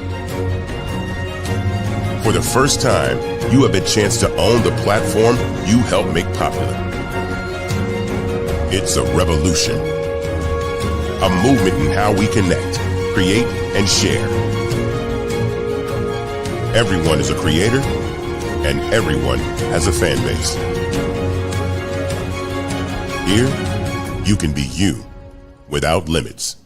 For the first time, you have a chance to own the platform you helped make popular. It's a revolution, a movement in how we connect, create, and share. Everyone is a creator, and everyone has a fan base. Here, you can be you without limits.